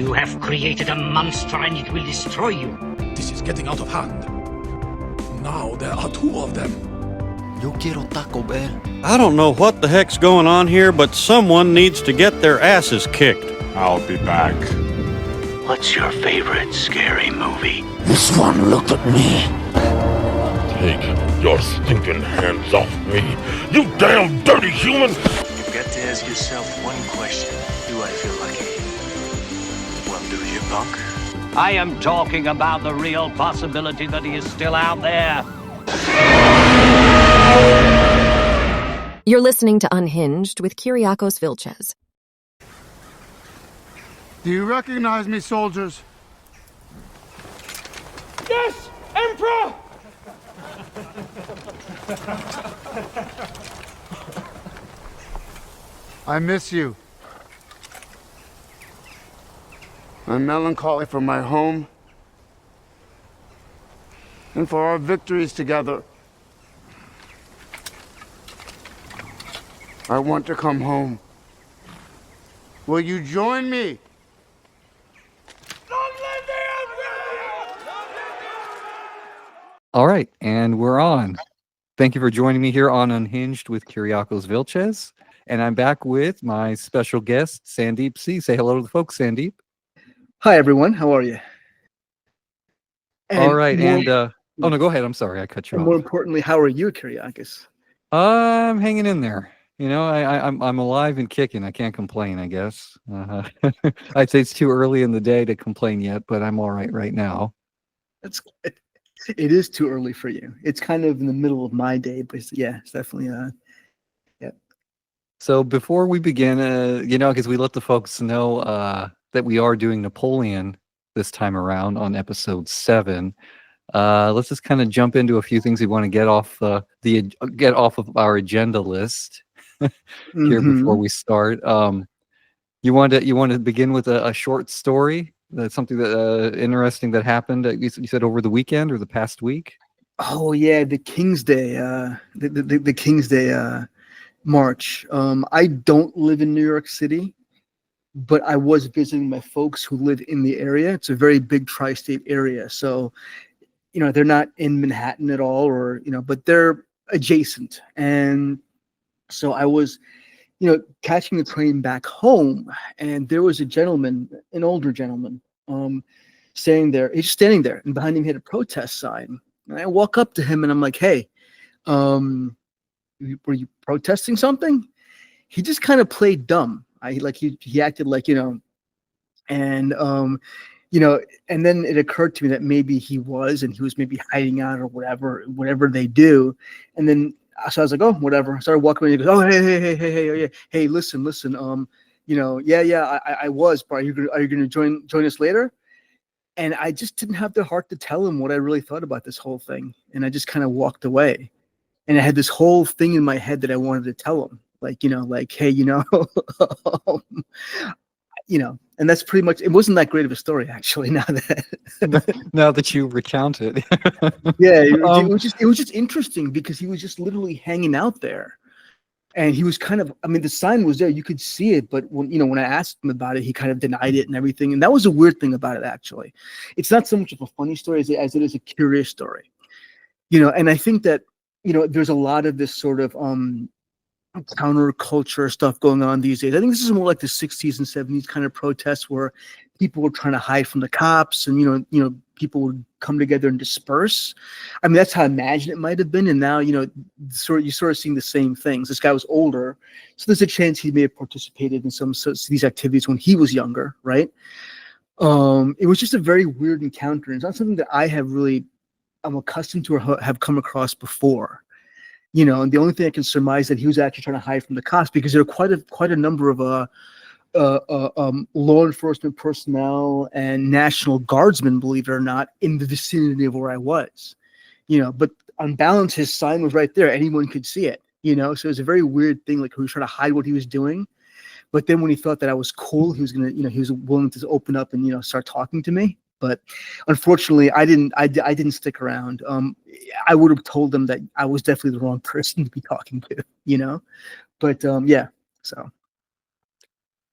You have created a monster and it will destroy you. This is getting out of hand. Now there are two of them. Yo quiero Taco Bell. I don't know what the heck's going on here, but someone needs to get their asses kicked. I'll be back. What's your favorite scary movie? This one looked at me. Take your stinking hands off me, you damn dirty human! You've got to ask yourself one question. Do I feel lucky? Well, do you, punk? I am talking about the real possibility that he is still out there. You're listening to Unhinged with Kiriakos Vilchez. Do you recognize me, soldiers? Yes, Emperor! I miss you. I'm melancholy for my home and for our victories together. I want to come home. Will you join me? All right, and we're on. Thank you for joining me here on Unhinged with Kiriakos Vilchez. And I'm back with my special guest, Sandeep C. Say hello to the folks, Sandeep. Hi, everyone. How are you? All right, oh no, go ahead. I'm sorry, I cut you off. More importantly, how are you, Kiriakos? I'm hanging in there. You know, I'm alive and kicking. I can't complain, I guess. I'd say it's too early in the day to complain yet, but I'm all right now. That's good. It is too early for you. It's kind of in the middle of my day, but yeah, it's definitely yeah. So before we begin, because we let the folks know that we are doing Napoleon this time around on episode 7. Let's just kind of jump into a few things we want to get off get off of our agenda list here before we start. You want to begin with a short story? That's something that interesting that happened. You said over the weekend or the past week. Oh yeah, the King's Day, the King's Day march. I don't live in New York City, but I was visiting my folks who live in the area. It's a very big tri-state area, so they're not in Manhattan at all, or but they're adjacent. And so I was catching the train back home, and there was a gentleman, an older gentleman, standing there. He's standing there, and behind him he had a protest sign. And I walk up to him, and I'm like, "Hey, were you protesting something?" He just kind of played dumb. He acted like and and then it occurred to me that maybe he was maybe hiding out or whatever they do, and then. So I was like, oh, whatever. I started walking away. He goes, oh, hey, listen. I was, but are you gonna join us later? And I just didn't have the heart to tell him what I really thought about this whole thing, and I just kind of walked away. And I had this whole thing in my head that I wanted to tell him, hey, and that's pretty much. It wasn't that great of a story, actually. Now that you recount it, yeah, it was just interesting because he was just literally hanging out there, and he was kind of. I mean, the sign was there; you could see it, but when I asked him about it, he kind of denied it and everything. And that was a weird thing about it. Actually, it's not so much of a funny story as it is a curious story, And I think that there's a lot of this sort of counterculture stuff going on these days. I think this is more like the 60s and 70s kind of protests where people were trying to hide from the cops, and people would come together and disperse. I mean, that's how I imagine it might have been. And now you're sort of seeing the same things. This guy was older, so there's a chance he may have participated in some of these activities when he was younger, right? It was just a very weird encounter. It's not something that I'm accustomed to or have come across before. And the only thing I can surmise that he was actually trying to hide from the cops, because there are quite a number of law enforcement personnel and National Guardsmen, believe it or not, in the vicinity of where I was. But on balance, his sign was right there; anyone could see it. So it was a very weird thing. Like, he was trying to hide what he was doing, but then when he thought that I was cool, he was gonna, he was willing to open up and start talking to me. But unfortunately, I didn't stick around. I would have told them that I was definitely the wrong person to be talking to, But yeah, so.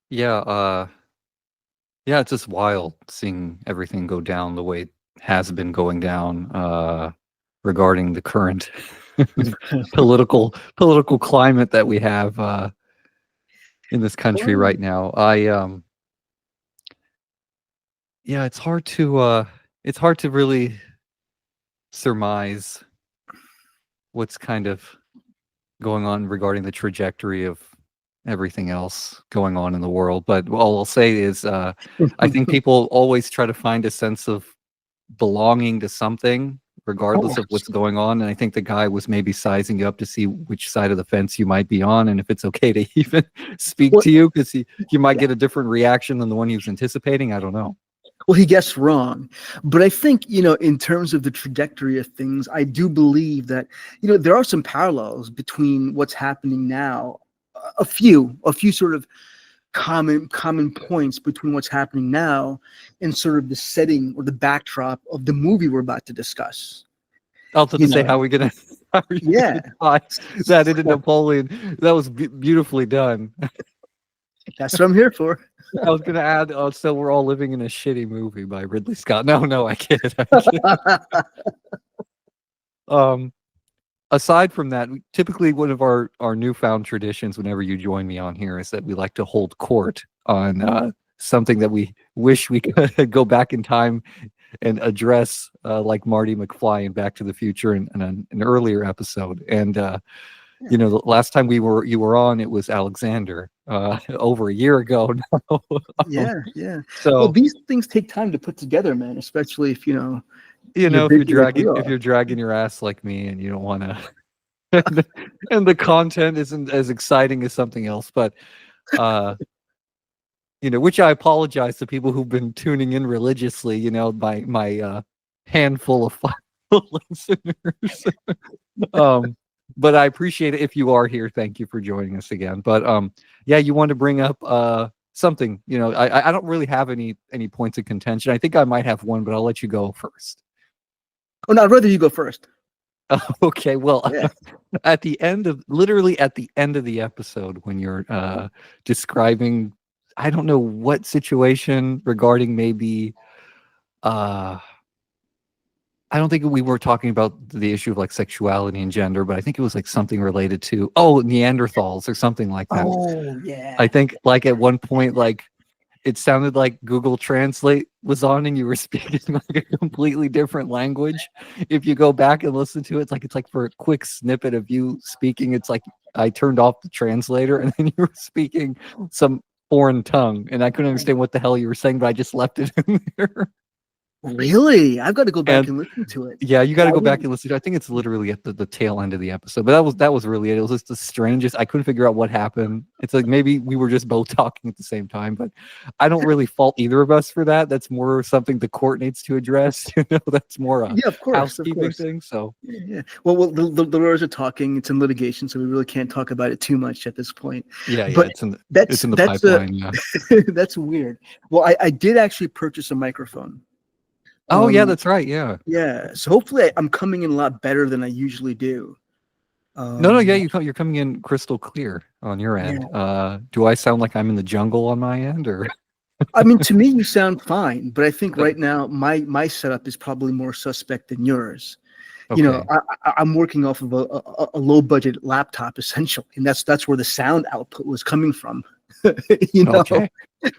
Yeah, Yeah, it's just wild seeing everything go down the way it has been going down regarding the current political climate that we have in this country right now. Yeah, it's hard to really surmise what's kind of going on regarding the trajectory of everything else going on in the world. But all I'll say is I think people always try to find a sense of belonging to something regardless of what's going on. And I think the guy was maybe sizing you up to see which side of the fence you might be on and if it's okay to even speak to you, because you might get a different reaction than the one he was anticipating. I don't know. Well, he guessed wrong. But I think, in terms of the trajectory of things, I do believe that, there are some parallels between what's happening now, a few sort of common points between what's happening now and sort of the setting or the backdrop of the movie we're about to discuss. I was going to say, how are we going to tie that into Napoleon? That was beautifully done. That's what I'm here for. I was going to add, so we're all living in a shitty movie by Ridley Scott. No, I kid. Aside from that, typically one of our newfound traditions whenever you join me on here is that we like to hold court on something that we wish we could go back in time and address, like Marty McFly in Back to the Future in an earlier episode. And the last time you were on, it was Alexander over a year ago now. Yeah. So these things take time to put together, man, especially if if you're dragging your ass like me and you don't want to and the content isn't as exciting as something else, but which I apologize to people who've been tuning in religiously, my handful of listeners. But I appreciate it if you are here. Thank you for joining us again. But you want to bring up something. I don't really have any points of contention. I think I might have one, but I'll let you go first. Oh no, I'd rather you go first. Okay, well, literally at the end of the episode, when you're describing, I don't know what situation regarding maybe I don't think we were talking about the issue of like sexuality and gender, but I think it was like something related to Neanderthals or something like that. Oh yeah. I think like at one point, like it sounded like Google Translate was on and you were speaking like a completely different language. If you go back and listen to it, it's like for a quick snippet of you speaking, it's like I turned off the translator and then you were speaking some foreign tongue and I couldn't understand what the hell you were saying, but I just left it in there. Really? I've got to go back and listen to it. Yeah, you got to go back and listen to it. I think it's literally at the tail end of the episode. But that was really it. It was just the strangest. I couldn't figure out what happened. It's like maybe we were just both talking at the same time, but I don't really fault either of us for that. That's more something the court needs to address. That's more a housekeeping thing. So yeah. Well, the lawyers are talking. It's in litigation, so we really can't talk about it too much at this point. Yeah, but it's in the pipeline. Yeah. That's weird. Well, I did actually purchase a microphone. Oh yeah, that's right. Yeah. Yeah. So hopefully I'm coming in a lot better than I usually do. You're coming in crystal clear on your end. Yeah. Do I sound like I'm in the jungle on my end, or? I mean, to me, you sound fine, but I think right now my setup is probably more suspect than yours. Okay. I'm working off of a low budget laptop essentially, and that's where the sound output was coming from. Okay.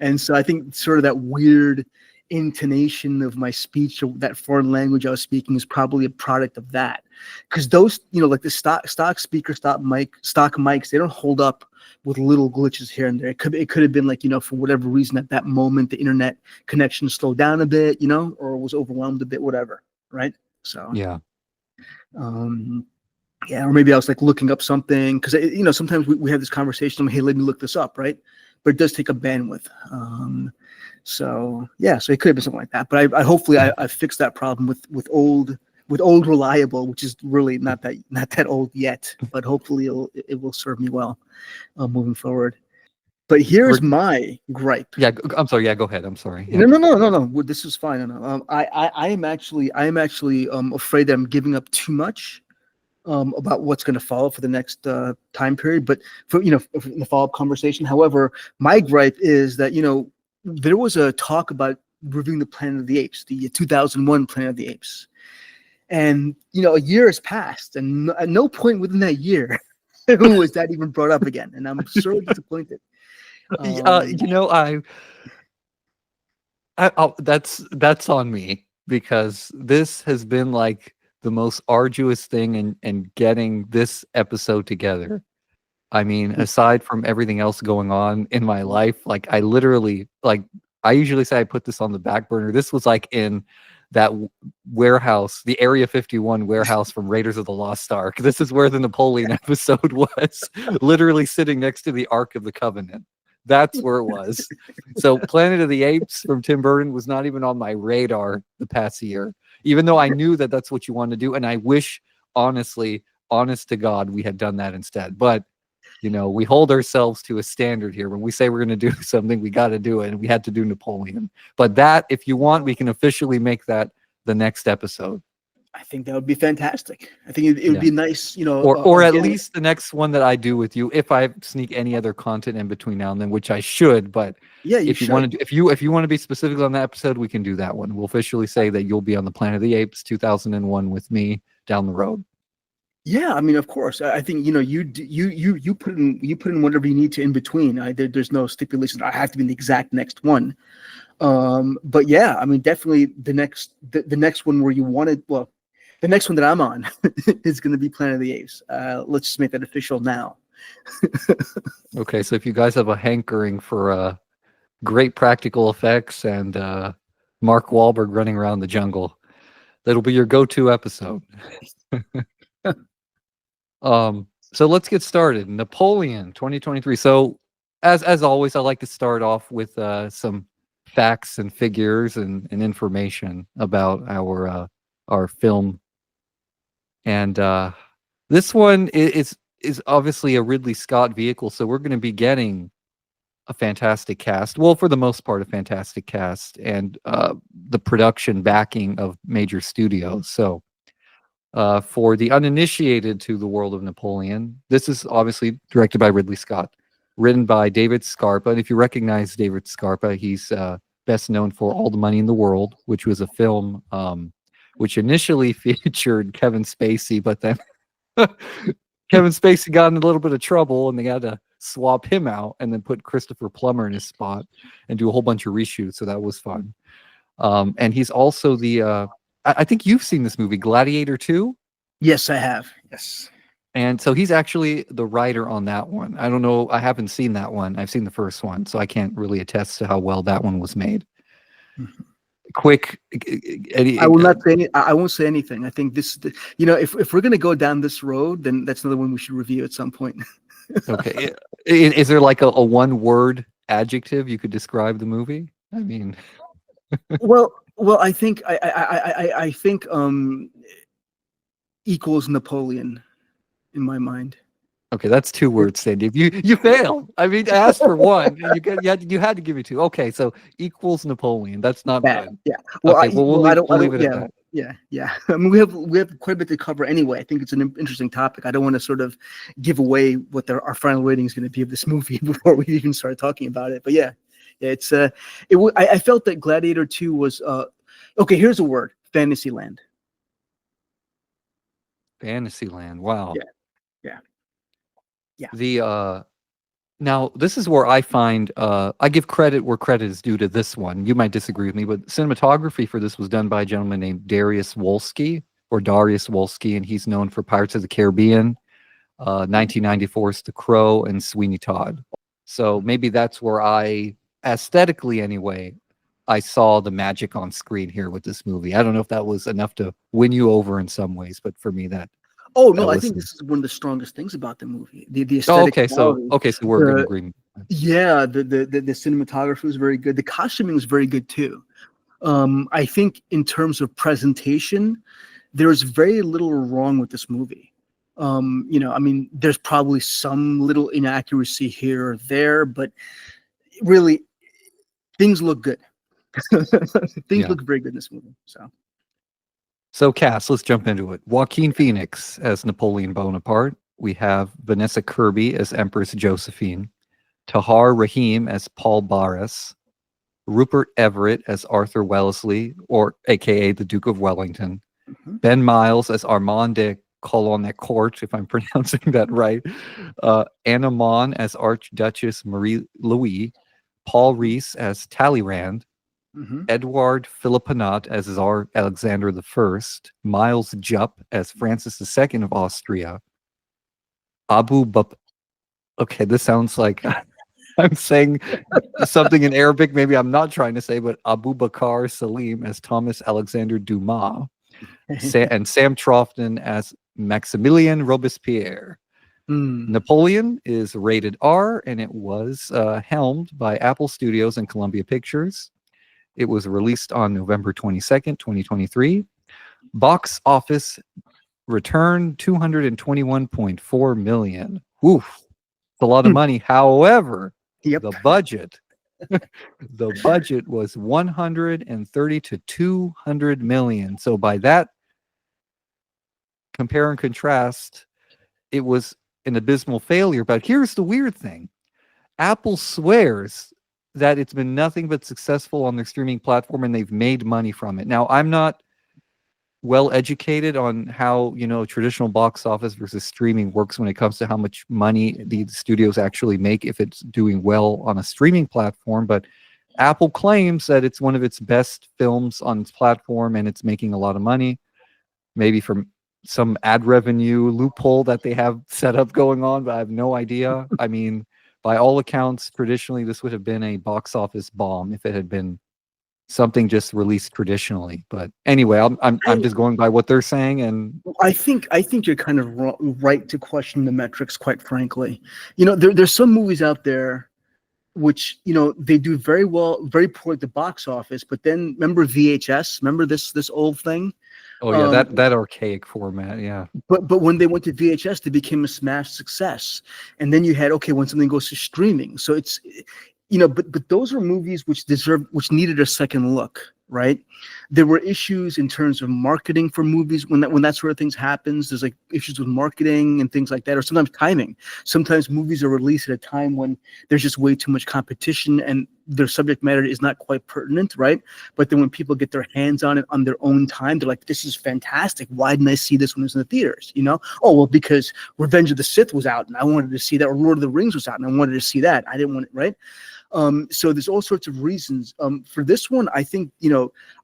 And so I think sort of that weird intonation of my speech or that foreign language I was speaking is probably a product of that, because those like the stock speaker stock mics, they don't hold up with little glitches here and there. It could have been like for whatever reason at that moment the internet connection slowed down a bit, or was overwhelmed a bit, whatever, right? So or maybe I was like looking up something, because sometimes we have this conversation, hey, let me look this up, right? But it does take up bandwidth. So it could have been something like that. But I hopefully I fixed that problem with old reliable, which is really not that old yet. But hopefully it will serve me well moving forward. But here's my gripe. Yeah, I'm sorry. Yeah, go ahead. I'm sorry. Yeah. No. This is fine. No. I am actually afraid that I'm giving up too much about what's going to follow for the next time period. But for in the follow-up conversation. However, my gripe is that there was a talk about reviewing the Planet of the Apes, the 2001 Planet of the Apes. And, a year has passed, and at no point within that year was that even brought up again. And I'm so disappointed. That's on me, because this has been like the most arduous thing in getting this episode together. I mean, aside from everything else going on in my life, like I usually say I put this on the back burner. This was like in that warehouse, the Area 51 warehouse from Raiders of the Lost Ark. This is where the Napoleon episode was, literally sitting next to the Ark of the Covenant. That's where it was. So Planet of the Apes from Tim Burton was not even on my radar the past year, even though I knew that that's what you wanted to do. And I wish, honest to God, we had done that instead. But, we hold ourselves to a standard here. When we say we're going to do something, we got to do it. And we had to do Napoleon. But that, if you want, we can officially make that the next episode. I think that would be fantastic. I think it would be nice, or at least the next one that I do with you, if I sneak any other content in between now and then, which I should. But yeah, if you want to, if you want to be specific on that episode, we can do that one. We'll officially say that you'll be on the Planet of the Apes 2001 with me down the road. Yeah, I mean, of course. I think you put in whatever you need to in between. There's no stipulation. I have to be in the exact next one. But yeah, I mean, definitely the next one where you wanted. Well, the next one that I'm on is going to be Planet of the Apes. Let's just make that official now. Okay, so if you guys have a hankering for great practical effects and Mark Wahlberg running around the jungle, that'll be your go-to episode. So let's get started. Napoleon 2023. So as always, I like to start off with some facts and figures and information about our film. And this one is obviously a Ridley Scott vehicle, so we're going to be getting a fantastic cast. Well, for the most part, a fantastic cast, and the production backing of major studios. So for the uninitiated to the world of Napoleon, this is obviously directed by Ridley Scott, written by David Scarpa. And if you recognize David Scarpa, he's best known for All the Money in the World, which was a film which initially featured Kevin Spacey, but then Kevin Spacey got in a little bit of trouble and they had to swap him out and then put Christopher Plummer in his spot and do a whole bunch of reshoots. So that was fun. And he's also the I think you've seen this movie, Gladiator 2? Yes, I have. Yes. And so he's actually the writer on that one. I don't know. I haven't seen that one. I've seen the first one, so I can't really attest to how well that one was made. Mm-hmm. Quick. I will not say. I won't say anything. I think this. If we're gonna go down this road, then that's another one we should review at some point. Okay. Is there like a one-word adjective you could describe the movie? I mean. Well, I think I think equals Napoleon in my mind. Okay, that's 2 words, Sandy. You failed. I mean, I asked for one. And you had to give me 2. Okay, so equals Napoleon. That's not bad. Yeah. Well, okay, we'll leave it at that. Yeah. I mean, we have quite a bit to cover anyway. I think it's an interesting topic. I don't want to sort of give away what our final rating is going to be of this movie before we even start talking about it. But yeah, it's I felt that Gladiator 2 was okay. Here's a word: Fantasyland. Fantasyland. Wow. Yeah. Now this is where I find I give credit where credit is due to this one. You might disagree with me, but cinematography for this was done by a gentleman named Darius Wolski, and he's known for Pirates of the Caribbean, 1994's The Crow, and Sweeney Todd. So maybe that's where I, aesthetically anyway, I saw the magic on screen here with this movie. I don't know if that was enough to win you over in some ways, but for me that. Oh no, I think this is one of the strongest things about the movie. The aesthetic. So we're in agreement. Yeah, the cinematography was very good. The costuming was very good too. I think in terms of presentation, there's very little wrong with this movie. I mean, there's probably some little inaccuracy here or there, but really, things look good. Things look very good in this movie. So cast, let's jump into it. Joaquin Phoenix as Napoleon Bonaparte. We have Vanessa Kirby as Empress Josephine. Tahar Rahim as Paul Barras. Rupert Everett as Arthur Wellesley, or AKA the Duke of Wellington. Mhm. Ben Miles as Armand de Caulaincourt, if I'm pronouncing that right. Anna Mon as Archduchess Marie Louise. Paul Rees as Talleyrand. Mhm. Edward Philipponat as Tsar Alexander I. Miles Jupp as Francis II of Austria. Okay, this sounds like I'm saying something in Arabic. Maybe I'm not trying to say, but Abu Bakr Salim as Thomas Alexander Dumas. And Sam Troughton as Maximilien Robespierre. Napoleon is rated R, and it was helmed by Apple Studios and Columbia Pictures. It was released on November 22nd, 2023. Box office return 221.4 million. Oof, it's a lot of money. However, the budget was 130 to 200 million. So by that, compare and contrast, it was an abysmal failure. But here's the weird thing. Apple swears that it's been nothing but successful on their streaming platform and they've made money from it. Now, I'm not well educated on how, traditional box office versus streaming works when it comes to how much money the studios actually make if it's doing well on a streaming platform. But Apple claims that it's one of its best films on its platform and it's making a lot of money, maybe from some ad revenue loophole that they have set up going on, but I have no idea. I mean, by all accounts, traditionally, this would have been a box office bomb if it had been something just released traditionally. But anyway, I'm just going by what they're saying, and I think you're kind of right to question the metrics. Quite frankly, there's some movies out there which they do very well, very poor at the box office. But then remember VHS? Remember this old thing? Oh yeah, that archaic format, yeah. But when they went to VHS, they became a smash success. And then you had when something goes to streaming. So it's but those are movies which needed a second look, right? There were issues in terms of marketing for movies when that sort of things happens. There's like issues with marketing and things like that, or sometimes timing. Sometimes movies are released at a time when there's just way too much competition and their subject matter is not quite pertinent, right? But then when people get their hands on it on their own time, they're like, "This is fantastic. Why didn't I see this when it was in the theaters?" Oh well, because Revenge of the Sith was out and I wanted to see that, or Lord of the Rings was out and I wanted to see that. I didn't want it, right? So there's all sorts of reasons. For this one, I think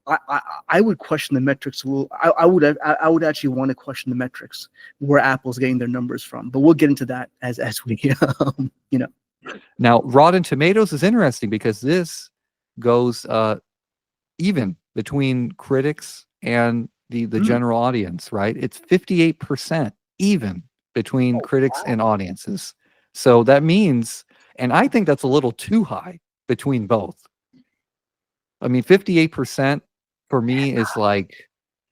I would question the metrics a little. I would actually want to question the metrics where Apple's getting their numbers from. But we'll get into that as we Now, Rotten Tomatoes is interesting because this goes even between critics and the general audience, right? It's 58% even between critics and audiences. So that means, and I think that's a little too high between both. I mean, 58% for me is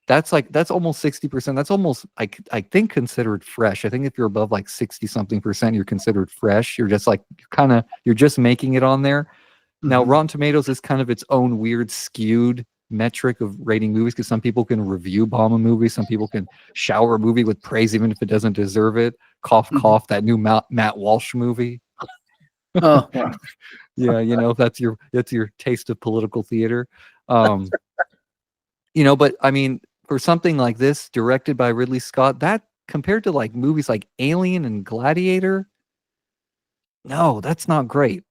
that's almost 60%. That's almost I think considered fresh. I think if you're above like 60 something percent, you're considered fresh. You're just you're just making it on there. Now, Rotten Tomatoes is kind of its own weird skewed metric of rating movies because some people can review bomb a movie, some people can shower a movie with praise even if it doesn't deserve it. Cough, cough, that new Matt Walsh movie. Oh, wow. Yeah, that's your taste of political theater. But I mean, for something like this, directed by Ridley Scott, that compared to like movies like Alien and Gladiator, no, that's not great.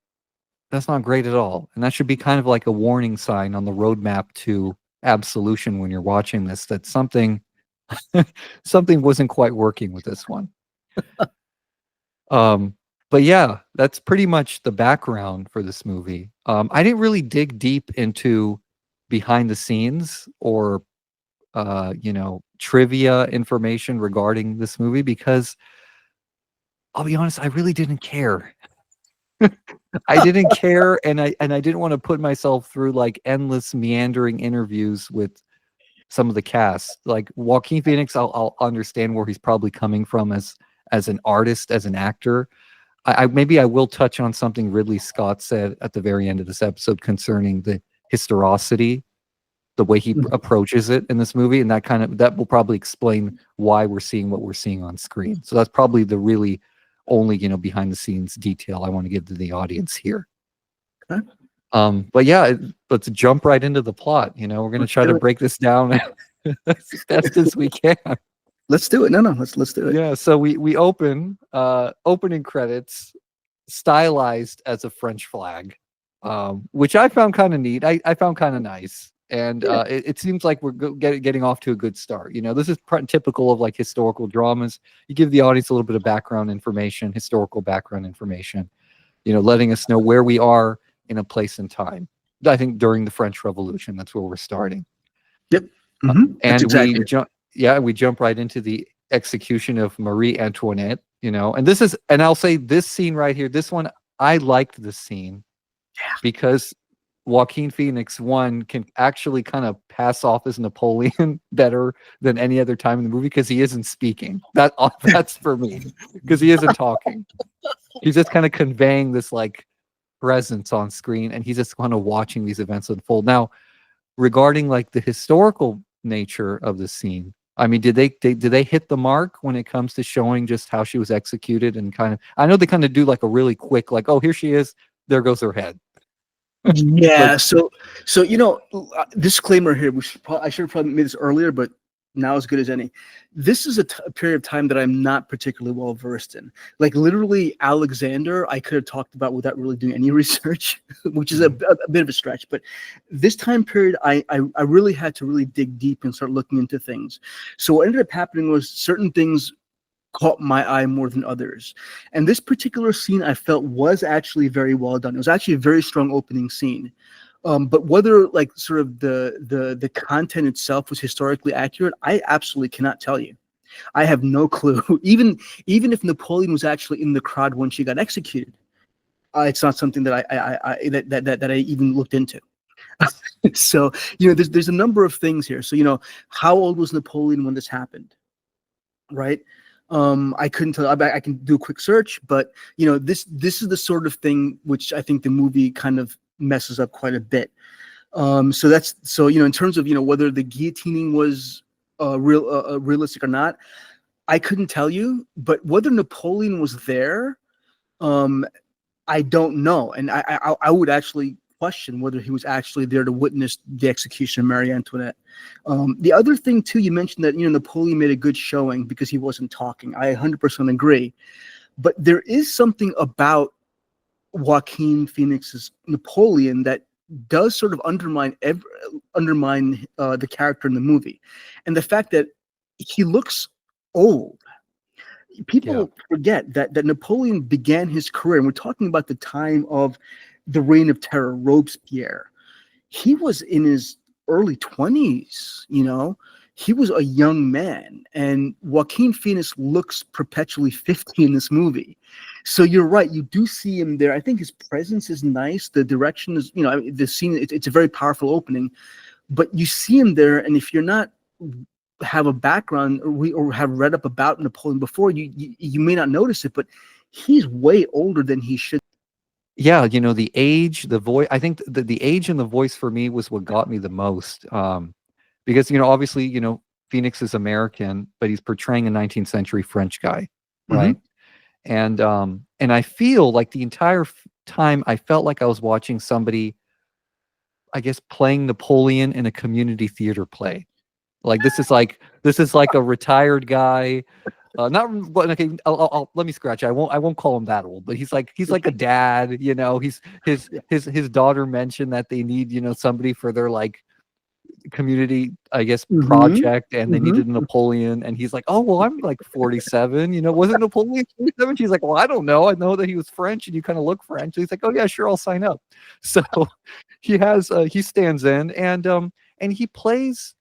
That's not great at all. And that should be kind of like a warning sign on the roadmap to absolution when you're watching this, that something wasn't quite working with this one. But yeah, that's pretty much the background for this movie. I didn't really dig deep into behind the scenes or trivia information regarding this movie because I'll be honest, I really didn't care. I didn't care, and I didn't want to put myself through like endless meandering interviews with some of the cast. Like Joaquin Phoenix, I'll understand where he's probably coming from as an artist, as an actor. Maybe I will touch on something Ridley Scott said at the very end of this episode concerning the historicity, the way he approaches it in this movie, and that will probably explain why we're seeing what we're seeing on screen. So that's probably the really only behind the scenes detail I want to give to the audience here. Okay. But yeah, let's jump right into the plot. We're going to try to break this down as best as we can. Let's do it. No, let's do it. Yeah. So we open opening credits stylized as a French flag, which I found kind of neat. I found kind of nice. And it seems like we're getting off to a good start. This is typical of like historical dramas. You give the audience a little bit of background information, historical background information, letting us know where we are in a place and time. I think during the French Revolution, that's where we're starting. Yep. And we jump right into the execution of Marie Antoinette, and I'll say this scene right here, this one, I liked this scene because Joaquin Phoenix, one, can actually kind of pass off as Napoleon better than any other time in the movie because he isn't speaking. That's for me, because he isn't talking. He's just kind of conveying this like presence on screen, and he's just kind of watching these events unfold. Now, regarding like the historical nature of the scene, I mean, did they hit the mark when it comes to showing just how she was executed? And kind of, I know they kind of do like a really quick, like, oh, here she is, there goes her head. Yeah. So disclaimer here. I should have probably made this earlier, but now as good as any. This is a period of time that I'm not particularly well versed in. Like literally, Alexander, I could have talked about without really doing any research, which is a bit of a stretch. But this time period, I really had to really dig deep and start looking into things. So what ended up happening was certain things caught my eye more than others. And this particular scene I felt was actually very well done. It was actually a very strong opening scene. But whether like sort of the content itself was historically accurate, I absolutely cannot tell you. I have no clue. Even if Napoleon was actually in the crowd when she got executed, it's not something that I even looked into. So there's a number of things here. So how old was Napoleon when this happened, right? I couldn't tell. I can do a quick search, but this is the sort of thing which I think the movie kind of messes up quite a bit. So in terms of whether the guillotining was realistic or not, I couldn't tell you. But whether Napoleon was there, I don't know, and I would actually question whether he was actually there to witness the execution of Marie Antoinette. The other thing too, you mentioned that Napoleon made a good showing because he wasn't talking. I 100% agree, but there is something about Joaquin Phoenix's Napoleon that does sort of undermine the character in the movie, and the fact that he looks old. People forget that Napoleon began his career, and we're talking about the time of the Reign of Terror, Robespierre. He was in his early 20s, he was a young man, and Joaquin Phoenix looks perpetually 50 in this movie. So you're right, you do see him there. I think his presence is nice. The direction is, the scene, it's a very powerful opening, but you see him there, and if you're not have a background or have read up about Napoleon before, you may not notice it, but he's way older than he should. Yeah, the age, the voice. I think the age and the voice for me was what got me the most. Because obviously, Phoenix is American, but he's portraying a 19th century French guy, right? Mm-hmm. And I feel like the entire time I felt like I was watching somebody, I guess, playing Napoleon in a community theater play. Like this is like a retired guy. Not okay. Let me scratch. I won't call him that old, but he's like a dad. His daughter mentioned that they need somebody for their like community, I guess, project, and they needed Napoleon, and he's like, oh well, I'm like 47. Wasn't Napoleon 47? She's like, well, I don't know. I know that he was French, and you kind of look French. And he's like, oh yeah, sure, I'll sign up. So he stands in, and he plays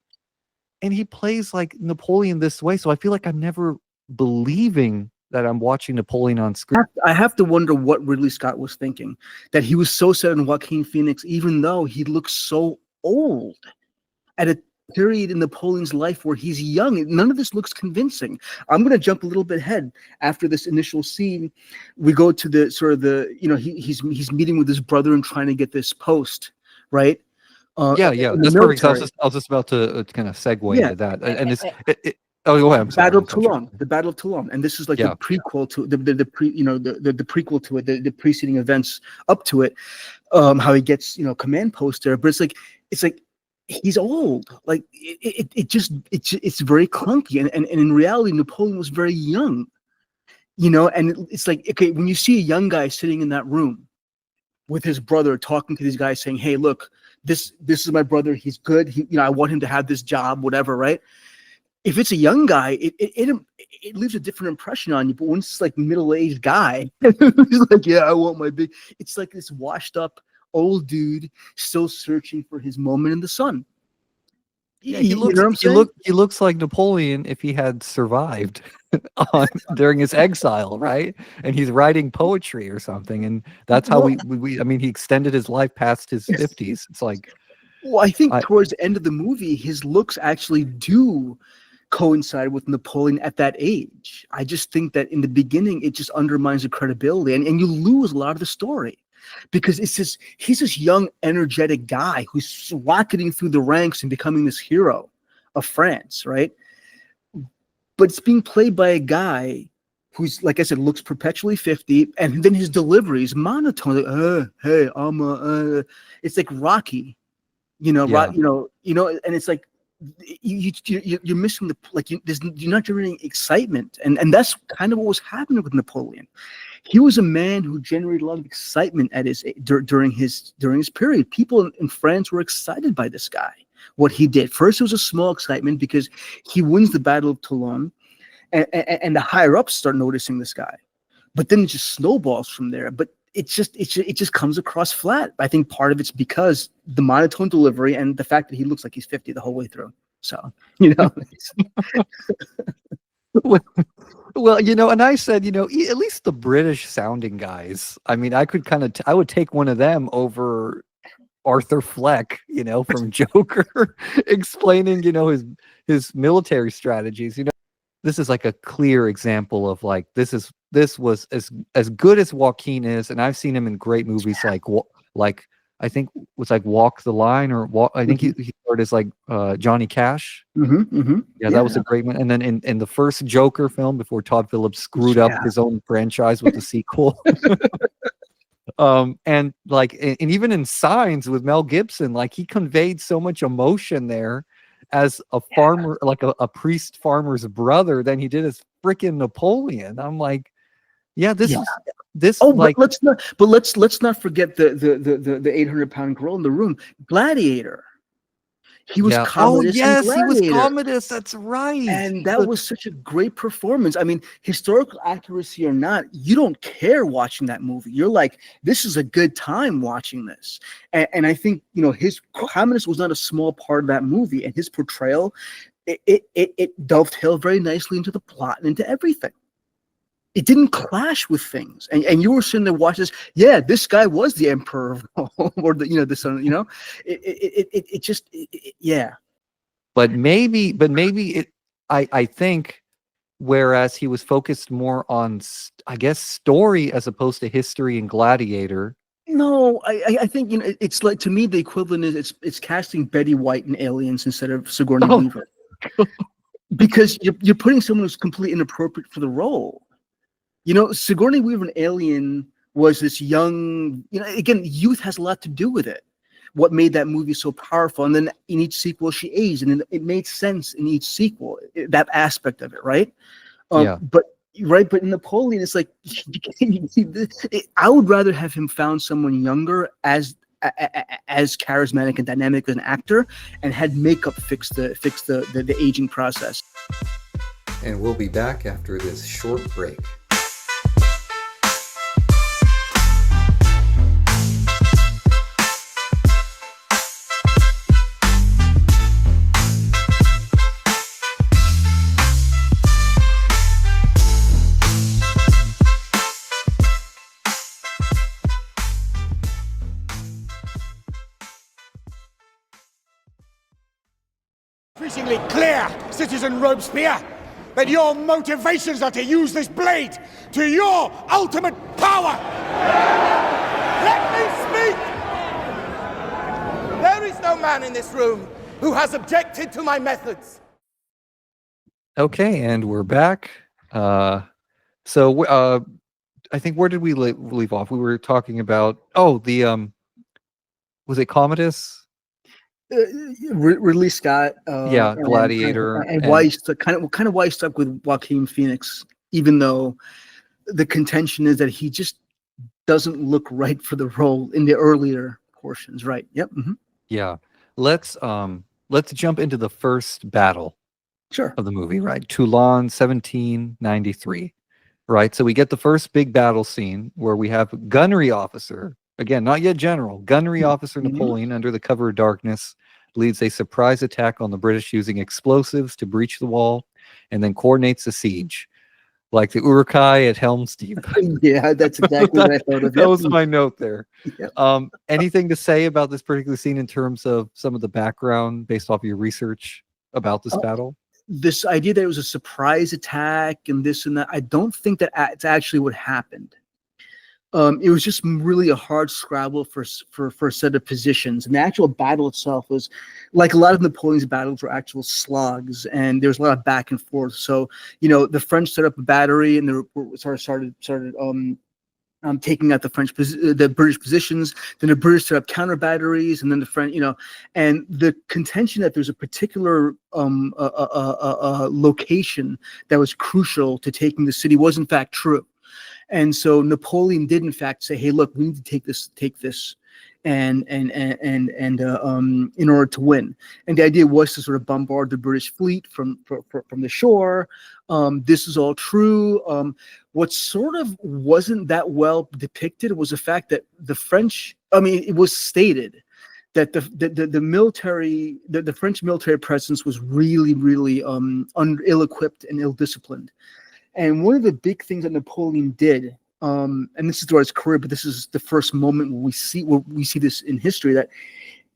like Napoleon this way. So I feel like I'm never believing that I'm watching Napoleon on screen. I have to wonder what Ridley Scott was thinking, that he was so set on Joaquin Phoenix, even though he looks so old at a period in Napoleon's life where he's young. None of this looks convincing. I'm going to jump a little bit ahead. After this initial scene, we go to the sort of he's meeting with his brother and trying to get this post, right? Yeah, that's perfect. I was just about to kind of segue into that, and it's oh, go ahead. The Battle of Toulon, and this is like the prequel to the prequel to it, the preceding events up to it. how he gets, command post there, but it's like he's old. Like it's very clunky, and in reality, Napoleon was very young, and it's like, okay, when you see a young guy sitting in that room with his brother talking to these guys saying, hey, look, this is my brother, he's good, I want him to have this job, whatever, right? If it's a young guy, it leaves a different impression on you. But when it's like middle-aged guy, he's like, yeah, I want my big. It's like this washed-up old dude still searching for his moment in the sun. Yeah, he looks like Napoleon if he had survived during his exile, right? And he's writing poetry or something, and that's how I mean, he extended his life past his 50s. It's like, well, I think towards the end of the movie, his looks actually do coincide with Napoleon at that age. I just think that in the beginning, it just undermines the credibility, and you lose a lot of the story. Because he's this young, energetic guy who's rocketing through the ranks and becoming this hero of France, right? But it's being played by a guy who's, like I said, looks perpetually 50, and then his delivery is monotone. Like, hey, it's like Rocky, and it's like you're missing you're not generating excitement, and that's kind of what was happening with Napoleon. He was a man who generated a lot of excitement during his period. People in France were excited by this guy, what he did. First, it was a small excitement because he wins the Battle of Toulon, and the higher ups start noticing this guy. But then it just snowballs from there. But it just comes across flat. I think part of it's because the monotone delivery and the fact that he looks like he's 50 the whole way through. So, Well, and I said, at least the British sounding guys. I mean, I could I would take one of them over Arthur Fleck, from Joker, explaining, his military strategies. This is like a clear example of like, this was as good as Joaquin is, and I've seen him in great movies like I think it was like Walk the Line, or I think he started as like Johnny Cash. Yeah, that was a great one. And then in the first Joker film, before Todd Phillips screwed up his own franchise with the sequel. And even in Signs with Mel Gibson, like he conveyed so much emotion there as a farmer, like a priest farmer's brother, than he did as freaking Napoleon. I'm like, but let's not forget the 800-pound girl in the room, Gladiator. He was Commodus. He was Commodus. That's right. And that was such a great performance. I mean, historical accuracy or not, you don't care watching that movie. You're like, this is a good time watching this. And I think his Commodus was not a small part of that movie, and his portrayal, it dovetailed very nicely into the plot and into everything. It didn't clash with things, and you were sitting there watching this. Yeah, this guy was the emperor of Rome, or the son. Yeah. But maybe I think, whereas he was focused more on, I guess, story as opposed to history and Gladiator. No, I think it's like, to me, the equivalent is it's casting Betty White in Aliens instead of Sigourney Weaver, because you're putting someone who's completely inappropriate for the role. Sigourney Weaver in Alien was this young, again, youth has a lot to do with it. What made that movie so powerful. And then in each sequel, she aged, and it made sense in each sequel, that aspect of it, right? But in Napoleon, it's like, I would rather have him found someone younger as charismatic and dynamic as an actor, and had makeup fix the aging process. And we'll be back after this short break. Increasingly clear, Citizen Robespierre, that your motivations are to use this blade to your ultimate power. Let me speak! There is no man in this room who has objected to my methods. Okay, and we're back. I think, where did we leave off? We were talking about the was it Commodus? Ridley Scott, Yeah, Gladiator, and why he's kind of why he stuck with Joaquin Phoenix, even though the contention is that he just doesn't look right for the role in the earlier portions. Right? Yep. Mm-hmm. Yeah. Let's jump into the first battle Sure. of the movie, right? Toulon, 1793. Right. So we get the first big battle scene where we have gunnery officer, again, not yet general, gunnery officer Napoleon, under the cover of darkness, leads a surprise attack on the British using explosives to breach the wall, and then coordinates the siege, like the Urukai at Helm's Deep. Yeah, that's exactly what I thought of. That was my note there. Yep. Anything to say about this particular scene in terms of some of the background based off of your research about this battle? This idea that it was a surprise attack and this and that, I don't think that it's actually what happened. It was just really a hard scrabble for a set of positions. And the actual battle itself was, like a lot of Napoleon's battles, were actual slogs, and there was a lot of back and forth. So, the French set up a battery, and they started taking out the British positions. Then the British set up counter batteries, and then the French, and the contention that there's a particular location that was crucial to taking the city was in fact true. And so Napoleon did in fact say, "Hey, look, we need to take this, and in order to win." And the idea was to sort of bombard the British fleet from the shore. This is all true. What sort of wasn't that well depicted was the fact that the French. I mean, it was stated that the military, the French military presence was really, really ill-equipped and ill-disciplined. And one of the big things that Napoleon did, and this is throughout his career, but this is the first moment where we see this in history, that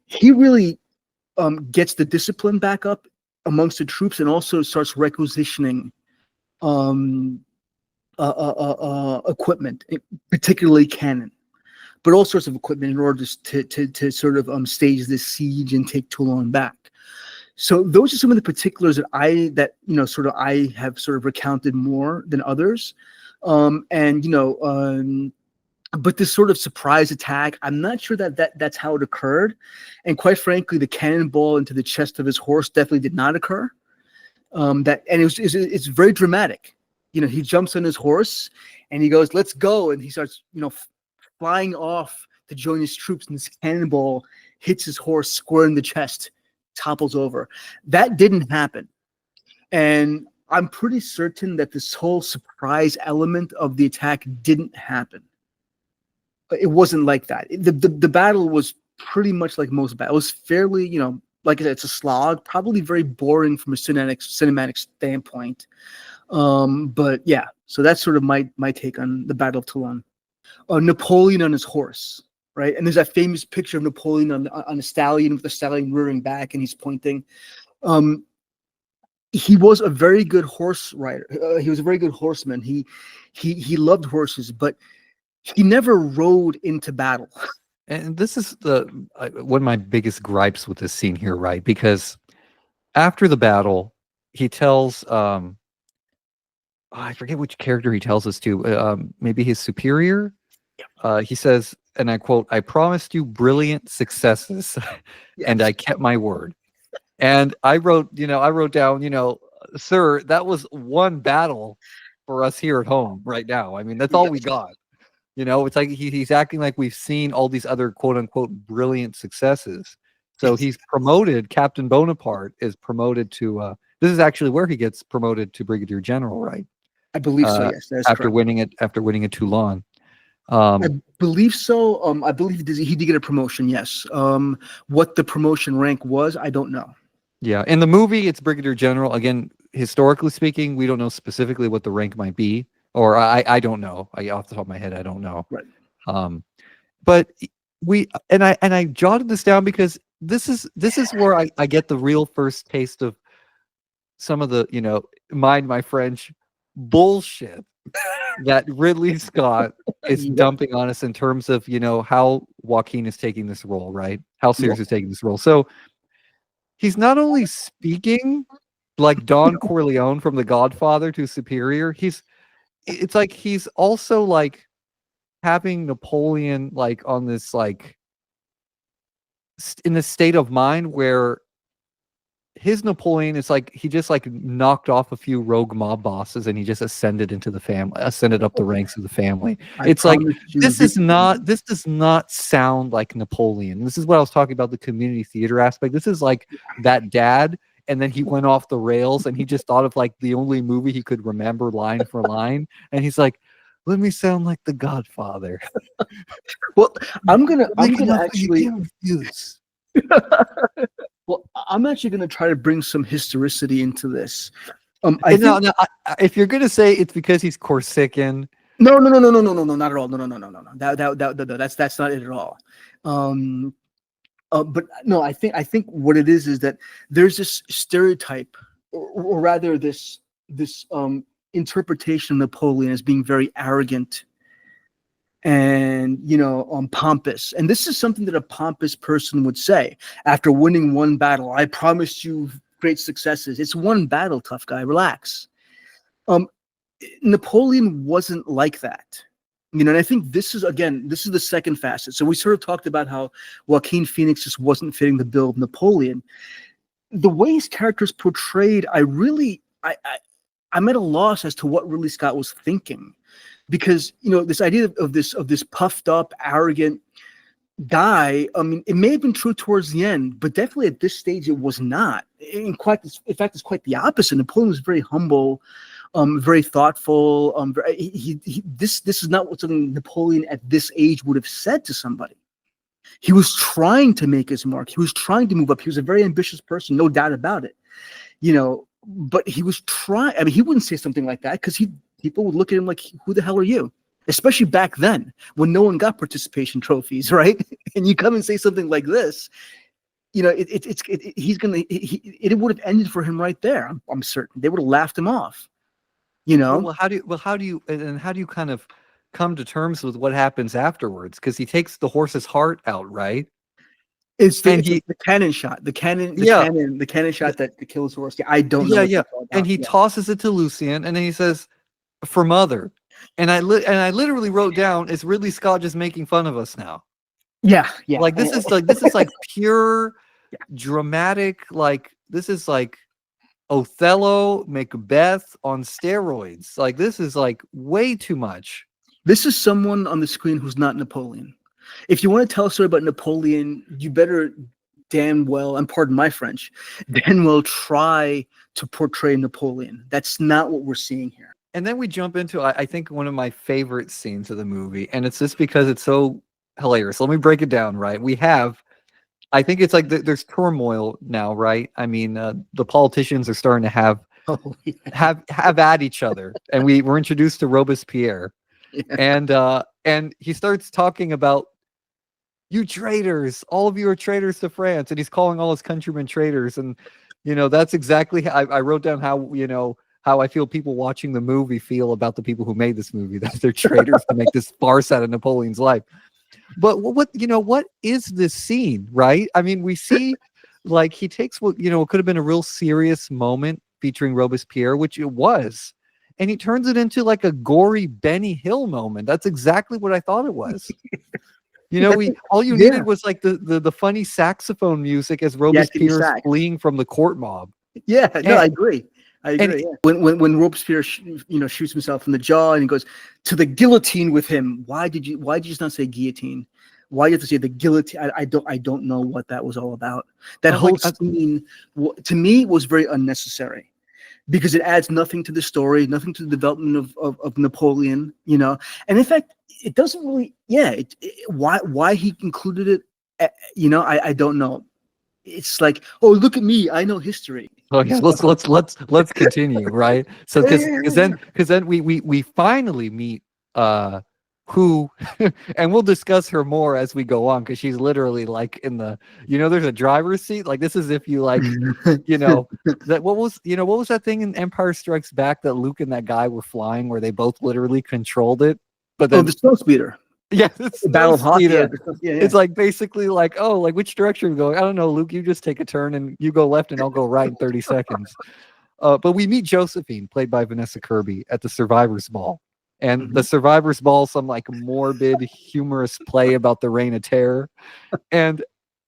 he really gets the discipline back up amongst the troops, and also starts requisitioning equipment, particularly cannon, but all sorts of equipment in order to sort of stage this siege and take Toulon back. So those are some of the particulars that I have sort of recounted more than others. But this sort of surprise attack, I'm not sure that's how it occurred. And quite frankly, the cannonball into the chest of his horse definitely did not occur. It's very dramatic. He jumps on his horse and he goes, "Let's go," and he starts flying off to join his troops, and this cannonball hits his horse square in the chest, topples over. That didn't happen. And I'm pretty certain that this whole surprise element of the attack didn't happen. It wasn't like that. The battle was pretty much like most battles. It was fairly, like I said, it's a slog, probably very boring from a cinematic standpoint. But yeah, so that's sort of my take on the Battle of Toulon. Napoleon on his horse. Right, and there's that famous picture of Napoleon on a stallion, with the stallion rearing back, and he's pointing. He was a very good horse rider. He was a very good horseman. He loved horses, but he never rode into battle. And this is one of my biggest gripes with this scene here, right? Because after the battle, he tells I forget which character he tells this to. Maybe his superior. He says, and I quote, "I promised you brilliant successes, and I kept my word." And I wrote down, "Sir, that was one battle for us here at home right now. I mean, that's all we got." It's like he's acting like we've seen all these other quote unquote brilliant successes. So he's promoted. Captain Bonaparte is promoted to. This is actually where he gets promoted to brigadier general, right? I believe so. Yes, that's after correct. winning at Toulon. I believe so. I believe he did get a promotion. Yes. What the promotion rank was, I don't know. Yeah, in the movie, it's brigadier general. Again, historically speaking, we don't know specifically what the rank might be, or I don't know. Off the top of my head, I don't know. Right. But I jotted this down because this is where I get the real first taste of some of the mind my French bullshit that Ridley Scott is dumping on us in terms of how Joaquin is taking this role, right? How serious he's taking this role. So he's not only speaking like Don Corleone from The Godfather to superior, it's like he's also like having Napoleon like on this like in this state of mind where his Napoleon is like he just like knocked off a few rogue mob bosses and he just ascended up the ranks of the family. It's like this does not sound like Napoleon. This is what I was talking about, the community theater aspect. This is like that dad, and then he went off the rails and he just thought of like the only movie he could remember line for line, and he's like, let me sound like the Godfather. Well, I'm gonna actually refuse. Well, I'm actually going to try to bring some historicity into this. If you're going to say it's because he's Corsican, no, not at all. No. That's not it at all. But no, I think what it is that there's this stereotype, or rather this interpretation of Napoleon as being very arrogant and pompous. And this is something that a pompous person would say after winning one battle. I promised you great successes. It's one battle, tough guy. Relax. Napoleon wasn't like that. And I think this is the second facet. So we sort of talked about how Joaquin Phoenix just wasn't fitting the bill of Napoleon. The way his character's portrayed, I'm at a loss as to what Ridley Scott was thinking. Because this idea of this puffed up, arrogant guy, I mean, it may have been true towards the end, but definitely at this stage it was not. In fact, it's quite the opposite. Napoleon was very humble, very thoughtful. This is not what something Napoleon at this age would have said to somebody. He was trying to make his mark. He was trying to move up. He was a very ambitious person, no doubt about it. But he was trying. I mean, he wouldn't say something like that because people would look at him like, who the hell are you? Especially back then when no one got participation trophies, right? And you come and say something like this, it would have ended for him right there. I'm certain they would have laughed him off. Well, how do you kind of come to terms with what happens afterwards? Because he takes the horse's heart out, right? It's the cannon shot. The cannon shot that kills the horse. I don't know. Yeah. And he tosses it to Lucien, and then he says, "For mother." And I literally wrote down, "Is Ridley Scott just making fun of us now?" Yeah. Like this is like pure dramatic. Like this is like Othello, Macbeth on steroids. Like this is like way too much. This is someone on the screen who's not Napoleon. If you want to tell a story about Napoleon, you better damn well, and pardon my French, damn well try to portray Napoleon. That's not what we're seeing here. And then we jump into, I think, one of my favorite scenes of the movie, and it's just because it's so hilarious. Let me break it down, right? I think it's like there's turmoil now, right? I mean, the politicians are starting to have at each other, and we're introduced to Robespierre, and he starts talking about, you traitors, all of you are traitors to France, and he's calling all his countrymen traitors, and that's exactly how I wrote down how I feel people watching the movie feel about the people who made this movie, that they're traitors to make this farce out of Napoleon's life. But what is this scene, right? I mean, we see like he takes what could have been a real serious moment featuring Robespierre, which it was, and he turns it into like a gory Benny Hill moment. That's exactly what I thought it was. All you needed was like the funny saxophone music as Robespierre is fleeing from the court mob. Yeah, I agree. When Robespierre shoots himself in the jaw and he goes to the guillotine with him. Why did you just not say guillotine? Why do you have to say the guillotine? I don't know what that was all about. That whole scene to me was very unnecessary because it adds nothing to the story, nothing to the development of Napoleon, and in fact it doesn't really why he included it, I don't know. It's like, oh, look at me, I know history. Okay, let's continue, right? So because then we finally meet who, and we'll discuss her more as we go on, because she's literally like in the there's a driver's seat. Like this is if you like that what was that thing in Empire Strikes Back that Luke and that guy were flying where they both literally controlled it, but then the snow speeder. Yeah, it's the Battle of Hoth. Yeah. It's like basically like, oh, like which direction are we going? I don't know, Luke. You just take a turn and you go left, and I'll go right in 30 seconds. But we meet Josephine, played by Vanessa Kirby, at the Survivors Ball, and the Survivors Ball, some like morbid, humorous play about the Reign of Terror, and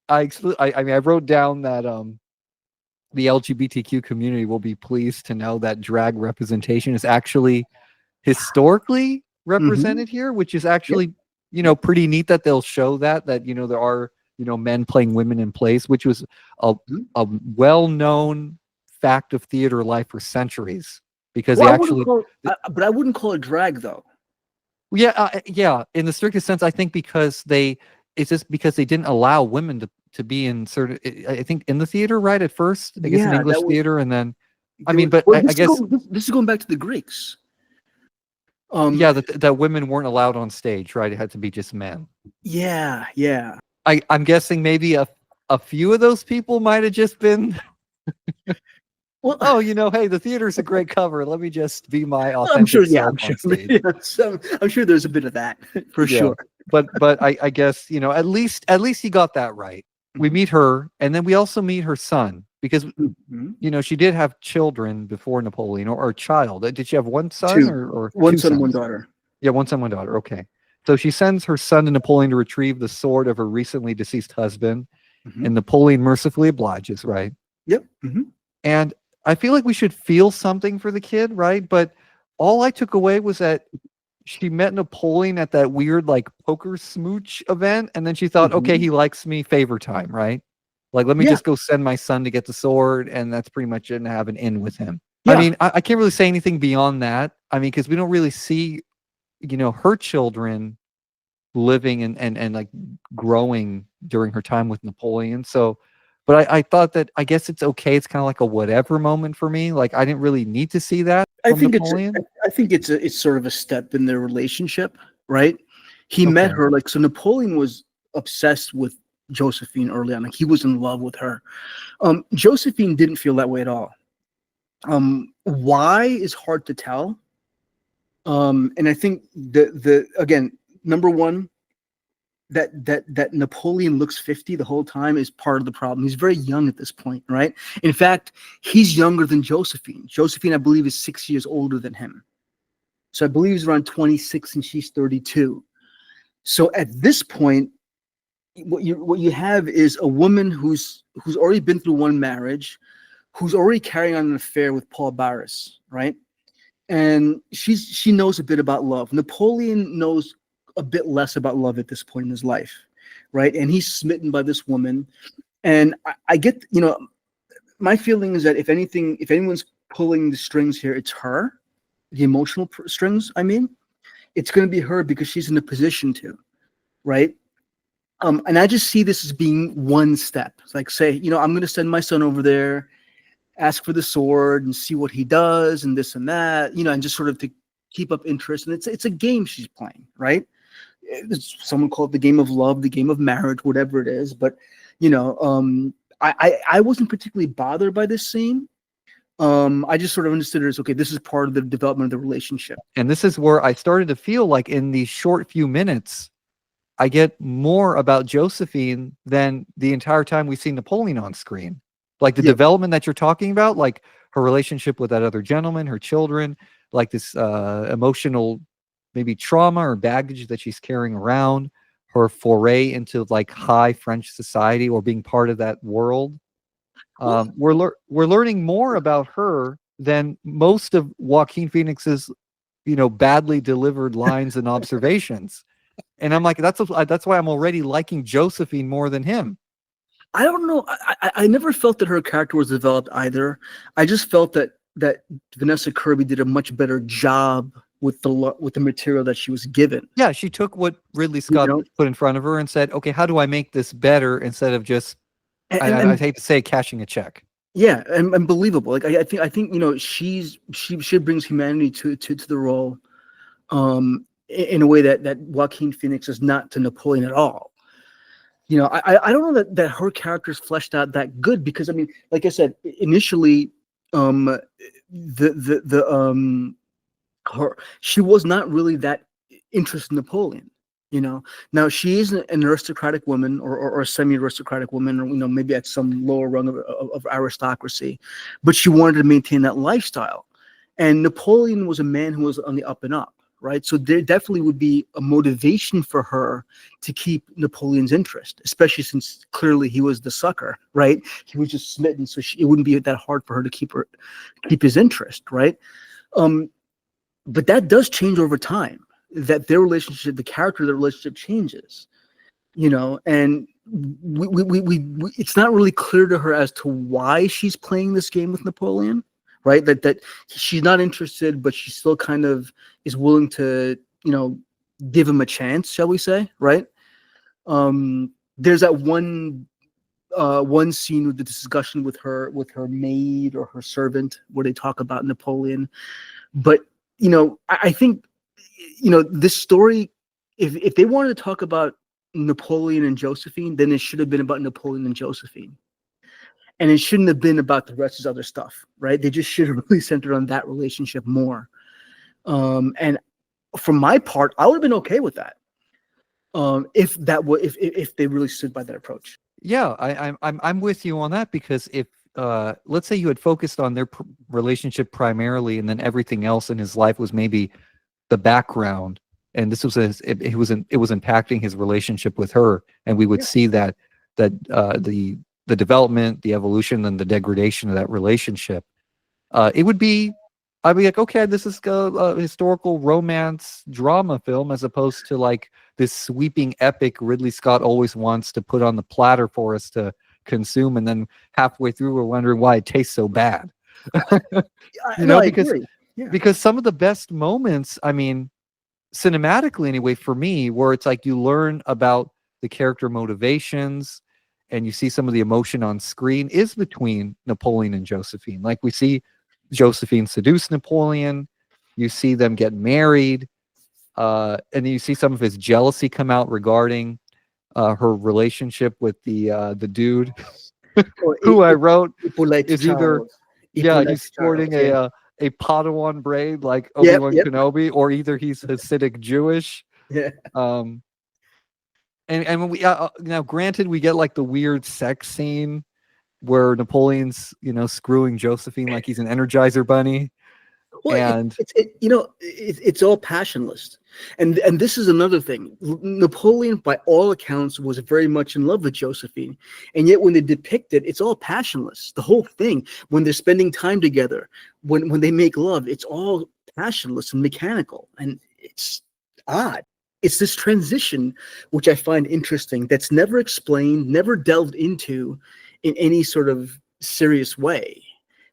I mean, I wrote down that the LGBTQ community will be pleased to know that drag representation is actually historically represented here, which is actually, pretty neat that they'll show that, there are, men playing women in plays, which was a well-known fact of theater life for centuries, because Well, they actually, but I wouldn't call it drag though. yeah, in the strictest sense, I think it's just because they didn't allow women to be in certain, I think in the theater, right? At first, I guess in English theater, and then, I guess this is going back to the Greeks. That women weren't allowed on stage, right? It had to be just men. Yeah. I'm guessing maybe a few of those people might have just been, well, hey, the theater's a great cover. Let me just be my authentic self on stage. I'm sure there's a bit of that for sure. But I guess, at least he got that right. We meet her, and then we also meet her son, because she did have children before Napoleon, or a child. Did she have one son or one son, one daughter? Yeah, one son, one daughter. Okay. So she sends her son to Napoleon to retrieve the sword of her recently deceased husband, and Napoleon mercifully obliges, right? Yep. And I feel like we should feel something for the kid, right? But all I took away was that she met Napoleon at that weird like poker smooch event, and then she thought, okay, he likes me, favor time, right? Like, let me just go send my son to get the sword, and that's pretty much it, and have an in with him. Yeah. I mean, I can't really say anything beyond that. I mean, because we don't really see, her children living and like growing during her time with Napoleon. So, but I thought that, I guess it's okay. It's kind of like a whatever moment for me. Like, I didn't really need to see that. I think it's sort of a step in their relationship, right? He met her, like, so Napoleon was obsessed with Josephine early on. Like, he was in love with her. Josephine didn't feel that way at all. Why is hard to tell. And I think again, number one, that Napoleon looks 50 the whole time is part of the problem. He's very young at this point, right? In fact, he's younger than Josephine. Josephine, I believe, is 6 years older than him. So I believe he's around 26 and she's 32. So at this point, what you have is a woman who's already been through one marriage, who's already carrying on an affair with Paul Barras, right? And she knows a bit about love. Napoleon knows a bit less about love at this point in his life, right? And he's smitten by this woman. And I get, my feeling is that if anyone's pulling the strings here, it's her, the emotional strings. I mean, it's going to be her, because she's in a position to, right? And I just see this as being one step. It's like, say, I'm going to send my son over there, ask for the sword and see what he does and this and that, and just sort of to keep up interest. And it's a game she's playing, right? Someone called it the game of love, the game of marriage, whatever it is. But, I wasn't particularly bothered by this scene. I just sort of understood it as, okay, this is part of the development of the relationship. And this is where I started to feel like in these short few minutes, I get more about Josephine than the entire time we see Napoleon on screen. Like the development that you're talking about, like her relationship with that other gentleman, her children, like this emotional maybe trauma or baggage that she's carrying around, her foray into like high French society or being part of that world. We're learning more about her than most of Joaquin Phoenix's, badly delivered lines and observations. And I'm like, that's why I'm already liking Josephine more than him. I don't know. I never felt that her character was developed either. I just felt that Vanessa Kirby did a much better job with the material that she was given. Yeah, she took what Ridley Scott put in front of her and said, okay, how do I make this better, instead of just, I hate to say, cashing a check. Yeah, and believable. Like I think she brings humanity to the role, in a way that Joaquin Phoenix is not to Napoleon at all. I don't know that her character's fleshed out that good, because I mean, like I said, initially, she was not really that interested in Napoleon. Now she is an aristocratic woman, or a semi-aristocratic woman, or maybe at some lower rung of aristocracy, but she wanted to maintain that lifestyle. And Napoleon was a man who was on the up and up, right? So there definitely would be a motivation for her to keep Napoleon's interest, especially since clearly he was the sucker, right? He was just smitten, so it wouldn't be that hard for her to keep his interest, right? But that does change over time. That their relationship, the character of the relationship changes, and we it's not really clear to her as to why she's playing this game with Napoleon, right? That she's not interested, but she still kind of is willing to, give him a chance, shall we say, right? There's that one scene with the discussion with her maid or her servant where they talk about Napoleon. But, I think, this story, if they wanted to talk about Napoleon and Josephine, then it should have been about Napoleon and Josephine. And it shouldn't have been about the rest of his other stuff, right? They just should have really centered on that relationship more. And from my part, I would have been okay with that. If they really stood by that approach. Yeah, I'm with you on that, because if let's say you had focused on their relationship primarily, and then everything else in his life was maybe the background, and this was it was impacting his relationship with her, and we would see that the development, the evolution, and the degradation of that relationship. I'd be like, okay, this is a historical romance drama film, as opposed to like this sweeping epic Ridley Scott always wants to put on the platter for us to consume, and then halfway through we're wondering why it tastes so bad. Because some of the best moments, I mean, cinematically anyway, for me, where it's like you learn about the character motivations and you see some of the emotion on screen, is between Napoleon and Josephine. Like we see Josephine seduce Napoleon, you see them get married, and then you see some of his jealousy come out regarding her relationship with the dude who I wrote is either he's sporting a Padawan braid like Obi-Wan Kenobi, or either he's Hasidic Jewish. Yeah. And when we now, granted, we get like the weird sex scene where Napoleon's screwing Josephine like he's an Energizer bunny. Well, and it's all passionless, and this is another thing. Napoleon, by all accounts, was very much in love with Josephine, and yet when they depict it, it's all passionless. The whole thing, when they're spending time together, when they make love, it's all passionless and mechanical, and it's odd. It's this transition which I find interesting. That's never explained, never delved into in any sort of serious way.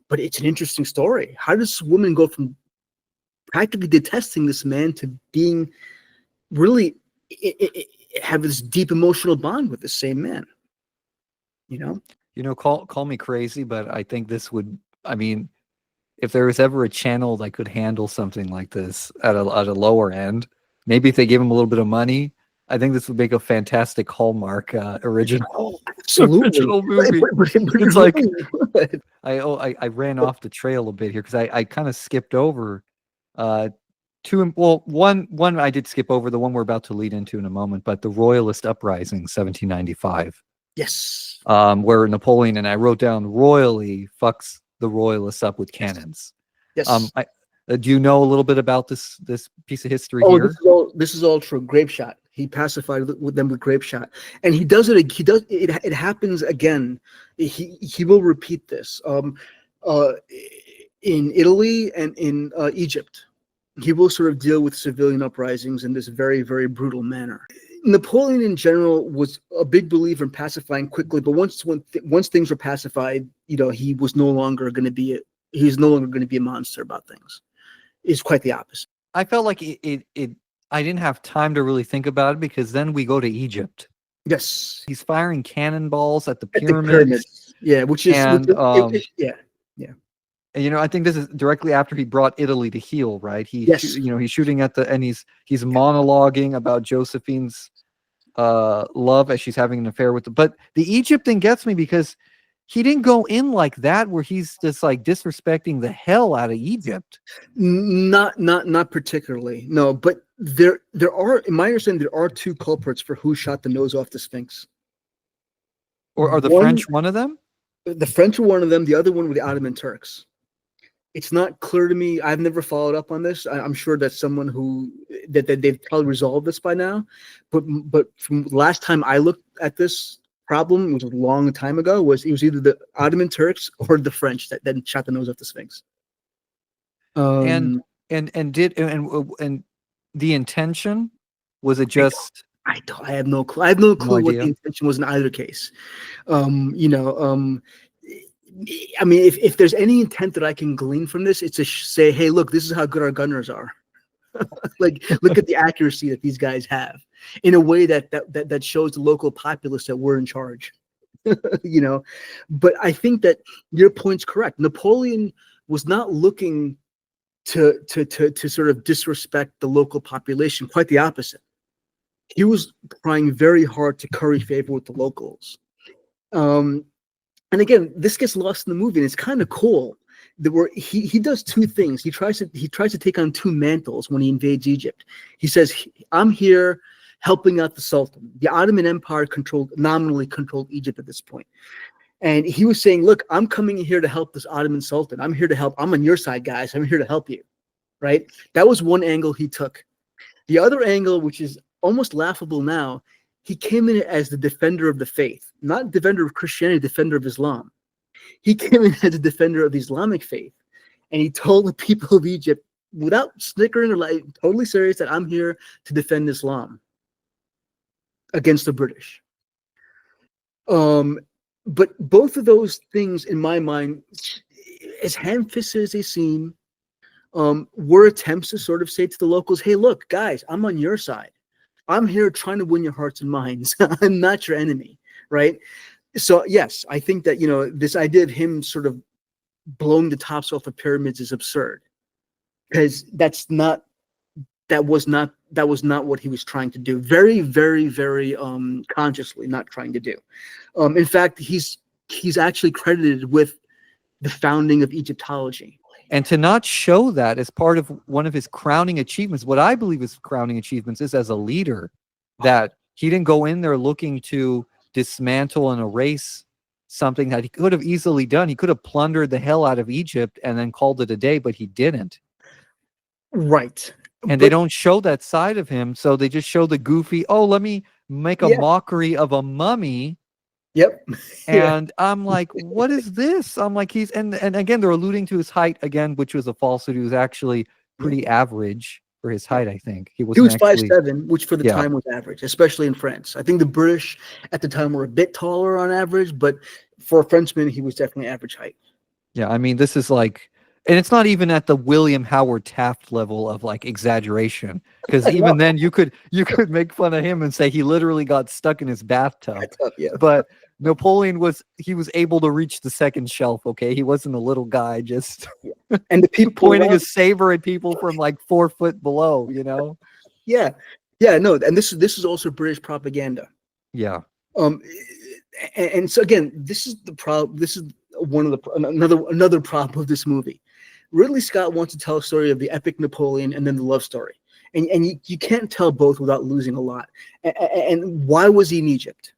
But it's an interesting story. How does this woman go from practically detesting this man to being really have this deep emotional bond with the same man? Call me crazy, but I think this would, I mean, if there was ever a channel that could handle something like this at a lower end, maybe if they gave him a little bit of money, I think this would make a fantastic Hallmark original movie. It's like I ran off the trail a bit here because I kind of skipped over one I did skip over, the one we're about to lead into in a moment, but the Royalist Uprising, 1795. Yes. Where Napoleon, and I wrote down, royally fucks the Royalists up with cannons. Yes. Do you know a little bit about this piece of history here? This is all true. Grape shot. He pacified them with grape shot, and he does it. It happens again. He will repeat this in Italy and in Egypt. He will sort of deal with civilian uprisings in this very, very brutal manner. Napoleon in general was a big believer in pacifying quickly, but once things were pacified, he was no longer going to be a monster about things. It's quite the opposite. I felt like I didn't have time to really think about it, because then we go to Egypt. Yes. He's firing cannonballs at the pyramids. Yeah, which is yeah. And I think this is directly after he brought Italy to heel, right? He's shooting at and he's monologuing about Josephine's love as she's having an affair with but the Egypt thing gets me, because he didn't go in like that, where he's just like disrespecting the hell out of Egypt. Not particularly, no. But there are, in my understanding, there are two culprits for who shot the nose off the Sphinx. Or are the French one of them? The French were one of them. The other one were the Ottoman Turks. It's not clear to me. I've never followed up on this. I'm sure that someone that they've probably resolved this by now, but from last time I looked at this problem, which was a long time ago, it was either the Ottoman Turks or the French that then shot the nose off the Sphinx. And the intention, was it just? I have no clue. I have no clue what idea. the intention was in either case. I mean, if there's any intent that I can glean from this, it's to say, hey, look, this is how good our gunners are. Like, look at the accuracy that these guys have in a way that shows the local populace that we're in charge. But I think that your point's correct. Napoleon was not looking to sort of disrespect the local population. Quite the opposite. He was trying very hard to curry favor with the locals. And again, this gets lost in the movie, and it's kind of cool. He does two things. He tries to take on two mantles when he invades Egypt. He says, "I'm here helping out the Sultan." The Ottoman Empire nominally controlled Egypt at this point, and he was saying, "Look, I'm coming in here to help this Ottoman Sultan. I'm here to help. I'm on your side, guys. I'm here to help you." Right? That was one angle he took. The other angle, which is almost laughable now, he came in as the defender of the faith, not defender of Christianity, defender of Islam. He came in as a defender of the Islamic faith, and he told the people of Egypt, without snickering or like, totally serious, that I'm here to defend Islam against the British. But both of those things, in my mind, as ham-fisted as they seem, were attempts to sort of say to the locals, hey, look, guys, I'm on your side. I'm here trying to win your hearts and minds. I'm not your enemy, right? So yes, I think that, this idea of him sort of blowing the tops off of pyramids is absurd, because that was not what he was trying to do. Very, very, very consciously not trying to do. In fact, he's actually credited with the founding of Egyptology. And to not show that as part of one of his crowning achievements, what I believe his crowning achievements is as a leader, that he didn't go in there looking to dismantle and erase something that he could have easily done. He could have plundered the hell out of Egypt and then called it a day, but he didn't. Right. And they don't show that side of him, so they just show the goofy, let me make a mockery of a mummy. Yep. And I'm like, what is this? I'm like, and again, they're alluding to his height again, which was a falsehood. He was actually pretty average for his height, I think. He was 5'7", which for the time was average, especially in France. I think the British at the time were a bit taller on average, but for a Frenchman, he was definitely average height. Yeah, I mean, this is like, and it's not even at the William Howard Taft level of like exaggeration, because even then you could make fun of him and say he literally got stuck in his bathtub. But Napoleon was able to reach the second shelf. Okay, he wasn't a little guy just and the people pointing his saber at people from like 4 foot below. Yeah, no, and this is also British propaganda. Yeah. And so again, this is the problem. This is one of the another problem of this movie. Ridley Scott wants to tell a story of the epic Napoleon and then the love story. And you can't tell both without losing a lot. And why was he in Egypt?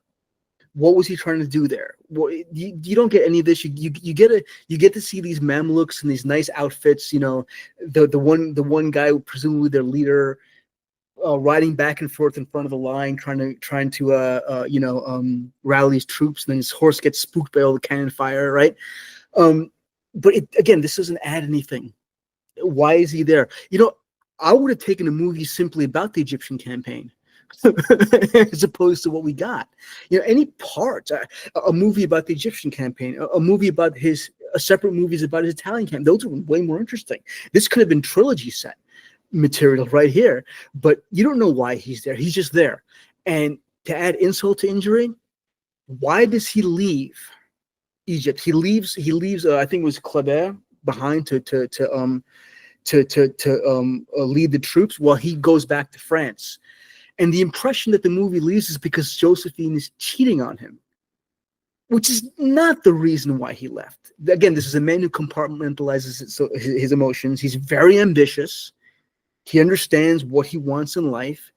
What was he trying to do there? Well, you don't get any of this. You get to see these Mamluks in these nice outfits. The one guy, presumably their leader, riding back and forth in front of the line, trying to rally his troops. And then his horse gets spooked by all the cannon fire, right? But again, this doesn't add anything. Why is he there? I would have taken a movie simply about the Egyptian campaign as opposed to what we got. Any parts, a movie about the Egyptian campaign, a movie about separate movies about his Italian campaign. Those are way more interesting. This could have been trilogy set material right here, but you don't know why he's there. He's just there. And to add insult to injury, why does he leave Egypt? He leaves. I think it was Kleber behind to lead the troops while he goes back to France. And the impression that the movie leaves is because Josephine is cheating on him, which is not the reason why he left. Again, this is a man who compartmentalizes his emotions. He's very ambitious. He understands what he wants in life.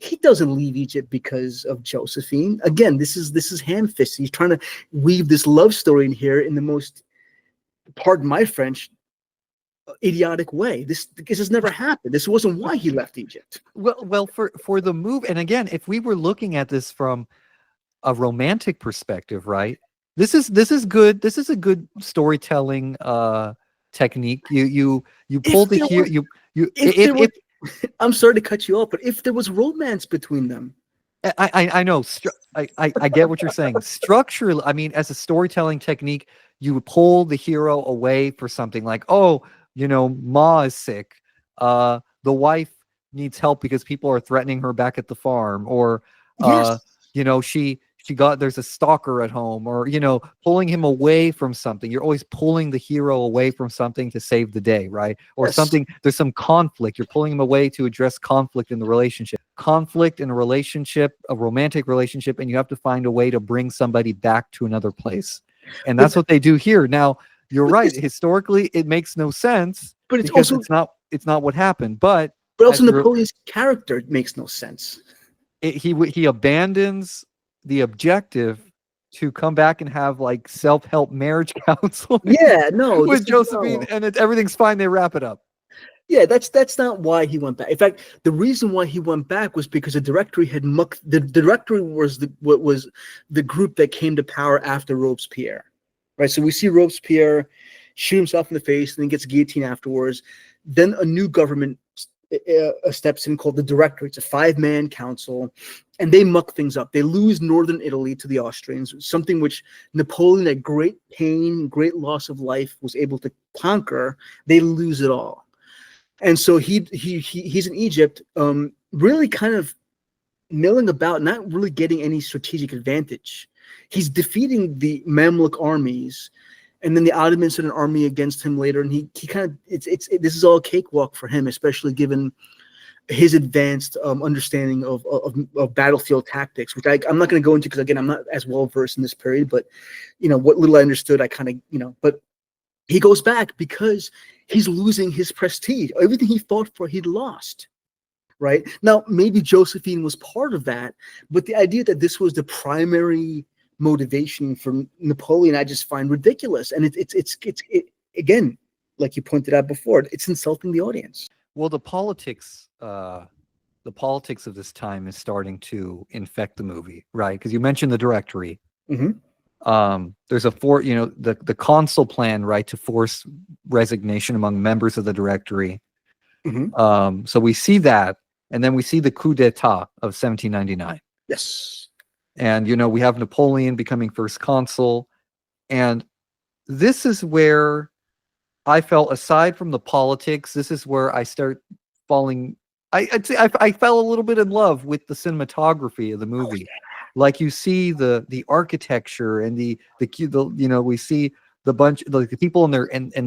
He doesn't leave Egypt because of Josephine. Again, this is ham-fisted. He's trying to weave this love story in here in the most, pardon my French, idiotic way. This has never happened. This wasn't why he left Egypt. Well, for the move, and again, if we were looking at this from a romantic perspective, right? This is good. This is a good storytelling technique. You pull the here. If I'm sorry to cut you off, but if there was romance between them, I know. I get what you're saying. Structurally, I mean, as a storytelling technique, you would pull the hero away for something like, oh, Ma is sick. The wife needs help because people are threatening her back at the farm, or yes. There's a stalker at home, or pulling him away from something. You're always pulling the hero away from something to save the day, right? Or Yes. something, there's some conflict. You're pulling him away to address conflict in the relationship. Conflict in a relationship, a romantic relationship, and you have to find a way to bring somebody back to another place. And that's what they do here. Now, you're right. Historically, it makes no sense, but it's because also it's not what happened. But also Napoleon's character makes no sense. He abandons the objective to come back and have like self-help marriage counseling. Yeah, no, with Josephine, and everything's fine. They wrap it up. Yeah, that's not why he went back. In fact, the reason why he went back was because the Directory had mucked. The Directory was the group that came to power after Robespierre, right? So we see Robespierre shoot himself in the face and then gets guillotined afterwards. Then a new government steps in called the Directory. It's a 5-man council, and they muck things up. They lose northern Italy to the Austrians, something which Napoleon, at great pain, great loss of life, was able to conquer. They lose it all. And so he's in Egypt, really kind of milling about, not really getting any strategic advantage. He's defeating the Mamluk armies, and then the Ottomans sent an army against him later, and he kind of this is all a cakewalk for him, especially given his advanced understanding of battlefield tactics, which I'm not going to go into because, again, I'm not as well versed in this period, but what little I understood, I kind of but he goes back because he's losing his prestige. Everything he fought for, he'd lost. Right now, maybe Josephine was part of that, but the idea that this was the primary motivation for Napoleon, I just find ridiculous. And it's again, like you pointed out before, it's insulting the audience. Well, the politics of this time is starting to infect the movie, right? Because you mentioned the Directory. Mm-hmm. There's the consul plan, right, to force resignation among members of the Directory. Mm-hmm. So we see that, and then we see the coup d'etat of 1799. Yes. And we have Napoleon becoming first consul, and this is where I felt, aside from the politics, this is where I start falling. I'd say I fell a little bit in love with the cinematography of the movie. Like, you see the architecture and the we see the people in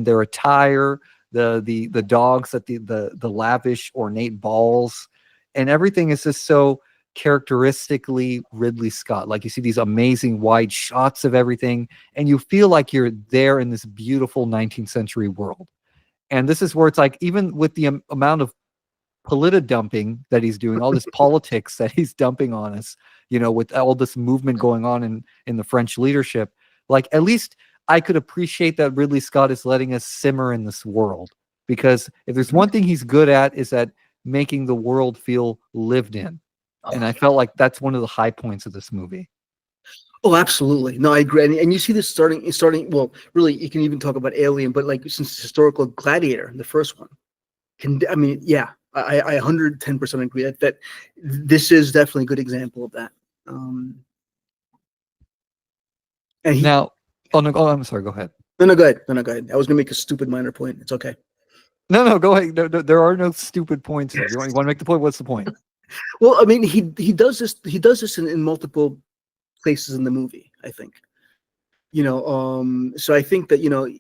their attire, the dogs at the lavish ornate balls, and everything is just so characteristically Ridley Scott. Like, you see these amazing wide shots of everything, and you feel like you're there in this beautiful 19th century world. And this is where it's like, even with the amount of dumping that he's doing, all this politics that he's dumping on us, with all this movement going on in the French leadership, like, at least I could appreciate that Ridley Scott is letting us simmer in this world. Because if there's one thing he's good at, is at making the world feel lived in. And I felt like that's one of the high points of this movie. Oh, absolutely. No, I agree. And you see this starting, well, really, you can even talk about Alien, but like, since historical Gladiator, the first one, yeah, I 110% agree that this is definitely a good example of that. Now, I'm sorry, go ahead. No, go ahead. No, go ahead. I was going to make a stupid minor point. It's okay. No, go ahead. No, there are no stupid points here. You want to make the point? What's the point? Well, I mean, he does this in multiple places in the movie, I think. So I think that,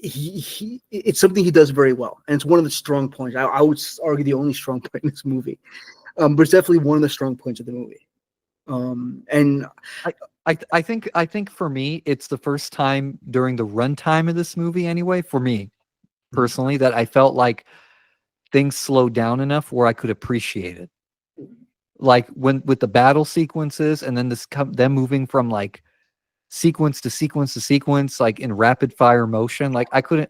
it's something he does very well, and it's one of the strong points. I would argue the only strong point in this movie, but it's definitely one of the strong points of the movie. And I think for me, it's the first time during the runtime of this movie, anyway, for me personally, that I felt like things slowed down enough where I could appreciate it. Like, with the battle sequences, and then them moving from like sequence to sequence to sequence, like in rapid fire motion. Like I could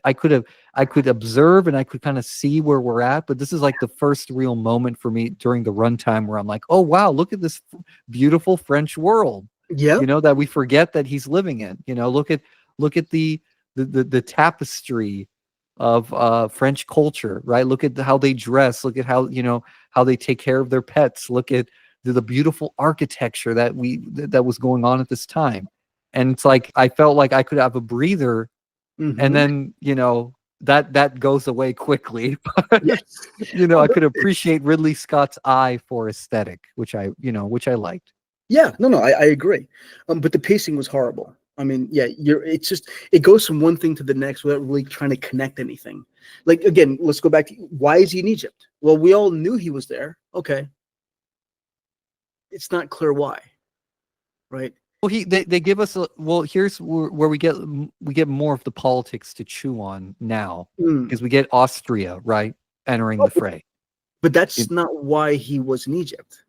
observe and I could kind of see where we're at, but this is like the first real moment for me during the runtime where I'm like, oh wow, look at this beautiful French world. Yeah. You know, that we forget that he's living in. You know, look at the tapestry of French culture, right? Look at how they dress, look at how, you know, how they take care of their pets, look at the beautiful architecture that was going on at this time. And it's like I felt like I could have a breather, and then, you know, that goes away quickly. But, you know, I could appreciate Ridley Scott's eye for aesthetic, which I liked. Yeah, no, I agree. But the pacing was horrible. I mean, yeah, it's just, it goes from one thing to the next without really trying to connect anything. Like, again, let's go back to, why is he in Egypt? Well, we all knew he was there. Okay. It's not clear why, right? Well, they give us here's where we get more of the politics to chew on now, because we get Austria, right, entering the fray. But that's not why he was in Egypt.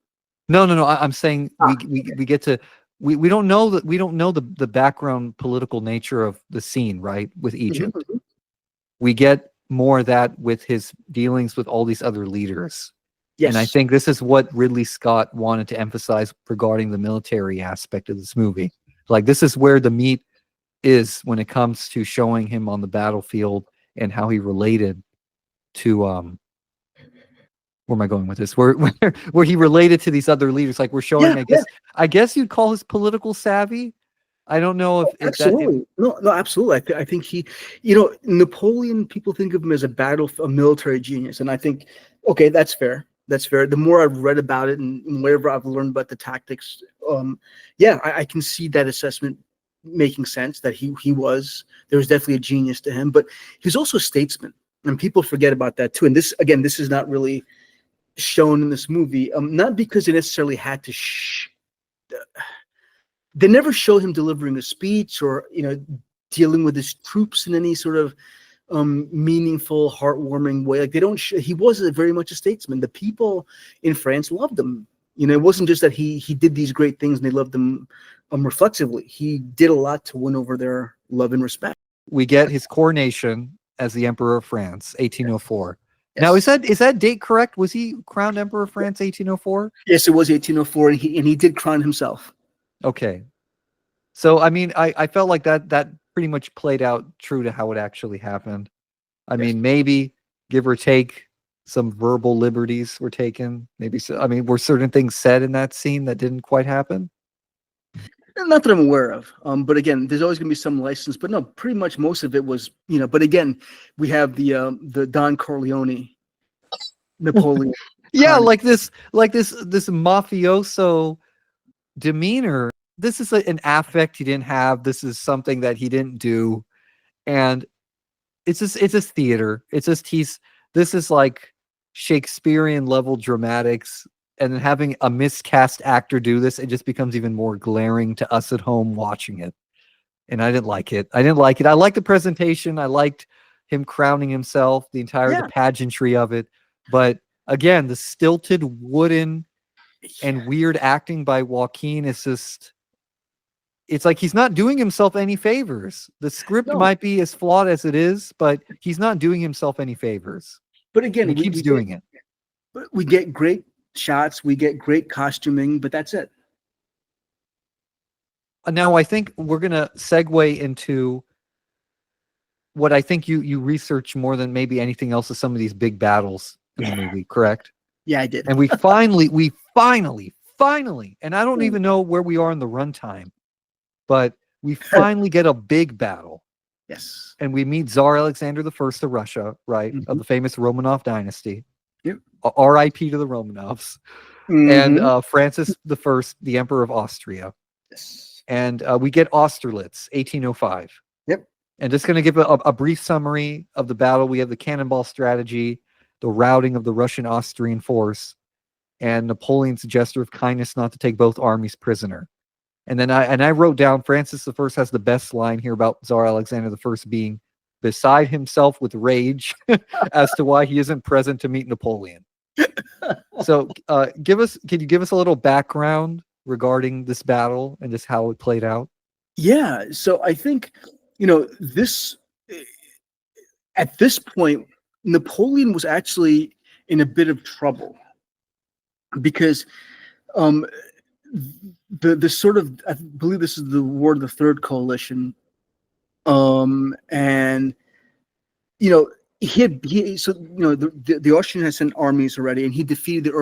No. I'm saying we get to we don't know the background political nature of the scene, right, with Egypt. We get more of that with his dealings with all these other leaders. Yes. And I think this is what Ridley Scott wanted to emphasize regarding the military aspect of this movie. Like, this is where the meat is when it comes to showing him on the battlefield and how he related to where am I going with this? Where he related to these other leaders. Like, we're showing, I guess you'd call his political savvy. I don't know if absolutely. No, absolutely. I think he, you know, Napoleon, people think of him as a military genius. And I think, okay, that's fair. That's fair. The more I've read about it and whatever I've learned about the tactics, I can see that assessment making sense, that there was definitely a genius to him, but he was also a statesman, and people forget about that too. And this is not really shown in this movie, not because they necessarily had to. They never show him delivering a speech or, you know, dealing with his troops in any sort of meaningful, heartwarming way. Like, they don't. He was very much a statesman. The people in France loved him. You know, it wasn't just that he did these great things and they loved him reflexively. He did a lot to win over their love and respect. We get his coronation as the Emperor of France, 1804. Yes. Now, is that date correct? Was he crowned Emperor of France 1804? Yes, it was 1804, and he did crown himself. Okay, so I mean, I felt like that pretty much played out true to how it actually happened. I mean, maybe give or take, some verbal liberties were taken. Maybe so. I mean, were certain things said in that scene that didn't quite happen? Not that I'm aware of. But again, there's always going to be some license. But no, pretty much most of it was, you know. But again, we have the Don Corleone, Napoleon. Yeah, like this mafioso demeanor. This is an affect he didn't have. This is something that he didn't do, and it's just theater. It's just this is like Shakespearean level dramatics, and then having a miscast actor do this, it just becomes even more glaring to us at home watching it. And I didn't like it. I liked the presentation. I liked him crowning himself, the pageantry of it. But again, the stilted, wooden, and weird acting by Joaquin is just, it's like he's not doing himself any favors. The script might be as flawed as it is, but he's not doing himself any favors. But again, he keeps doing it. But we get great shots, we get great costuming, but that's it. Now, I think we're going to segue into what I think you research more than maybe anything else is some of these big battles in the movie, correct? Yeah, I did. And we finally, and I don't even know where we are in the runtime, but we finally get a big battle. Yes. And we meet Tsar Alexander I of Russia, right? Of the famous Romanov dynasty. Yep. R.I.P. to the Romanovs. And Francis I, the Emperor of Austria. Yes. And we get Austerlitz, 1805. Yep. And just going to give a brief summary of the battle. We have the cannonball strategy, the routing of the Russian-Austrian force, and Napoleon's gesture of kindness not to take both armies prisoner. And then I wrote down Francis I has the best line here about Tsar Alexander I being beside himself with rage as to why he isn't present to meet Napoleon. So can you give us a little background regarding this battle and just how it played out? Yeah, so I think, this at this point, Napoleon was actually in a bit of trouble because um, the sort of, I believe this is the war of the Third Coalition, and the Austrian had sent armies already, and he defeated the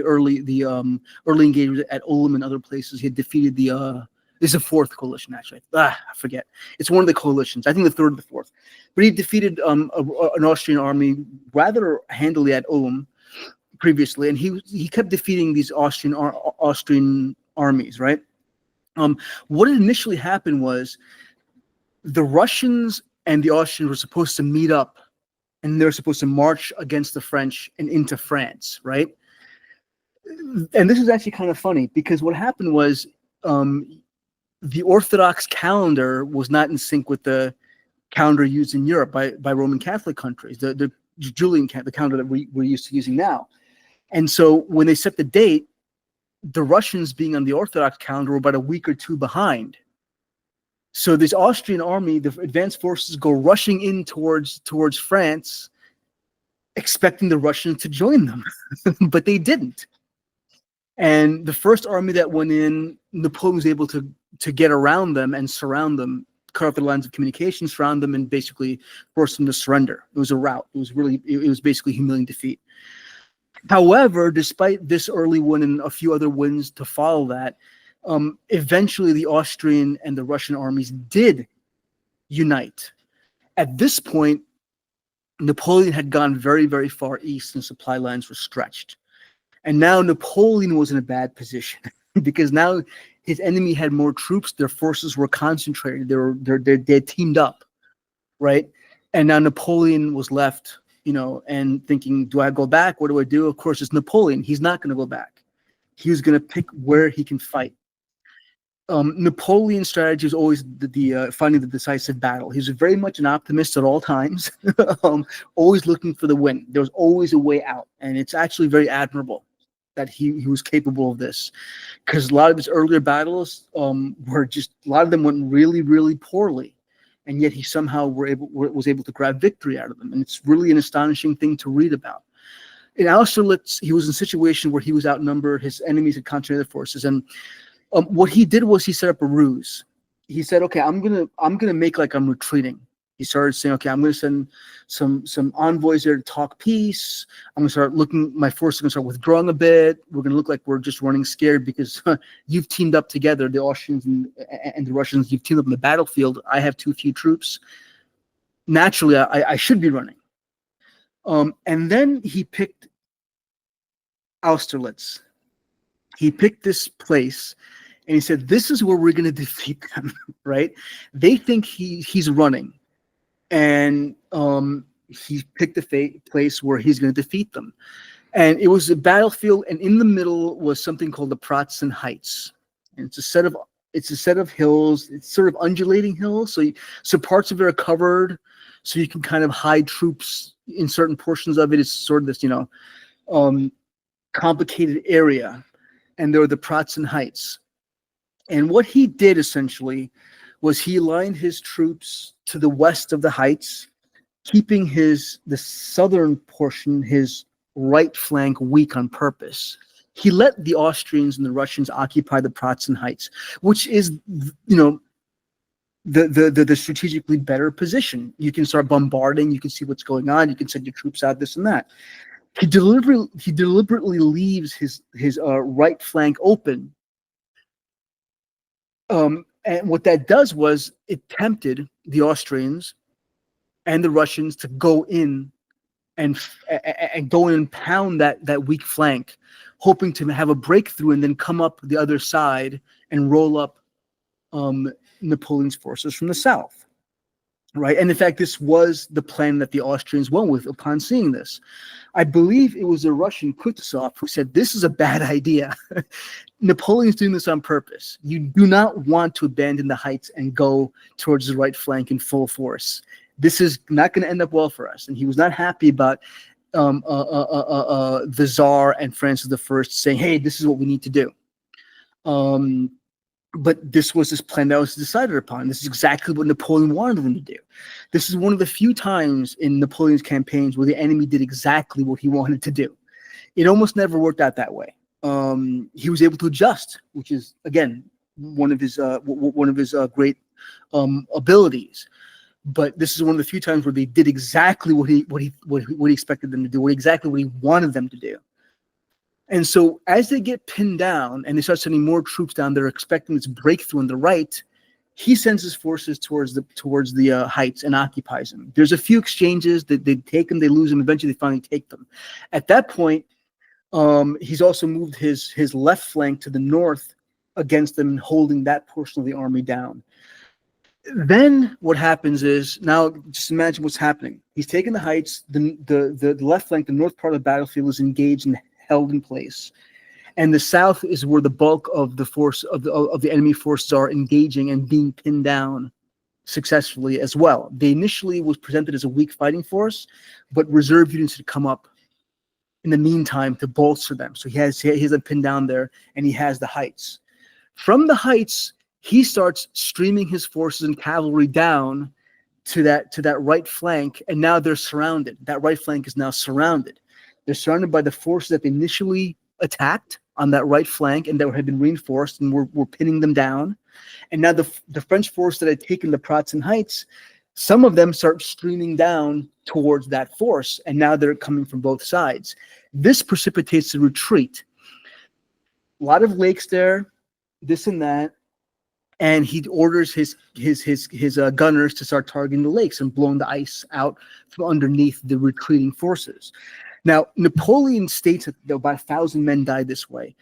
early engagement at Ulm and other places. He had defeated this is the fourth coalition, actually. I forget. It's one of the coalitions. I think the third or the fourth. But he defeated an Austrian army rather handily at Ulm previously, and he kept defeating these Austrian armies, right? What initially happened was the Russians and the Austrians were supposed to meet up, and they're supposed to march against the French and into France, right? And this is actually kind of funny because what happened was the Orthodox calendar was not in sync with the calendar used in Europe by Roman Catholic countries, the Julian the calendar that we're used to using now. And so when they set the date, the Russians, being on the Orthodox calendar, were about a week or two behind. So this Austrian army, the advanced forces, go rushing in towards France, expecting the Russians to join them, but they didn't. And the first army that went in, Napoleon was able to get around them and surround them, cut off the lines of communication, surround them, and basically force them to surrender. It was a rout. It was basically humiliating defeat. However, despite this early win and a few other wins to follow that, eventually the Austrian and the Russian armies did unite. At this point, Napoleon had gone very, very far east and supply lines were stretched. And now Napoleon was in a bad position because now his enemy had more troops. Their forces were concentrated. They teamed up, right? And now Napoleon was left, and thinking, do I go back? What do I do? Of course, it's Napoleon. He's not going to go back. He was going to pick where he can fight. Napoleon's strategy was always the finding the decisive battle. He was very much an optimist at all times, always looking for the win. There was always a way out, and it's actually very admirable that he was capable of this, because a lot of his earlier battles were just, a lot of them went really, really poorly, and yet he somehow was able to grab victory out of them, and it's really an astonishing thing to read about. In Austerlitz, he was in a situation where he was outnumbered. His enemies had concentrated their forces, and what he did was he set up a ruse. He said, "Okay, I'm gonna make like I'm retreating." He started saying, "Okay, I'm gonna send some envoys there to talk peace. I'm gonna start looking. My forces are gonna start withdrawing a bit. We're gonna look like we're just running scared because you've teamed up together, the Austrians and the Russians. You've teamed up in the battlefield. I have too few troops. Naturally, I should be running." And then he picked Austerlitz. He picked this place, and he said, "This is where we're going to defeat them." Right? They think he's running, and he picked a place where he's going to defeat them. And it was a battlefield, and in the middle was something called the Pratzen Heights, and it's a set of hills. It's sort of undulating hills, so parts of it are covered, so you can kind of hide troops in certain portions of it. It's sort of this, complicated area. And there were the Pratzen Heights. And what he did essentially was he aligned his troops to the west of the heights, keeping the southern portion, his right flank, weak on purpose. He let the Austrians and the Russians occupy the Pratzen Heights, which is, the strategically better position. You can start bombarding. You can see what's going on. You can send your troops out, this and that. He deliberately leaves his right flank open, and what that does was it tempted the Austrians and the Russians to go in and pound that weak flank, hoping to have a breakthrough and then come up the other side and roll up Napoleon's forces from the south. Right, and in fact, this was the plan that the Austrians went with upon seeing this. I believe it was the Russian Kutuzov who said, "This is a bad idea. Napoleon's doing this on purpose. You do not want to abandon the heights and go towards the right flank in full force. This is not going to end up well for us." And he was not happy about the Tsar and Francis I saying, "Hey, this is what we need to do." But this was this plan that was decided upon. This is exactly what Napoleon wanted them to do. This is one of the few times in Napoleon's campaigns where the enemy did exactly what he wanted to do. It almost never worked out that way. He was able to adjust, which is again one of his great abilities. But this is one of the few times where they did exactly what he expected them to do, exactly what he wanted them to do. And so as they get pinned down and they start sending more troops down, they're expecting this breakthrough on the right. He sends his forces towards the heights and occupies them. There's a few exchanges that they take them, they lose them. Eventually, they finally take them. At that point, he's also moved his left flank to the north against them and holding that portion of the army down. Then what happens is, now just imagine what's happening. He's taken the heights. The left flank, the north part of the battlefield, is engaged and held in place, and the south is where the bulk of the force of the enemy forces are engaging and being pinned down successfully as well. They initially was presented as a weak fighting force, but reserve units had come up in the meantime to bolster them. So he has them pinned down there, and he has the heights. From the heights, he starts streaming his forces and cavalry down to that right flank, and now they're surrounded. That right flank is now surrounded. They're surrounded by the forces that they initially attacked on that right flank and that had been reinforced, and were pinning them down. And now the French force that had taken the Pratzen Heights, some of them start streaming down towards that force, and now they're coming from both sides. This precipitates a retreat. A lot of lakes there, this and that, and he orders his gunners to start targeting the lakes and blowing the ice out from underneath the retreating forces. Now, Napoleon states that about 1,000 men died this way.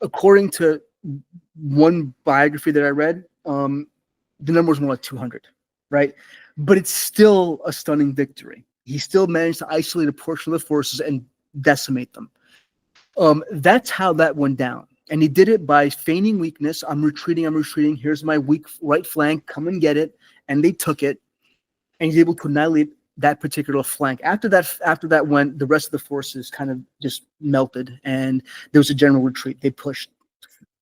According to one biography that I read, the number was more like 200, right? But it's still a stunning victory. He still managed to isolate a portion of the forces and decimate them. That's how that went down. And he did it by feigning weakness. I'm retreating. Here's my weak right flank. Come and get it. And they took it. And he's able to annihilate that particular flank. After that went, the rest of the forces kind of just melted, and there was a general retreat. They pushed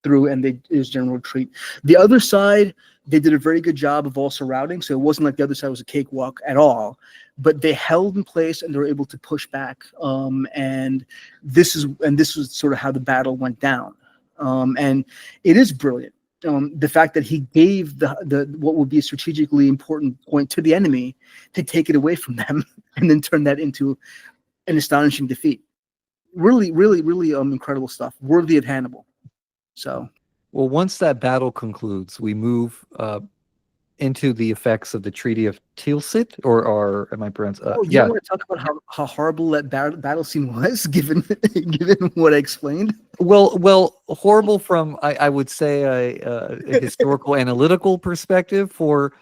through, and it was general retreat. The other side, they did a very good job of also routing, so it wasn't like the other side was a cakewalk at all. But they held in place, and they were able to push back. And this was sort of how the battle went down. And it is brilliant. The fact that he gave the what would be a strategically important point to the enemy to take it away from them and then turn that into an astonishing defeat. Really, really, really incredible stuff. Worthy of Hannibal. So, well, once that battle concludes, we move into the effects of the Treaty of Tilsit, or am I pronouncing? You want to talk about how horrible that battle scene was, given what I explained? Well, horrible from I would say a historical analytical perspective. For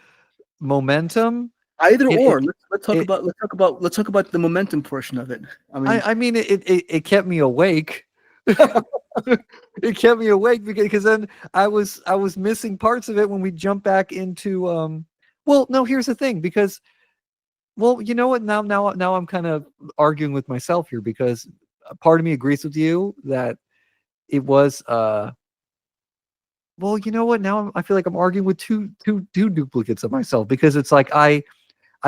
momentum, either or. Let's talk about the momentum portion of it. I mean, it kept me awake. It kept me awake because then I was missing parts of it when we jump back into well, no, here's the thing, because, well, you know what, now I'm kind of arguing with myself here, because part of me agrees with you that it was well, you know what, now I feel like I'm arguing with two duplicates of myself, because it's like I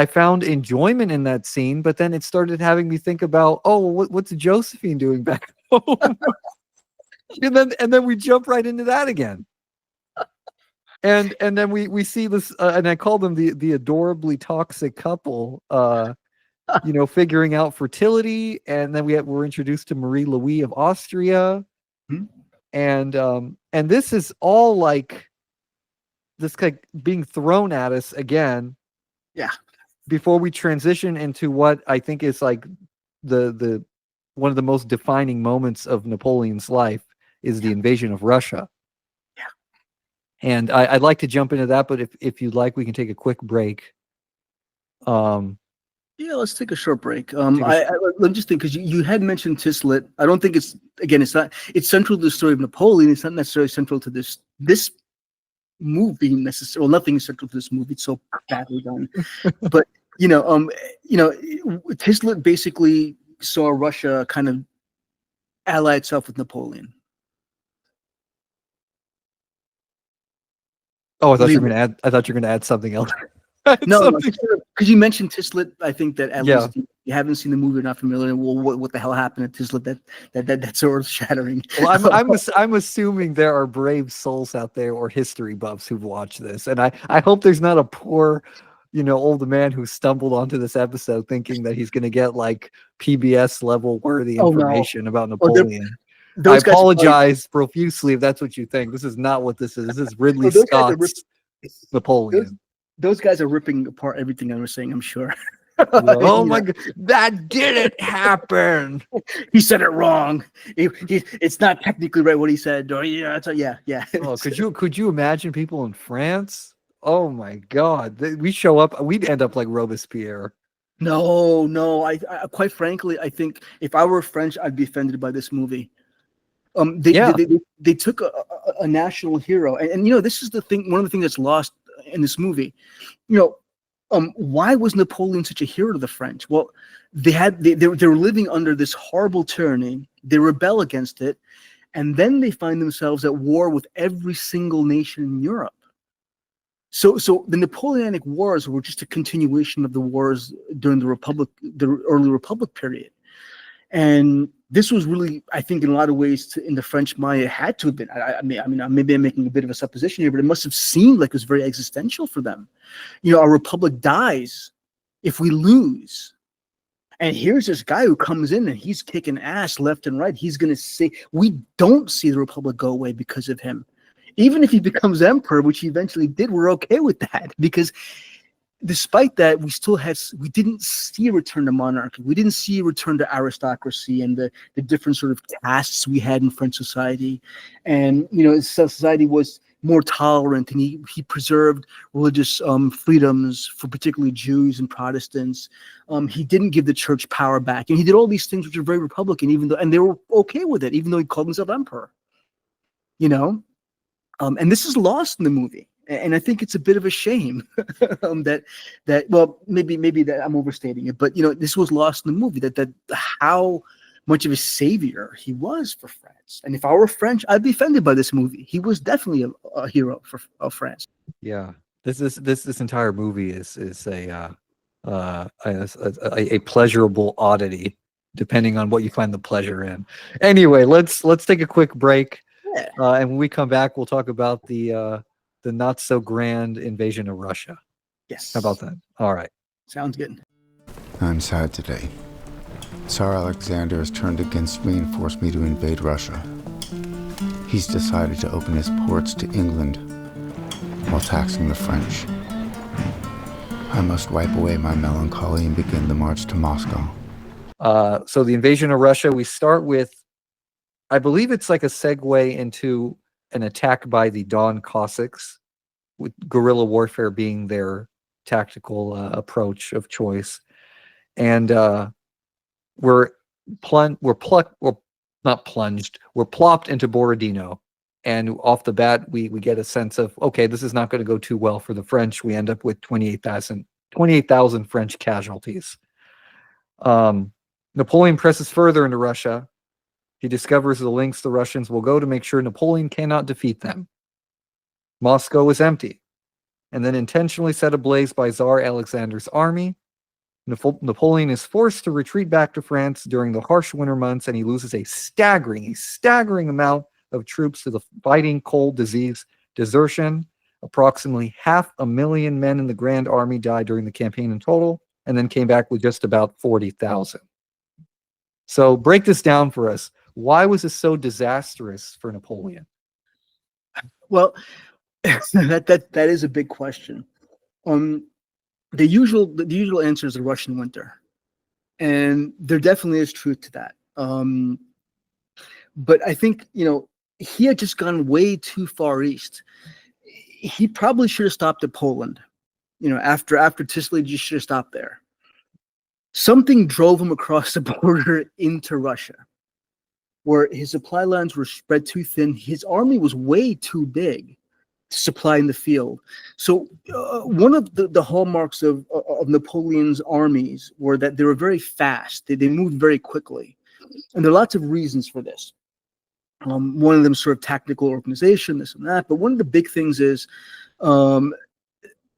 found enjoyment in that scene, but then it started having me think about, what's Josephine doing back home? and then we jump right into that again. And then we see this, and I call them the adorably toxic couple, figuring out fertility, and then we're introduced to Marie Louise of Austria, and this is all like this being thrown at us again. Yeah. Before we transition into what I think is like the one of the most defining moments of Napoleon's life is the invasion of Russia. Yeah. And I'd like to jump into that, but if you'd like, we can take a quick break. Yeah, let's take a short break. Let me just think, because you had mentioned Tislet. I don't think it's central to the story of Napoleon. It's not necessarily central to this movie necessarily. Well, nothing is central to this movie. It's so badly done. But Tislet basically saw Russia kind of ally itself with Napoleon. Oh, I thought you Leave were it. gonna add. I thought you were gonna add something else. No, Something- because you mentioned Tislet, I think that at Yeah. least you haven't seen the movie, or not familiar. Well, what the hell happened to Tislet? That's earth shattering. Well, I'm assuming there are brave souls out there or history buffs who've watched this, and I hope there's not a poor, old man who stumbled onto this episode thinking that he's gonna get like PBS level worthy Oh, no. information about Oh, they're- Napoleon. I Those guys are probably- apologize profusely if that's what you think. This is not what this is. This is Ridley those guys are Scott's Napoleon. Those guys are ripping apart everything I was saying, I'm sure. Oh my god, that didn't happen. He said it wrong. It's not technically right what he said. Or yeah. Oh, could you imagine people in France? Oh my god, we show up, we'd end up like Robespierre. No. I quite frankly, I think if I were French, I'd be offended by this movie. They took a national hero, and this is the thing. One of the things that's lost in this movie, why was Napoleon such a hero to the French? Well, they were living under this horrible tyranny. They rebel against it, and then they find themselves at war with every single nation in Europe. So the Napoleonic Wars were just a continuation of the wars during the early Republic period. And this was really, I think, in a lot of ways, in the French mind, it had to have been. I mean, maybe I'm making a bit of a supposition here, but it must have seemed like it was very existential for them. Our republic dies if we lose. And here's this guy who comes in and he's kicking ass left and right. He's going to say, we don't see the republic go away because of him. Even if he becomes emperor, which he eventually did, we're okay with that, because despite that, we didn't see a return to monarchy. We didn't see a return to aristocracy and the different sort of castes we had in French society. And, society was more tolerant, and he preserved religious freedoms for particularly Jews and Protestants. He didn't give the church power back. And he did all these things which are very Republican, and they were okay with it, even though he called himself emperor. And this is lost in the movie. And I think it's a bit of a shame well, maybe that I'm overstating it, but this was lost in the movie, that how much of a savior he was for France. And if I were French, I'd be offended by this movie. He was definitely a hero of France. Yeah, this entire movie is a pleasurable oddity, depending on what you find the pleasure in. Anyway, let's take a quick break, and when we come back, we'll talk about the not so grand invasion of Russia. Yes. How about that? All right. Sounds good. I'm sad today. Tsar Alexander has turned against me and forced me to invade Russia. He's decided to open his ports to England while taxing the French. I must wipe away my melancholy and begin the march to Moscow. So the invasion of Russia, we start with, I believe it's like a segue into an attack by the Don Cossacks, with guerrilla warfare being their tactical approach of choice. And we're plopped into Borodino. And off the bat, we get a sense of, okay, this is not going to go too well for the French. We end up with 28,000 French casualties. Napoleon presses further into Russia. He discovers the lengths the Russians will go to make sure Napoleon cannot defeat them. Moscow is empty, and then intentionally set ablaze by Tsar Alexander's army. Napoleon is forced to retreat back to France during the harsh winter months, and he loses a staggering amount of troops to the fighting, cold, disease, desertion. Approximately 500,000 men in the Grand Army died during the campaign in total, and then came back with just about 40,000. So break this down for us. Why was this so disastrous for Napoleon? Well, that is a big question. The usual answer is the Russian winter, and there definitely is truth to that. But I think he had just gone way too far east. He probably should have stopped at Poland. After Tislet, he should have stopped there. Something drove him across the border into Russia, where his supply lines were spread too thin. His army was way too big to supply in the field. So one of the hallmarks of Napoleon's armies were that they were very fast. They moved very quickly. And there are lots of reasons for this. One of them sort of tactical organization, this and that. But one of the big things is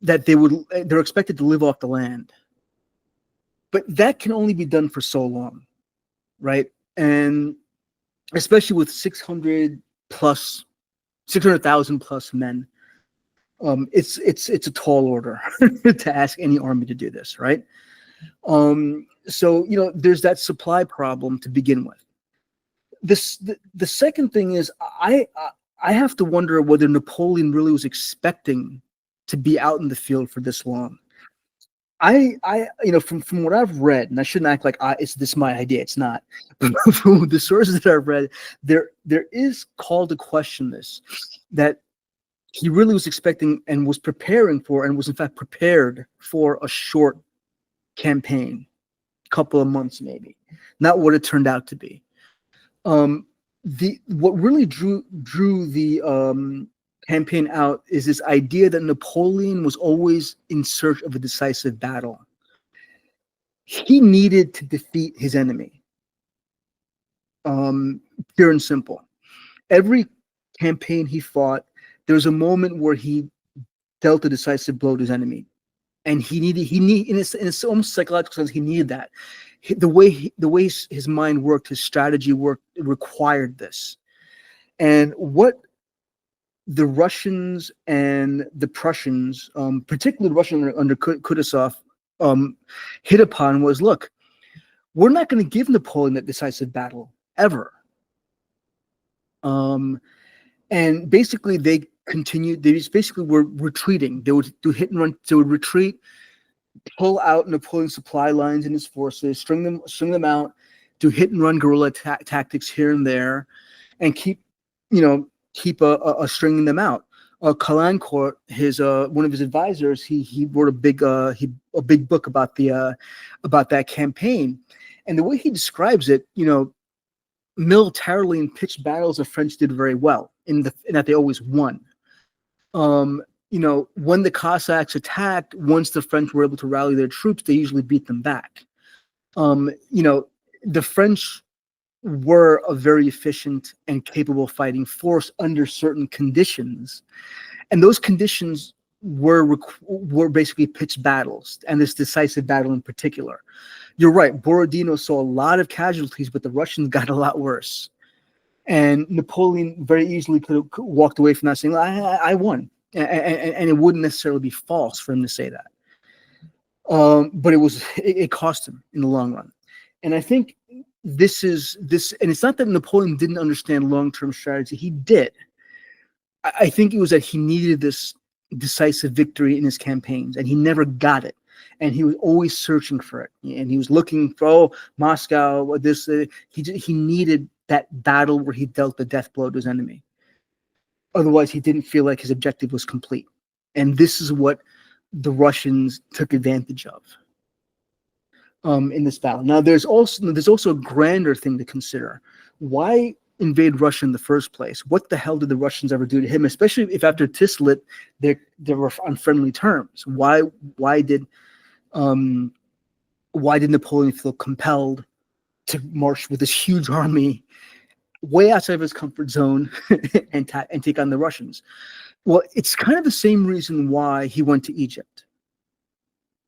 that they're expected to live off the land. But that can only be done for so long, right? And especially with 600,000 plus men, it's a tall order to ask any army to do this, right? So there's that supply problem to begin with. The second thing is I have to wonder whether Napoleon really was expecting to be out in the field for this long. I from what I've read, and I shouldn't act like this is my idea. It's not. But from the sources that I've read, there is call to question this, that he really was expecting and was preparing for, and was in fact prepared for, a short campaign, couple of months maybe, not what it turned out to be. What really drew the campaign out is this idea that Napoleon was always in search of a decisive battle. He needed to defeat his enemy. Pure and simple. Every campaign he fought, there was a moment where he dealt a decisive blow to his enemy, and in a almost psychological sense, he needed that. The way his mind worked, his strategy worked, it required this. And what the Russians and the Prussians, particularly the Russians under Kutuzov, hit upon was, look, we're not going to give Napoleon that decisive battle ever. And basically they continued. They just basically were retreating. They would do hit and run. They would retreat, pull out Napoleon's supply lines and his forces, string them out, do hit and run guerrilla tactics here and there, and keep stringing them out. Caulaincourt, one of his advisors, he wrote a big book about that campaign, and the way he describes it, militarily in pitched battles, the French did very well in that they always won. When the Cossacks attacked, once the French were able to rally their troops, they usually beat them back. The French were a very efficient and capable fighting force under certain conditions, and those conditions were basically pitched battles, and this decisive battle in particular. You're right, Borodino saw a lot of casualties, but the Russians got a lot worse, and Napoleon very easily could have walked away from that saying, I won, and it wouldn't necessarily be false for him to say that, but it cost him in the long run. And I think this, and it's not that Napoleon didn't understand long-term strategy. He did. I think it was that he needed this decisive victory in his campaigns, and he never got it. And he was always searching for it. And he was looking for, Moscow, he needed that battle where he dealt the death blow to his enemy. Otherwise, he didn't feel like his objective was complete. And this is what the Russians took advantage of. In this battle. Now, there's also a grander thing to consider. Why invade Russia in the first place? What the hell did the Russians ever do to him? Especially if after Tislit they were on friendly terms. Why did Napoleon feel compelled to march with this huge army way outside of his comfort zone and take on the Russians? Well, it's kind of the same reason why he went to Egypt.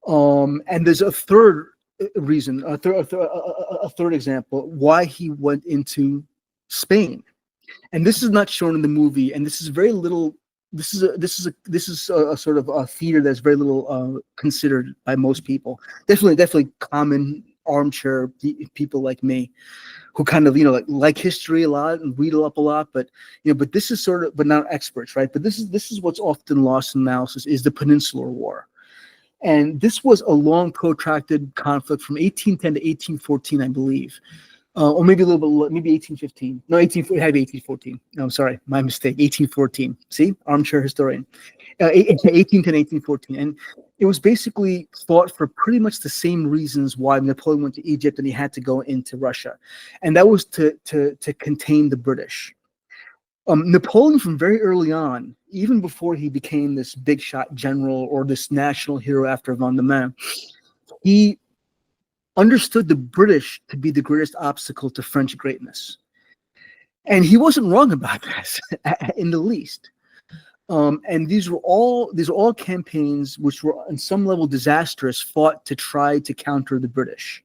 And there's a third reason, a third example why he went into Spain, and this is not shown in the movie, and this is very little. This is a sort of a theater that's very little considered by most people. Definitely common armchair people like me, who kind of like history a lot and read up a lot, but this is sort of, but not experts, right? But this is what's often lost in analysis is the Peninsular War. And this was a long, protracted conflict from 1810 to 1814, I believe, or maybe a little bit, maybe 1815. No, it had to be 1814. No, I'm sorry, my mistake. 1814. See, armchair historian. 1810, 1814, and it was basically fought for pretty much the same reasons why Napoleon went to Egypt and he had to go into Russia, and that was to contain the British. Napoleon, from very early on, even before he became this big shot general or this national hero after Vendôme, he understood the British to be the greatest obstacle to French greatness. And he wasn't wrong about this in the least. And these are all campaigns which were on some level disastrous, fought to try to counter the British.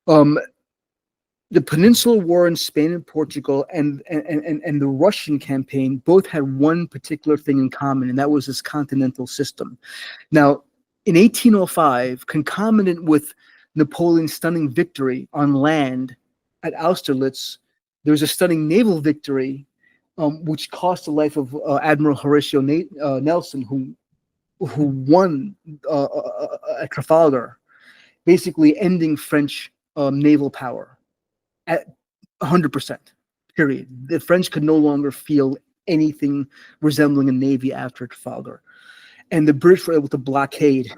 The Peninsular War in Spain and Portugal and the Russian campaign both had one particular thing in common, and that was this continental system. Now, in 1805, concomitant with Napoleon's stunning victory on land at Austerlitz, there was a stunning naval victory, which cost the life of Admiral Horatio Nelson, who won at Trafalgar, basically ending French naval power at 100%. Period. The French could no longer feel anything resembling a navy after Trafalgar, and the British were able to blockade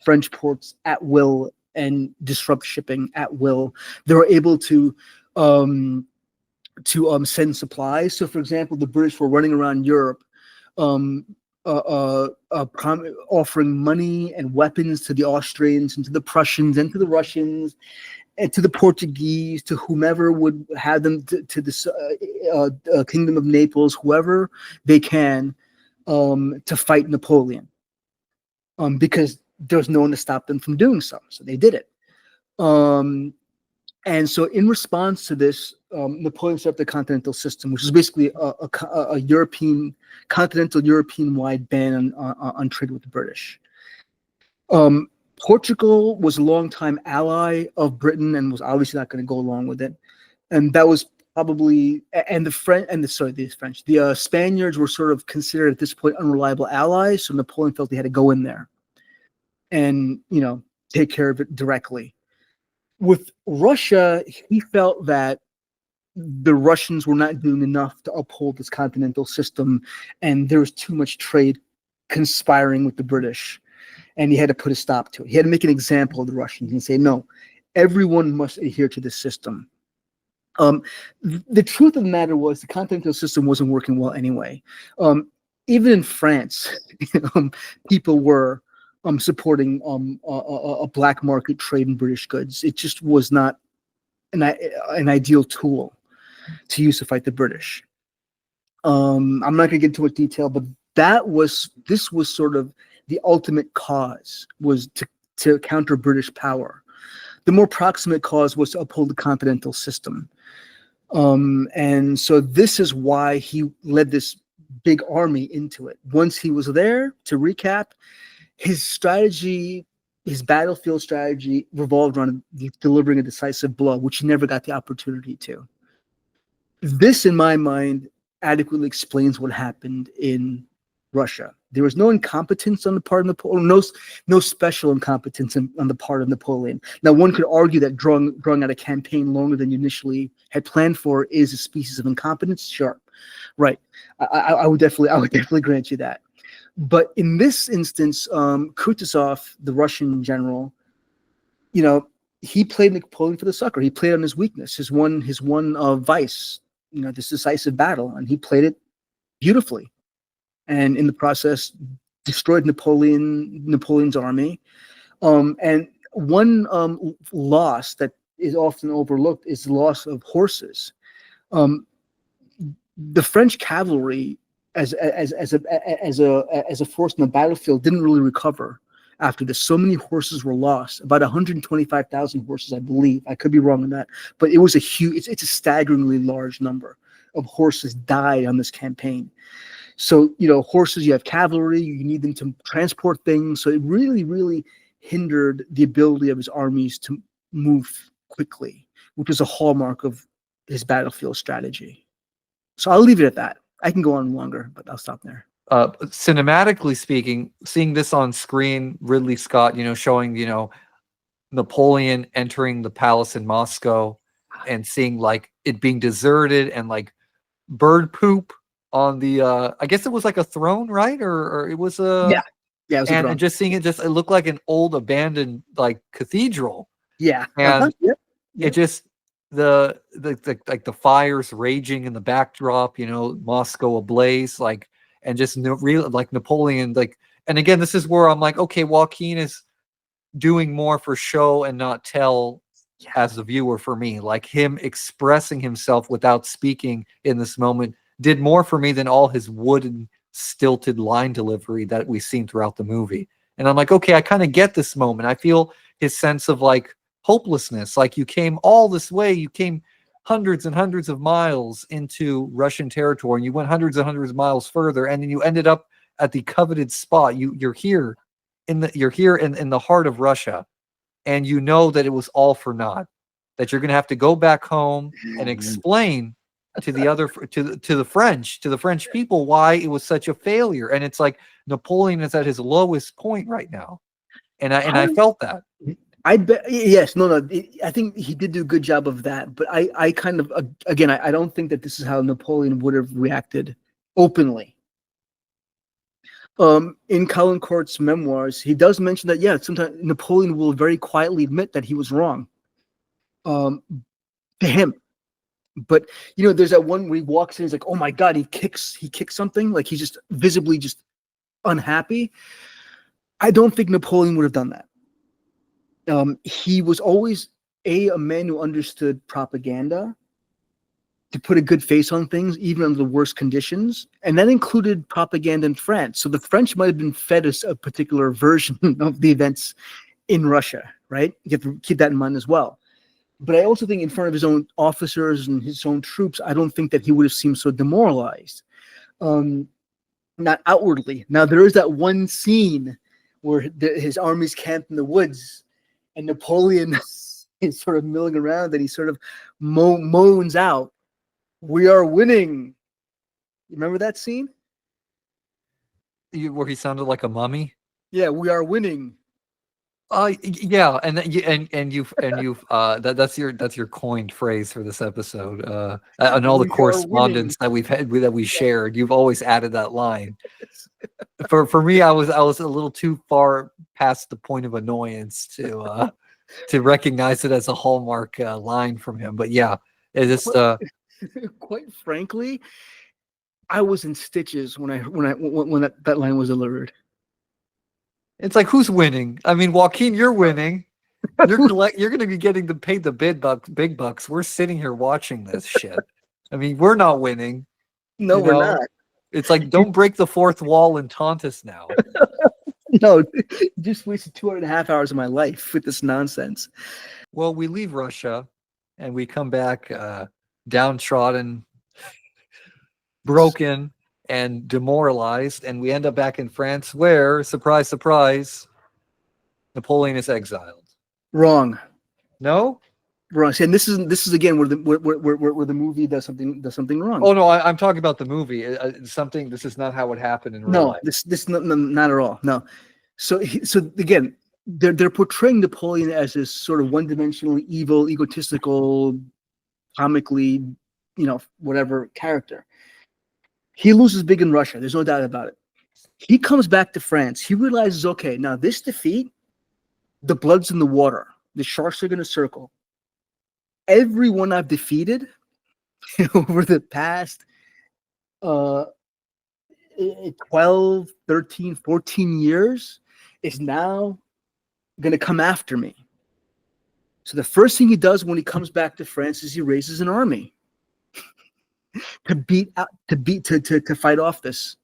French ports at will and disrupt shipping at will. They were able to send supplies. So, for example, the British were running around Europe, offering money and weapons to the Austrians and to the Prussians and to the Russians and to the Portuguese, to whomever would have them, to the Kingdom of Naples, whoever they can, to fight Napoleon, because there was no one to stop them from doing so. So they did it. And so in response to this, Napoleon set up the continental system, which is basically a continental European-wide ban on trade with the British. Portugal was a longtime ally of Britain and was obviously not going to go along with it. And that was probably, the Spaniards were sort of considered at this point unreliable allies. So Napoleon felt he had to go in there and, take care of it directly. With Russia, he felt that the Russians were not doing enough to uphold this continental system, and there was too much trade conspiring with the British, and he had to put a stop to it. He had to make an example of the Russians and say, no, everyone must adhere to this system. The truth of the matter was the continental system wasn't working well anyway. Even in France, people were supporting a black market trade in British goods. It just was not an ideal tool to use to fight the British. I'm not going to get into much detail, but this was sort of the ultimate cause, was to counter British power. The more proximate cause was to uphold the continental system. And so this is why he led this big army into it. Once he was there, to recap, his strategy, his battlefield strategy, revolved around delivering a decisive blow, which he never got the opportunity to. This, in my mind, adequately explains what happened in Russia. There was no incompetence on the part of Napoleon, no special incompetence on the part of Napoleon. Now, one could argue that drawing out a campaign longer than you initially had planned for is a species of incompetence. Sure, right. I would definitely grant you that. But in this instance, Kutuzov, the Russian general, he played Napoleon for the sucker. He played on his weakness, his one vice, this decisive battle, and he played it beautifully. And in the process, destroyed Napoleon's army. And one loss that is often overlooked is the loss of horses. The French cavalry, as a force in the battlefield, didn't really recover after this. So many horses were lost, about 125,000 horses, I believe. I could be wrong on that, but it was it's a staggeringly large number of horses died on this campaign. So, horses, you have cavalry, you need them to transport things. So it really, really hindered the ability of his armies to move quickly, which is a hallmark of his battlefield strategy. So I'll leave it at that. I can go on longer, but I'll stop there. Cinematically speaking, seeing this on screen, Ridley Scott, showing, Napoleon entering the palace in Moscow and seeing like it being deserted and like bird poop on the, I guess it was like a throne, right? Or it was a, yeah, it was a throne. And just seeing it, it looked like an old abandoned like cathedral. Yeah. And it just, the fires raging in the backdrop, Moscow ablaze, and just real like Napoleon, and again, this is where I'm like, okay, Joaquin is doing more for show and not tell as the viewer for me, like him expressing himself without speaking in this moment did more for me than all his wooden, stilted line delivery that we've seen throughout the movie. And I'm like, okay, I kind of get this moment. I feel his sense of like hopelessness. Like, you came all this way, you came hundreds and hundreds of miles into Russian territory, and you went hundreds and hundreds of miles further, and then you ended up at the coveted spot. You're here in the heart of Russia, and you know that it was all for naught. That you're going to have to go back home and explain to the French people why it was such a failure. And it's like Napoleon is at his lowest point right now, and I felt that. I bet. Yes, no. I think he did do a good job of that. But I kind of, again, I don't think that this is how Napoleon would have reacted openly. In Caulaincourt's memoirs, he does mention that, yeah, sometimes Napoleon will very quietly admit that he was wrong. To him. But there's that one where he walks in, he's like, oh my God, he kicks something, like he's just visibly just unhappy. I don't think Napoleon would have done that. He was always a man who understood propaganda, to put a good face on things, even under the worst conditions. And that included propaganda in France. So the French might have been fed a particular version of the events in Russia, right? You have to keep that in mind as well. But I also think in front of his own officers and his own troops, I don't think that he would have seemed so demoralized. Not outwardly. Now, there is that one scene where his army's camped in the woods, and Napoleon is sort of milling around, and he sort of moans out, "We are winning." You remember that scene? Where he sounded like a mummy? Yeah, "We are winning." Yeah, and you've that's your coined phrase for this episode. And all the correspondence that we've had that we shared, you've always added that line. For me, I was a little too far past the point of annoyance to recognize it as a hallmark line from him. But yeah, it just quite frankly, I was in stitches when that line was delivered. It's like, who's winning? I mean, Joaquin, you're winning. You're going to be getting paid the big bucks. We're sitting here watching this shit. I mean, we're not winning. No, we're not. It's like, don't break the fourth wall and taunt us now. No, just wasted 2.5 hours of my life with this nonsense. Well, we leave Russia and we come back downtrodden, broken, and demoralized, and we end up back in France where, surprise, surprise, Napoleon is exiled. Wrong. No? Wrong. And this is again where the movie does something wrong. Oh no, I'm talking about the movie. This is not how it happened in real life. This not at all. No. So again, they're portraying Napoleon as this sort of one-dimensional, evil, egotistical, comically, whatever character. He loses big in Russia. There's no doubt about it. He comes back to France. He realizes, okay, now this defeat, the blood's in the water. The sharks are going to circle. Everyone I've defeated over the past 12, 13, 14 years is now going to come after me. So the first thing he does when he comes back to France is he raises an army to fight off this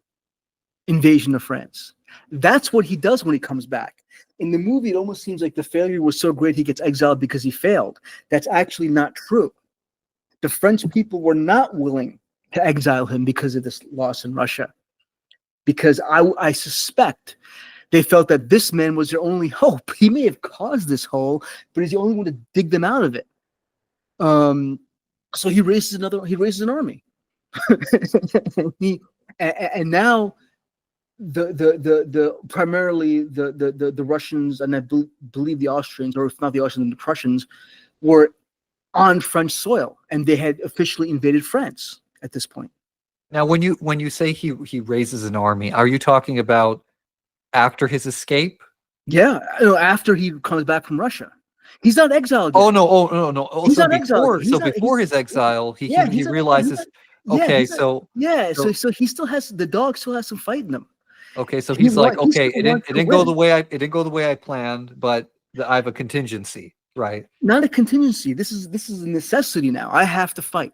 invasion of France. That's what he does when he comes back. In the movie, it almost seems like the failure was so great he gets exiled because he failed. That's actually not true. The French people were not willing to exile him because of this loss in Russia. Because I suspect they felt that this man was their only hope. He may have caused this hole, but he's the only one to dig them out of it. So he raises an army. and now the primarily the Russians, and I believe the Austrians, or if not the Austrians, the Prussians, were on French soil, and they had officially invaded France at this point. Now, when you say he raises an army, are you talking about after his escape? Yeah, after he comes back from Russia. He's not exiled yet. Oh no! He's not exiled. Before his exile, he realizes. So he still has, the dog still has some fight in him. Okay, so he's like, okay, it didn't go the way I planned, but I have a contingency, right? Not a contingency. This is a necessity now. I have to fight.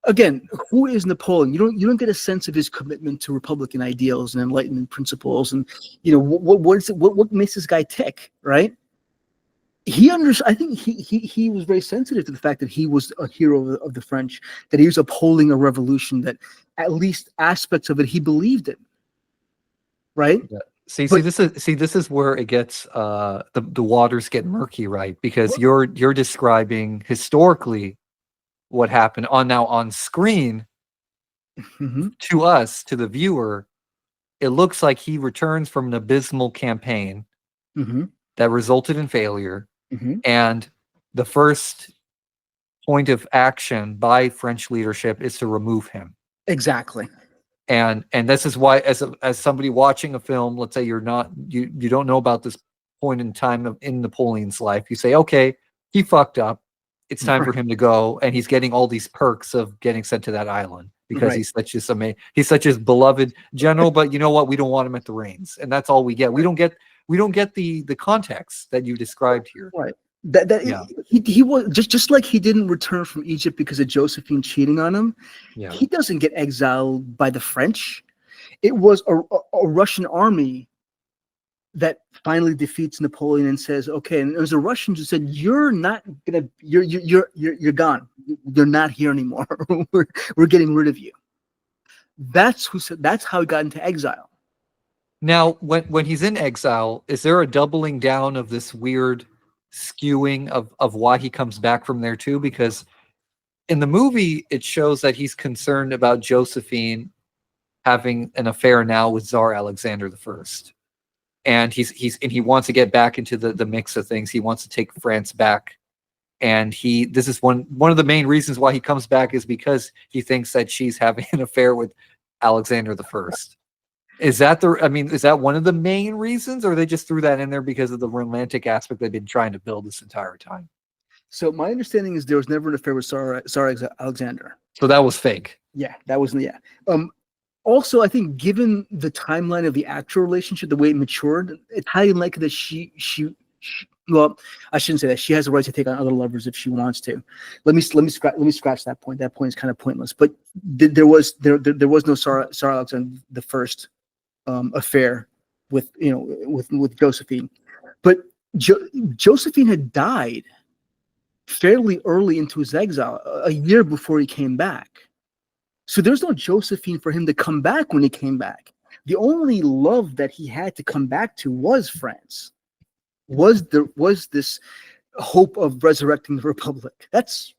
again, who is Napoleon? You don't get a sense of his commitment to Republican ideals and Enlightenment principles, and what makes this guy tick, right? I think he was very sensitive to the fact that he was a hero of the French, that he was upholding a revolution, that at least aspects of it he believed in, right? Yeah. This is where it gets the waters get murky, right? Because you're describing historically what happened on screen. To us, to the viewer, it looks like he returns from an abysmal campaign that resulted in failure, and the first point of action by French leadership is to remove him. Exactly. And this is why, as somebody watching a film, let's say you don't know about this point in time in Napoleon's life, you say, okay, he fucked up. It's time for him to go, and he's getting all these perks of getting sent to that island because he's such a beloved general. But you know what? We don't want him at the reins, and that's all we get. We don't get the context that you described here. Right. He was just like he didn't return from Egypt because of Josephine cheating on him. Yeah. He doesn't get exiled by the French. It was a Russian army that finally defeats Napoleon and says, okay, and it was the Russians who said, you're gone. You're not here anymore. we're getting rid of you. That's how he got into exile. Now, when he's in exile, is there a doubling down of this weird skewing of why he comes back from there too? Because in the movie, it shows that he's concerned about Josephine having an affair now with Tsar Alexander I. And he wants to get back into the mix of things. He wants to take France back. And this is one of the main reasons why he comes back is because he thinks that she's having an affair with Alexander I. Is that one of the main reasons, or they just threw that in there because of the romantic aspect they've been trying to build this entire time? So my understanding is there was never an affair with Tsar Alexander. So that was fake. Yeah, that was Also, I think given the timeline of the actual relationship, the way it matured, it's highly likely that she well, I shouldn't say that. She has the right to take on other lovers if she wants to. Let me scratch that point. That point is kind of pointless. But there was no Tsar Alexander the First affair with Josephine, but Josephine had died fairly early into his exile, a year before he came back. So there's no Josephine for him to come back when he came back. The only love that he had to come back to was France. Was this hope of resurrecting the Republic? That's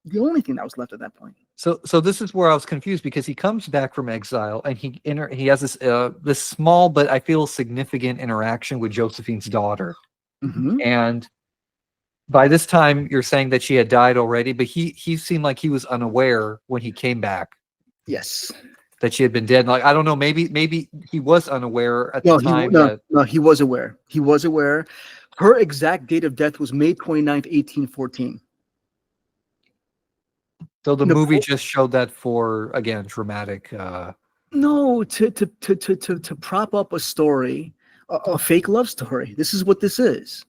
the only thing that was left at that point. So this is where I was confused, because he comes back from exile and he has this small but I feel significant interaction with Josephine's daughter. And by this time you're saying that she had died already, but he seemed like he was unaware when he came back. Yes. That she had been dead. Like, I don't know, maybe he was unaware at the time. No, he was aware. He was aware. Her exact date of death was May 29th, 1814. So the movie just showed that for, again, dramatic. No, to prop up a story, a fake love story. This is what this is.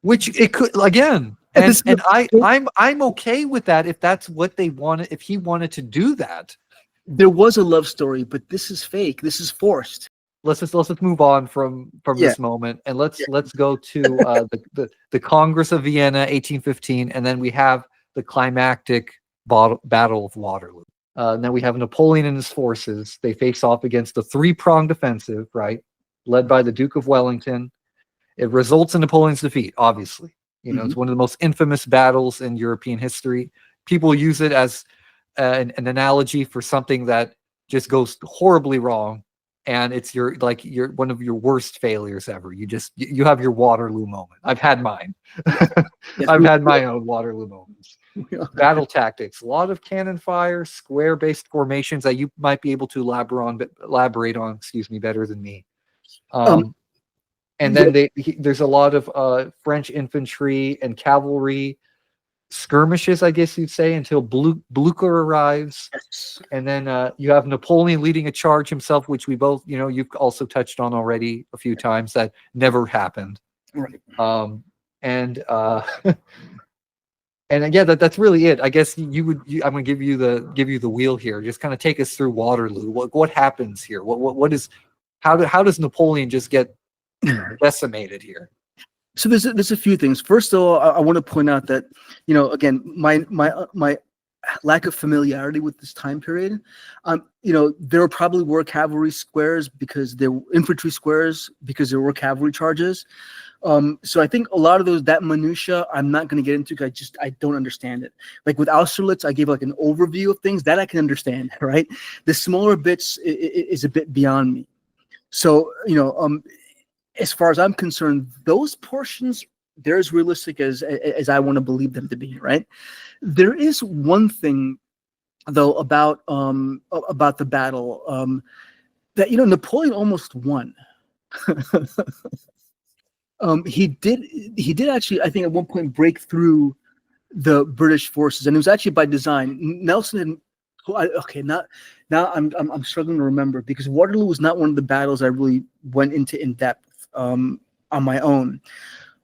Which it could, again, and I'm okay with that if that's what they wanted. If he wanted to do that. There was a love story, but this is fake. This is forced. Let's just move on from this moment, and let's go to the Congress of Vienna, 1815, and then we have the climactic Battle of Waterloo. Then we have Napoleon and his forces. They face off against the three-pronged offensive, right, led by the Duke of Wellington. It results in Napoleon's defeat. Obviously, it's one of the most infamous battles in European history. People use it as an analogy for something that just goes horribly wrong, and it's your one of your worst failures ever. You have your Waterloo moment. I've had mine. I've had my own Waterloo moments. Battle tactics, a lot of cannon fire, square-based formations that you might be able to elaborate on. Better than me. And then there's a lot of French infantry and cavalry skirmishes, I guess you'd say, until Blucher arrives. Yes. And then you have Napoleon leading a charge himself, which we both, you've also touched on already a few times, that never happened. Right. And And yeah, that's really it. I guess I'm gonna give you the wheel here. Just kind of take us through Waterloo. What happens here? What is how does Napoleon just get decimated here? So there's a few things. First of all, I want to point out that, again, my lack of familiarity with this time period. There probably were cavalry squares because there were infantry squares because there were cavalry charges. So I think a lot of that minutia I'm not going to get into because I don't understand it. Like with Austerlitz, I gave like an overview of things that I can understand, right? The smaller bits is a bit beyond me. So, as far as I'm concerned, those portions, they're as realistic as I want to believe them to be, right? There is one thing, though, about the battle that Napoleon almost won. He did actually, I think, at one point break through the British forces, and it was actually by design. Nelson had now I'm struggling to remember because Waterloo was not one of the battles I really went into in depth on my own,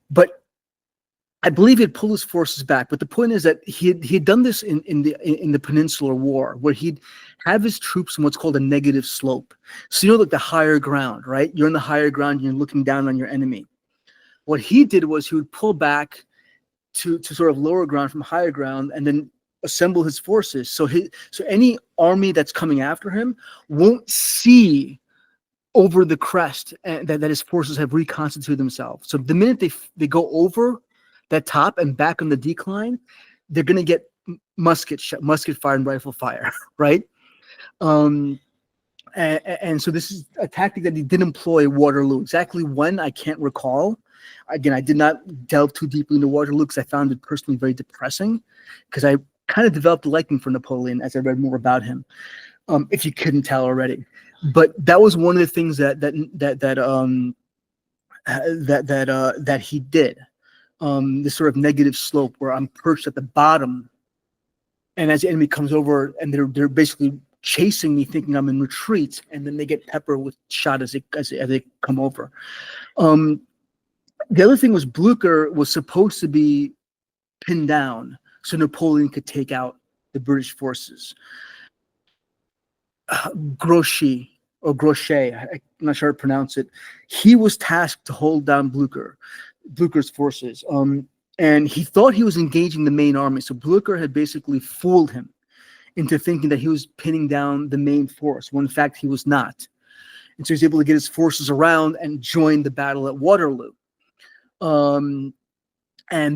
but I believe he'd pull his forces back. But the point is that he had done this in the Peninsular War, where he'd have his troops in what's called a negative slope. So like the higher ground, right? You're in the higher ground, you're looking down on your enemy. What he did was he would pull back to sort of lower ground from higher ground, and then assemble his forces. So any army that's coming after him won't see over the crest that his forces have reconstituted themselves. So the minute they go over that top and back on the decline, they're going to get musket fire and rifle fire, right? And so this is a tactic that he did employ at Waterloo. Exactly when, I can't recall. Again, I did not delve too deeply into Waterloo because I found it personally very depressing, because I kind of developed a liking for Napoleon as I read more about him, if you couldn't tell already. But that was one of the things that he did. This sort of negative slope where I'm perched at the bottom, and as the enemy comes over and they're basically chasing me, thinking I'm in retreat, and then they get peppered with shot as they come over. The other thing was Blucher was supposed to be pinned down so Napoleon could take out the British forces. Grouchy, I'm not sure how to pronounce it. He was tasked to hold down Blucher's forces. And he thought he was engaging the main army. So Blucher had basically fooled him into thinking that he was pinning down the main force, when in fact he was not. And so he was able to get his forces around and join the battle at Waterloo. And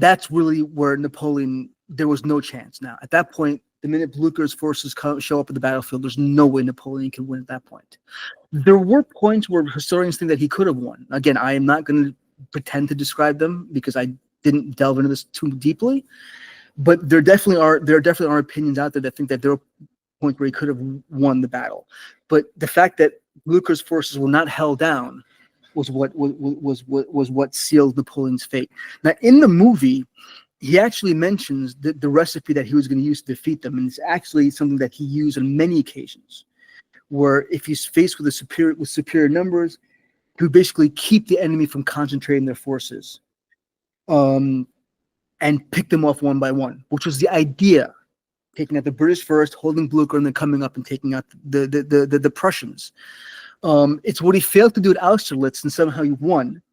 that's really where Napoleon, there was no chance now. At that point, the minute Blucher's forces show up at the battlefield, there's no way Napoleon can win at that point. There were points where historians think that he could have won. Again, I am not going to pretend to describe them because I didn't delve into this too deeply. But there definitely are opinions out there that think that there were points where he could have won the battle. But the fact that Blucher's forces were not held down was what sealed Napoleon's fate. Now, in the movie, he actually mentions the recipe that he was going to use to defeat them, and it's actually something that he used on many occasions, where if he's faced with superior numbers, he would basically keep the enemy from concentrating their forces, and pick them off one by one, which was the idea. Taking out the British first, holding Blucher, and then coming up and taking out the Prussians. It's what he failed to do at Austerlitz, and somehow he won.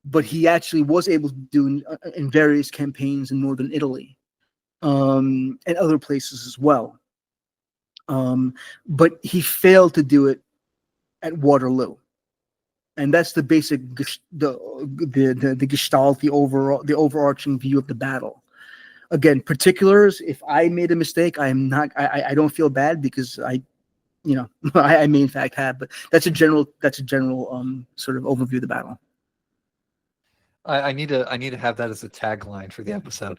But he actually was able to do in various campaigns in northern Italy, and other places as well. But he failed to do it at Waterloo, and that's the basic the gestalt, the overarching view of the battle. Again, particulars. If I made a mistake, I don't feel bad because I may in fact have. But that's a general sort of overview of the battle. I need to have that as a tagline for the episode.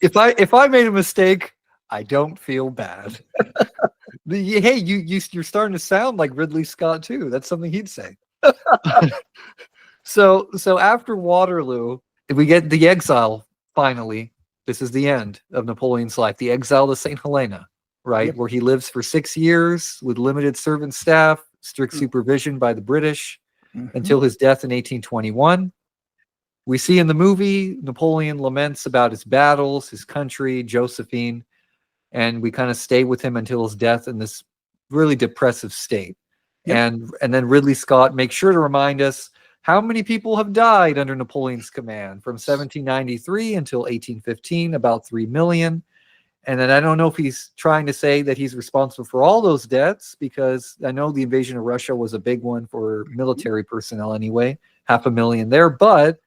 If I made a mistake, I don't feel bad. Hey, you're starting to sound like Ridley Scott too. That's something he'd say. So after Waterloo, we get the exile finally. This is the end of Napoleon's life. The exile to St. Helena, right? Yep. Where he lives for 6 years with limited servant staff, strict supervision by the British, until his death in 1821. We see in the movie, Napoleon laments about his battles, his country, Josephine, and we kind of stay with him until his death in this really depressive state. Yep. And then Ridley Scott makes sure to remind us how many people have died under Napoleon's command from 1793 until 1815, about 3 million. And then I don't know if he's trying to say that he's responsible for all those deaths, because I know the invasion of Russia was a big one for military personnel anyway, 500,000 there, but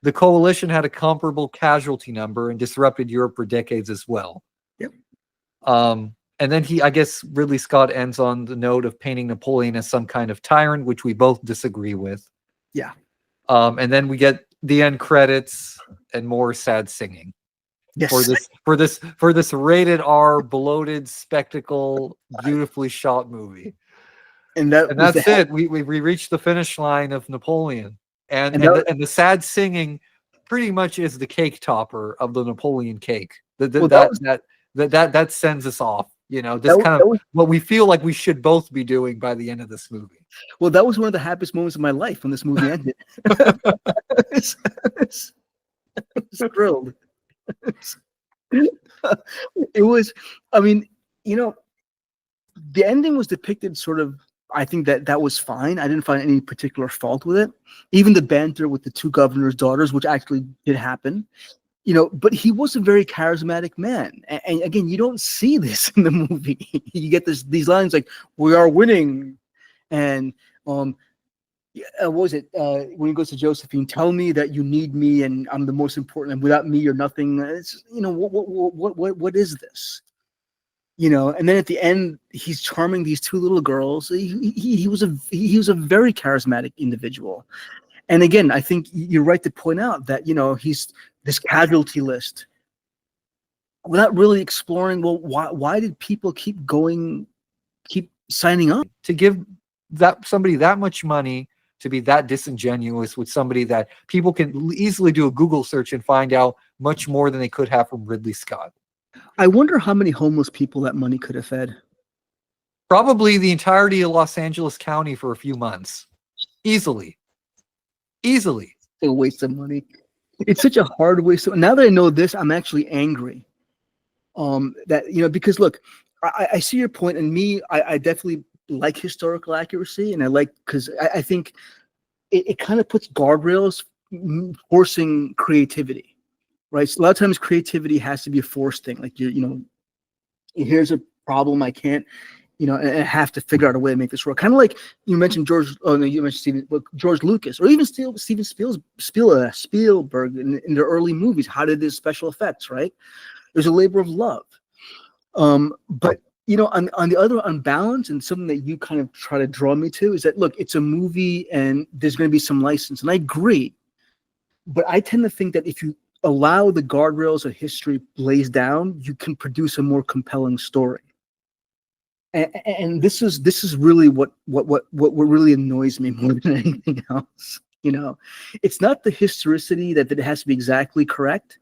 the coalition had a comparable casualty number and disrupted Europe for decades as well. Yep. And then I guess Ridley Scott ends on the note of painting Napoleon as some kind of tyrant, which we both disagree with. Yeah. And then we get the end credits and more sad singing. Yes. For this rated R bloated spectacle, beautifully shot movie. And that's it. We reached the finish line of Napoleon. And the sad singing pretty much is the cake topper of the Napoleon cake. That sends us off. You know, this kind of what we feel like we should both be doing by the end of this movie. Well, that was one of the happiest moments of my life when this movie ended. I was thrilled. It was, I mean, you know, the ending was depicted sort of, I think that was fine. I didn't find any particular fault with it. Even the banter with the two governors' daughters, which actually did happen. You know, but he was a very charismatic man. And again, you don't see this in the movie. You get these lines like, "We are winning," and what was it when he goes to Josephine? "Tell me that you need me, and I'm the most important. And without me, you're nothing." It's, you know, what is this? You know, and then at the end, he's charming these two little girls. He was a very charismatic individual. And again, I think you're right to point out that, you know, he's this casualty list without really exploring, well, why did people keep signing up? To give somebody that much money to be that disingenuous with somebody that people can easily do a Google search and find out much more than they could have from Ridley Scott. I wonder how many homeless people that money could have fed. Probably the entirety of Los Angeles County for a few months. Easily. It's a waste of money. It's such a hard waste. Now that I know this, I'm actually angry. That, you know, because look, I see your point, and I definitely like historical accuracy, and I like, because I think it kind of puts guardrails forcing creativity, right? So a lot of times creativity has to be a forced thing. Like, you know, here's a problem, I can't, you know, and I have to figure out a way to make this work. Kind of like you mentioned George Lucas, or even Steven Spielberg in their early movies. How did his special effects, right? There's a labor of love. But, you know, on balance, and something that you kind of try to draw me to is that, look, it's a movie and there's going to be some license. And I agree. But I tend to think that if you allow the guardrails of history lays down, you can produce a more compelling story. And this is really what really annoys me more than anything else. You know, it's not the historicity that it has to be exactly correct.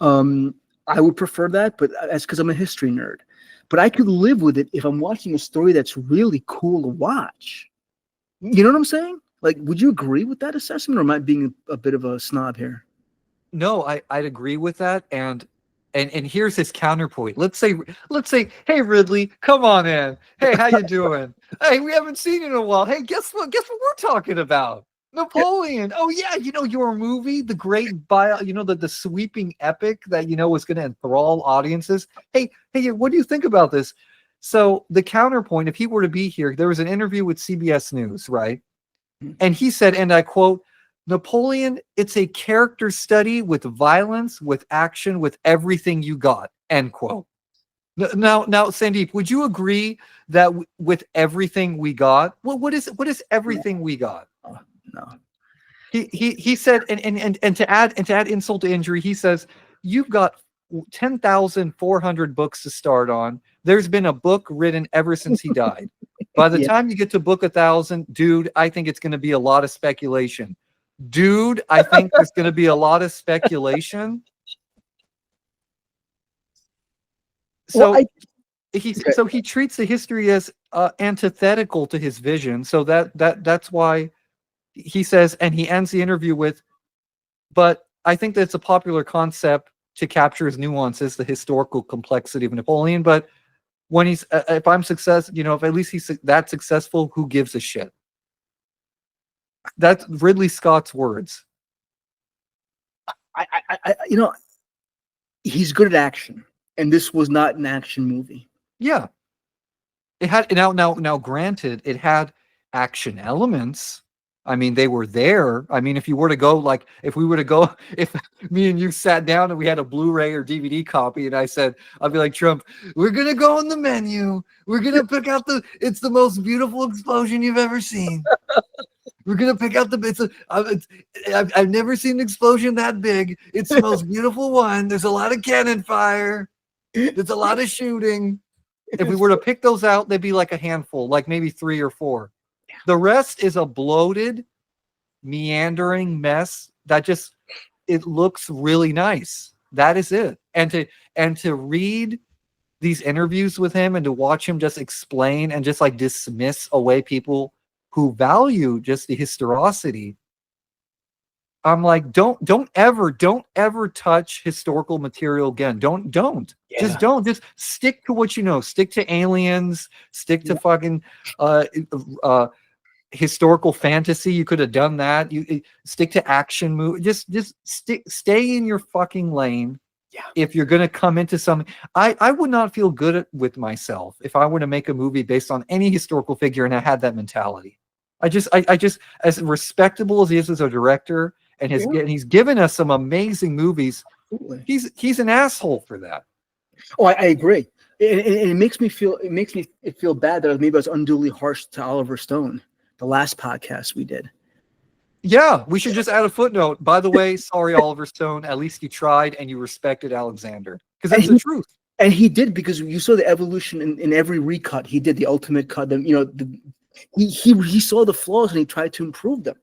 I would prefer that, but that's because I'm a history nerd. But I could live with it if I'm watching a story that's really cool to watch. You know what I'm saying? Like, would you agree with that assessment, or am I being a bit of a snob here? No, I'd agree with that. And here's his counterpoint. Let's say, hey Ridley, come on in. Hey, how you doing? Hey, we haven't seen you in a while. Hey, guess what we're talking about? Napoleon. Oh yeah, you know, your movie, the great you know, the sweeping epic that, you know, was going to enthrall audiences. Hey, what do you think about this? So the counterpoint, if he were to be here, there was an interview with CBS News, right? And he said, and I quote, "Napoleon, it's a character study with violence, with action, with everything you got," end quote. Now, Sandeep, would you agree that with everything we got? Well, what is everything we got? No. He said, and to add insult to injury, he says, you've got 10,400 books to start on. There's been a book written ever since he died. By the time you get to book 1,000, dude, I think it's going to be a lot of speculation. Dude, I think there's going to be a lot of speculation. So he treats the history as antithetical to his vision. So that's why he says, and he ends the interview with, But I think that's a popular concept to capture his nuances, the historical complexity of Napoleon. But when he's, if I'm success, if at least he's that successful, who gives a shit? That's Ridley Scott's words. He's good at action, and this was not an action movie. Yeah, it had now. Granted, it had action elements. I mean, they were there. I mean, if we were to go, if me and you sat down and we had a Blu-ray or DVD copy, and I'd be like, Trump, we're gonna go in the menu. We're gonna pick out it's the most beautiful explosion you've ever seen. We're gonna pick out I've never seen an explosion that big. It's the most beautiful one. There's a lot of cannon fire. There's a lot of shooting. If we were to pick those out, they'd be like a handful, like maybe 3 or 4. The rest is a bloated, meandering mess that it looks really nice. That is it. And to read these interviews with him and to watch him just explain and just like dismiss away people who value just the historicity. I'm like, don't ever touch historical material again. Don't. Yeah. Just don't. Just stick to what you know. Stick to aliens. Stick to fucking historical fantasy. You could have done that. You stick to action movie. Just stay in your fucking lane. Yeah. If you're gonna come into something, I would not feel good with myself if I were to make a movie based on any historical figure and I had that mentality. I just as respectable as he is as a director and he's given us some amazing movies. Absolutely. He's an asshole for that. Oh, I agree. And it makes me feel bad that maybe I was unduly harsh to Oliver Stone, the last podcast we did. Yeah, we should just add a footnote. By the way, sorry, Oliver Stone. At least you tried and you respected Alexander, because that's the truth. And he did, because you saw the evolution in every recut. He did the ultimate cut. He saw the flaws and he tried to improve them.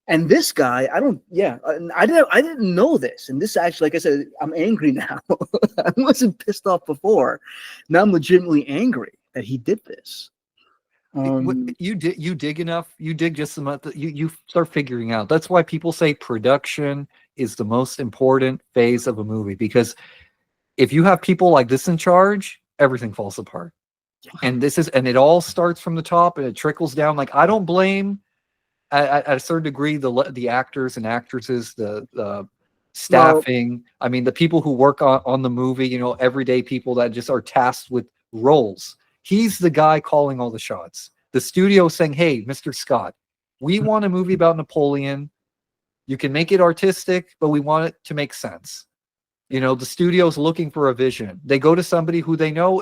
And this guy, I didn't know this. And this actually, like I said, I'm angry now. I wasn't pissed off before. Now I'm legitimately angry that he did this. You dig enough. You dig just enough that you start figuring out. That's why people say production is the most important phase of a movie, because if you have people like this in charge, everything falls apart. Yeah. And it all starts from the top and it trickles down. Like, I don't blame at a certain degree the actors and actresses, the staffing. I mean, the people who work on the movie, everyday people that just are tasked with roles. He's the guy calling all the shots. The studio saying, hey, Mr. Scott, we want a movie about Napoleon. You can make it artistic, but we want it to make sense. The studio's looking for a vision. They go to somebody who they know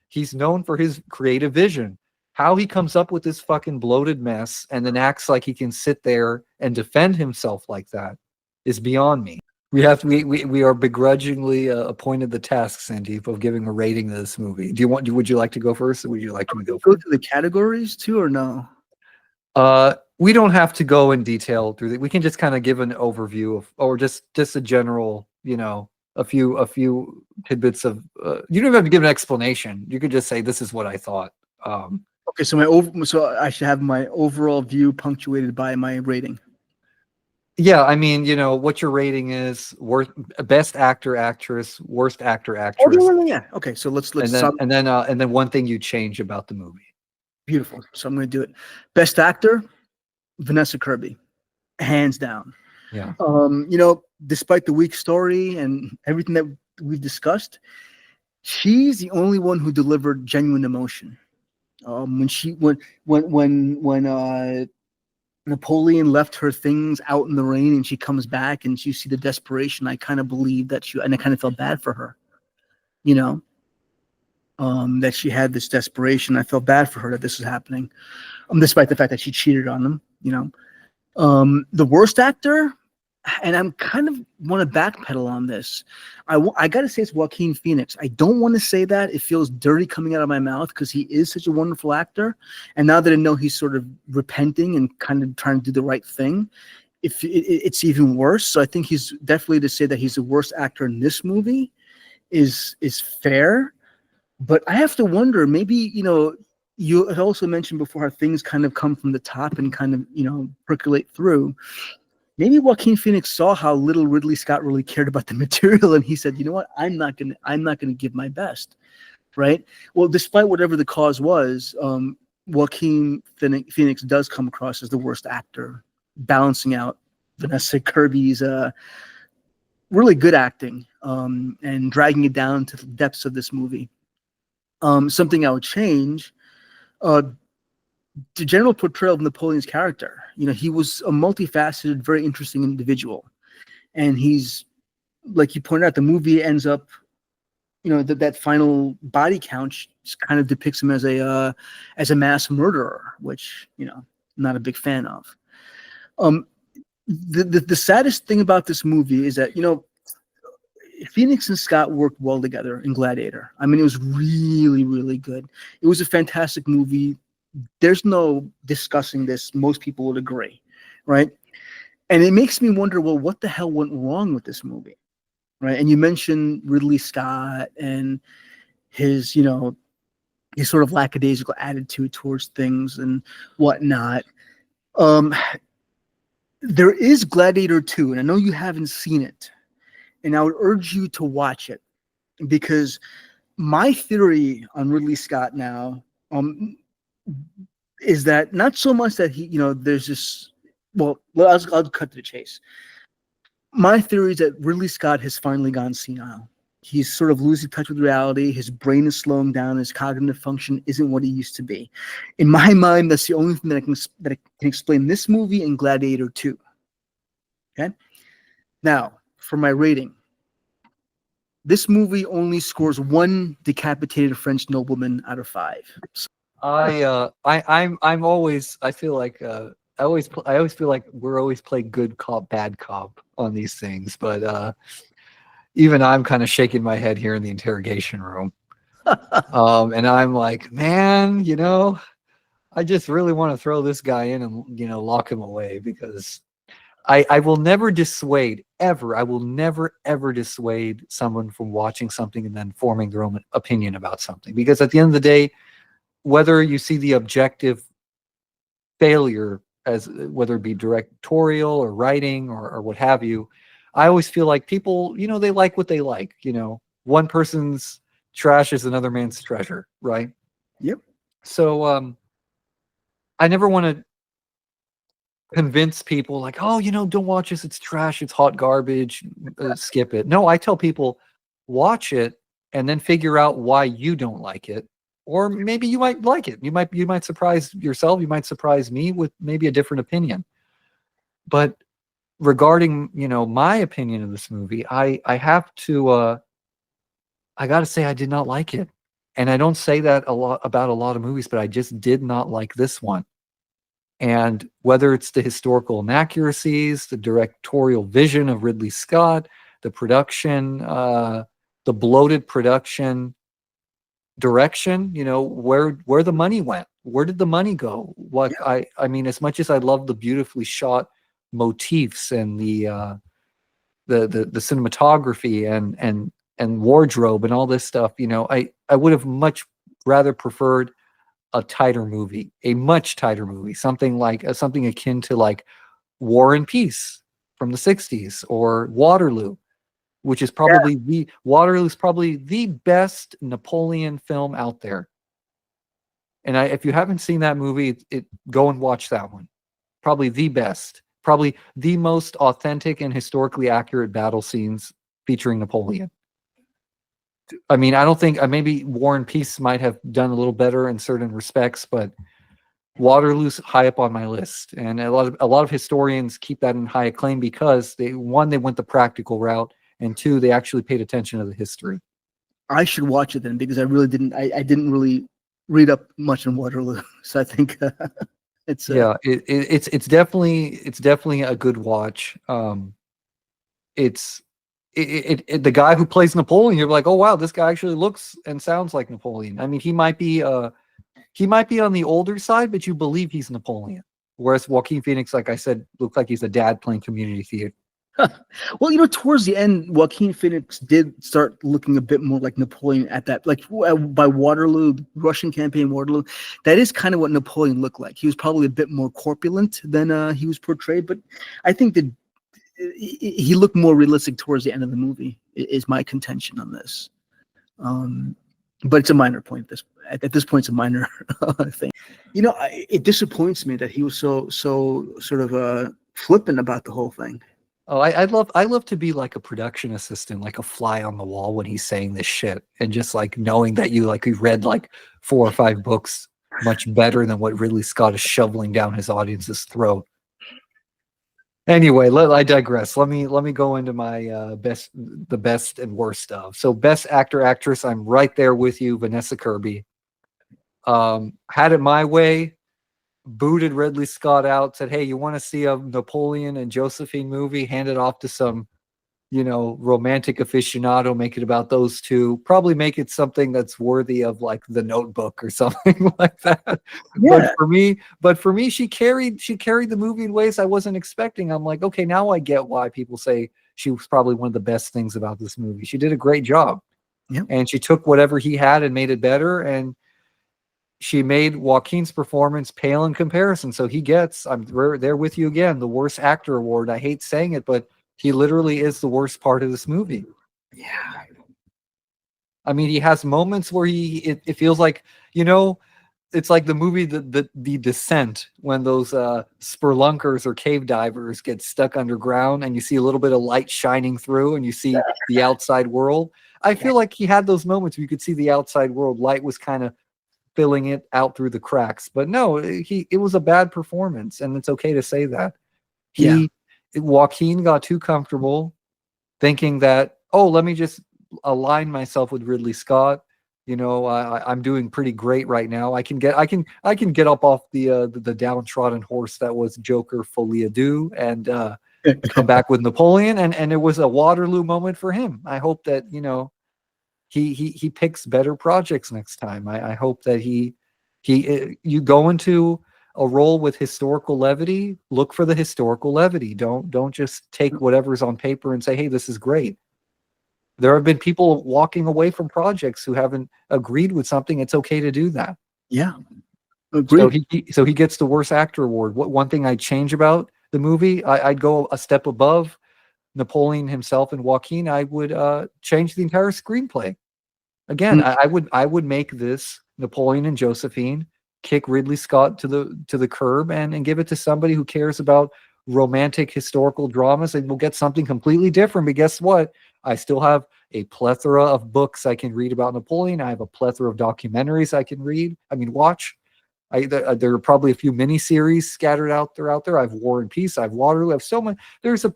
he's known for his creative vision. How he comes up with this fucking bloated mess and then acts like he can sit there and defend himself like that is beyond me. We are begrudgingly appointed the task, Sandeep, of giving a rating to this movie. Would you like to go first, or would you like to go through the categories too, or no? We don't have to go in detail through we can just kind of give an overview or just a general, a few tidbits of. You don't have to give an explanation. You could just say, "This is what I thought." Okay, so I should have my overall view punctuated by my rating. Yeah, I mean, what your rating is: best actor, actress, worst actor, actress. Oh, yeah. Okay, so let's and then one thing you change about the movie. Beautiful. So I'm going to do it. Best actor, Vanessa Kirby, hands down. Yeah. Despite the weak story and everything that we've discussed, she's the only one who delivered genuine emotion. When Napoleon left her things out in the rain and she comes back and you see the desperation, I kind of believe and I kind of felt bad for her, that she had this desperation. I felt bad for her that this was happening, despite the fact that she cheated on them, the worst actor, and I'm kind of want to backpedal on this. I got to say it's Joaquin Phoenix. I don't want to say that. It feels dirty coming out of my mouth because he is such a wonderful actor. And now that I know he's sort of repenting and kind of trying to do the right thing, it's even worse. So I think he's definitely, to say that he's the worst actor in this movie is fair. But I have to wonder, maybe, you had also mentioned before how things kind of come from the top and kind of, percolate through. maybe Joaquin Phoenix saw how little Ridley Scott really cared about the material, and he said, you know what, I'm not gonna give my best, right? Well, despite whatever the cause was, Joaquin Phoenix does come across as the worst actor, balancing out Vanessa Kirby's really good acting, and dragging it down to the depths of this movie. Something I would change, the general portrayal of Napoleon's character. You know, he was a multifaceted, very interesting individual. And he's, like you pointed out, the movie ends up, you know, that final body count kind of depicts him as a mass murderer, which, you know, I'm not a big fan of. The saddest thing about this movie is that, you know, Phoenix and Scott worked well together in Gladiator. I mean, it was really, really good. It was a fantastic movie. There's no discussing this. Most people would agree, right? And it makes me wonder, well, what the hell went wrong with this movie, right? And you mentioned Ridley Scott and his, you know, his sort of lackadaisical attitude towards things and whatnot. There is Gladiator 2, and I know you haven't seen it, and I would urge you to watch it, because my theory on Ridley Scott now is that not so much that he, you know, there's this, well, I'll cut to the chase. My theory is that Ridley Scott has finally gone senile. He's sort of losing touch with reality. His brain is slowing down. His cognitive function isn't what it used to be. In my mind, that's the only thing that I can explain this movie and Gladiator 2. Okay? Now, for my rating, this movie only scores 1 decapitated French nobleman out of 5. I'm always, I feel like I always feel like we're always playing good cop, bad cop on these things, but even I'm kind of shaking my head here in the interrogation room. And I'm like, man, you know, I just really want to throw this guy in and, you know, lock him away, because I will never dissuade, ever. I will never, ever dissuade someone from watching something and then forming their own opinion about something. Because at the end of the day, whether you see the objective failure as whether it be directorial or writing or what have you, I always feel like people, you know, they like what they like. You know, one person's trash is another man's treasure, right? Yep. So I never want to convince people like, oh, you know, don't watch this, it's trash, it's hot garbage, skip it. No, I tell people, watch it and then figure out why you don't like it. Or maybe you might like it. You might surprise yourself. You might surprise me with maybe a different opinion. But regarding, you know, my opinion of this movie, I have to, I got to say I did not like it. And I don't say that a lot about a lot of movies, but I just did not like this one. And whether it's the historical inaccuracies, the directorial vision of Ridley Scott, the production, the bloated production direction, you know, where the money went, where did the money go? What I mean, as much as I love the beautifully shot motifs and the cinematography and wardrobe and all this stuff, you know, I would have much rather preferred a tighter movie, a much tighter movie, something like something akin to like War and Peace from the 60s, or Waterloo, which is probably Waterloo is probably the best Napoleon film out there. And if you haven't seen that movie, go and watch that one. Probably the best, probably the most authentic and historically accurate battle scenes featuring Napoleon. I mean, I don't think maybe War and Peace might have done a little better in certain respects, but Waterloo's high up on my list, and a lot of historians keep that in high acclaim because they went the practical route, and 2, they actually paid attention to the history. I should watch it then, because I really didn't. I didn't really read up much on Waterloo, so I think it's it's definitely a good watch. The guy who plays Napoleon, you're like, oh wow, this guy actually looks and sounds like Napoleon. I mean, he might be on the older side, but you believe he's Napoleon. Whereas Joaquin Phoenix, like I said, looked like he's a dad playing community theater. Well, you know, towards the end, Joaquin Phoenix did start looking a bit more like Napoleon at that, like by Waterloo, Russian campaign Waterloo. That is kind of what Napoleon looked like. He was probably a bit more corpulent than he was portrayed. But I think the he looked more realistic towards the end of the movie. Is my contention on this. But it's a minor point. At this point, it's a minor thing. It disappoints me that he was so sort of flippant about the whole thing. Oh, I love to be like a production assistant, like a fly on the wall when he's saying this shit, and just like knowing that you read like 4 or 5 books much better than what Ridley Scott is shoveling down his audience's throat. Anyway, I digress. Let me go into my the best and worst of. So best actor, actress, I'm right there with you, Vanessa Kirby. Had it my way, booted Ridley Scott out, said, hey, you want to see a Napoleon and Josephine movie? Hand it off to some, romantic aficionado, make it about those two. Probably make it something that's worthy of like The Notebook or something like that. Yeah. But for me, she carried the movie in ways I wasn't expecting. I'm like, okay, now I get why people say she was probably one of the best things about this movie. She did a great job. Yeah. And she took whatever he had and made it better. And she made Joaquin's performance pale in comparison. So he gets, I'm there with you again, the worst actor award. I hate saying it, but he literally is the worst part of this movie. Yeah. I mean, he has moments where it feels like, it's like the movie, the Descent, when those spelunkers or cave divers get stuck underground and you see a little bit of light shining through and you see the outside world. I feel like he had those moments where you could see the outside world. Light was kind of filling it out through the cracks, but no, it was a bad performance, and it's okay to say that. Joaquin got too comfortable thinking that, oh, let me just align myself with Ridley Scott. I'm doing pretty great right now. I can get up off the downtrodden horse that was Joker Folie à Deux and come back with Napoleon, and it was a Waterloo moment for him. I hope that he picks better projects next time. I hope that you go into a role with historical levity, look for the historical levity. Don't just take whatever's on paper and say, hey, this is great. There have been people walking away from projects who haven't agreed with something. It's okay to do that. Yeah. Agreed. So he gets the worst actor award. One thing I'd change about the movie, I'd go a step above Napoleon himself and Joaquin. I would change the entire screenplay. Again, I would make this Napoleon and Josephine, kick Ridley Scott to the curb and give it to somebody who cares about romantic historical dramas, and we'll get something completely different. But guess what? I still have a plethora of books I can read about Napoleon. I have a plethora of documentaries I can watch. There are probably a few miniseries scattered out there. I have War and Peace. I have Waterloo. I have so much. There's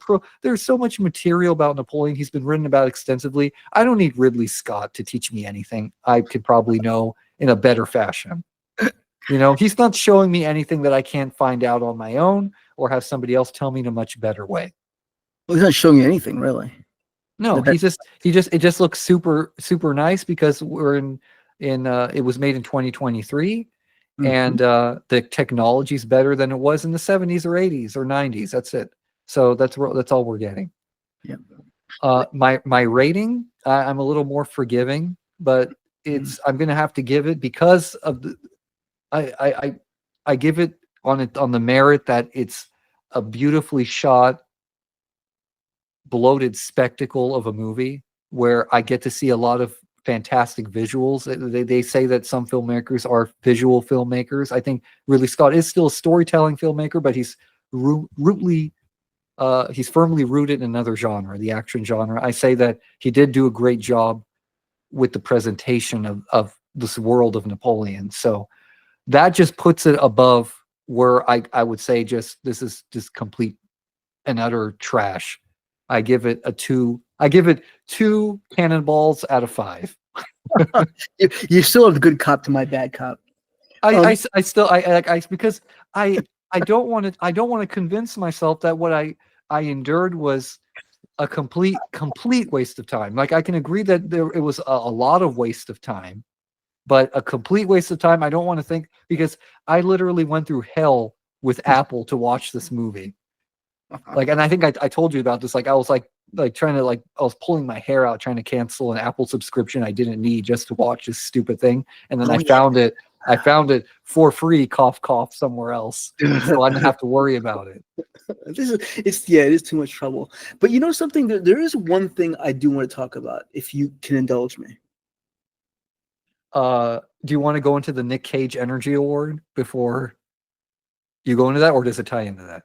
so much material about Napoleon. He's been written about extensively. I don't need Ridley Scott to teach me anything. I could probably know in a better fashion. He's not showing me anything that I can't find out on my own or have somebody else tell me in a much better way. Well, he's not showing you anything, really. No, it just looks super, super nice because we're in it was made in 2023. Mm-hmm. And the technology's better than it was in the 70s or 80s or 90s. That's it. So that's all we're getting. Yeah. My rating, I'm a little more forgiving, but I'm going to have to give it because of I give it on the merit that it's a beautifully shot, bloated spectacle of a movie where I get to see a lot of fantastic visuals. They say that some filmmakers are visual filmmakers. I think Ridley Scott is still a storytelling filmmaker, but he's he's firmly rooted in another genre, the action genre. I say that he did do a great job with the presentation of this world of Napoleon. So that just puts it above where I would say this is just complete and utter trash. I give it a 2. I give it 2 cannonballs out of 5. You still have the good cop to my bad cop. Because I don't want to convince myself that what I endured was a complete waste of time. Like, I can agree that it was a lot of waste of time, but a complete waste of time, I don't want to think, because I literally went through hell with Apple to watch this movie. Like, and I think I told you about this. Like, I was trying to, I was pulling my hair out trying to cancel an Apple subscription I didn't need just to watch this stupid thing. And then I found it I found it for free, cough, cough, somewhere else. So I don't have to worry about it. It is too much trouble. But you know something? There is one thing I do want to talk about, if you can indulge me. Do you want to go into the Nick Cage Energy Award before you go into that, or does it tie into that?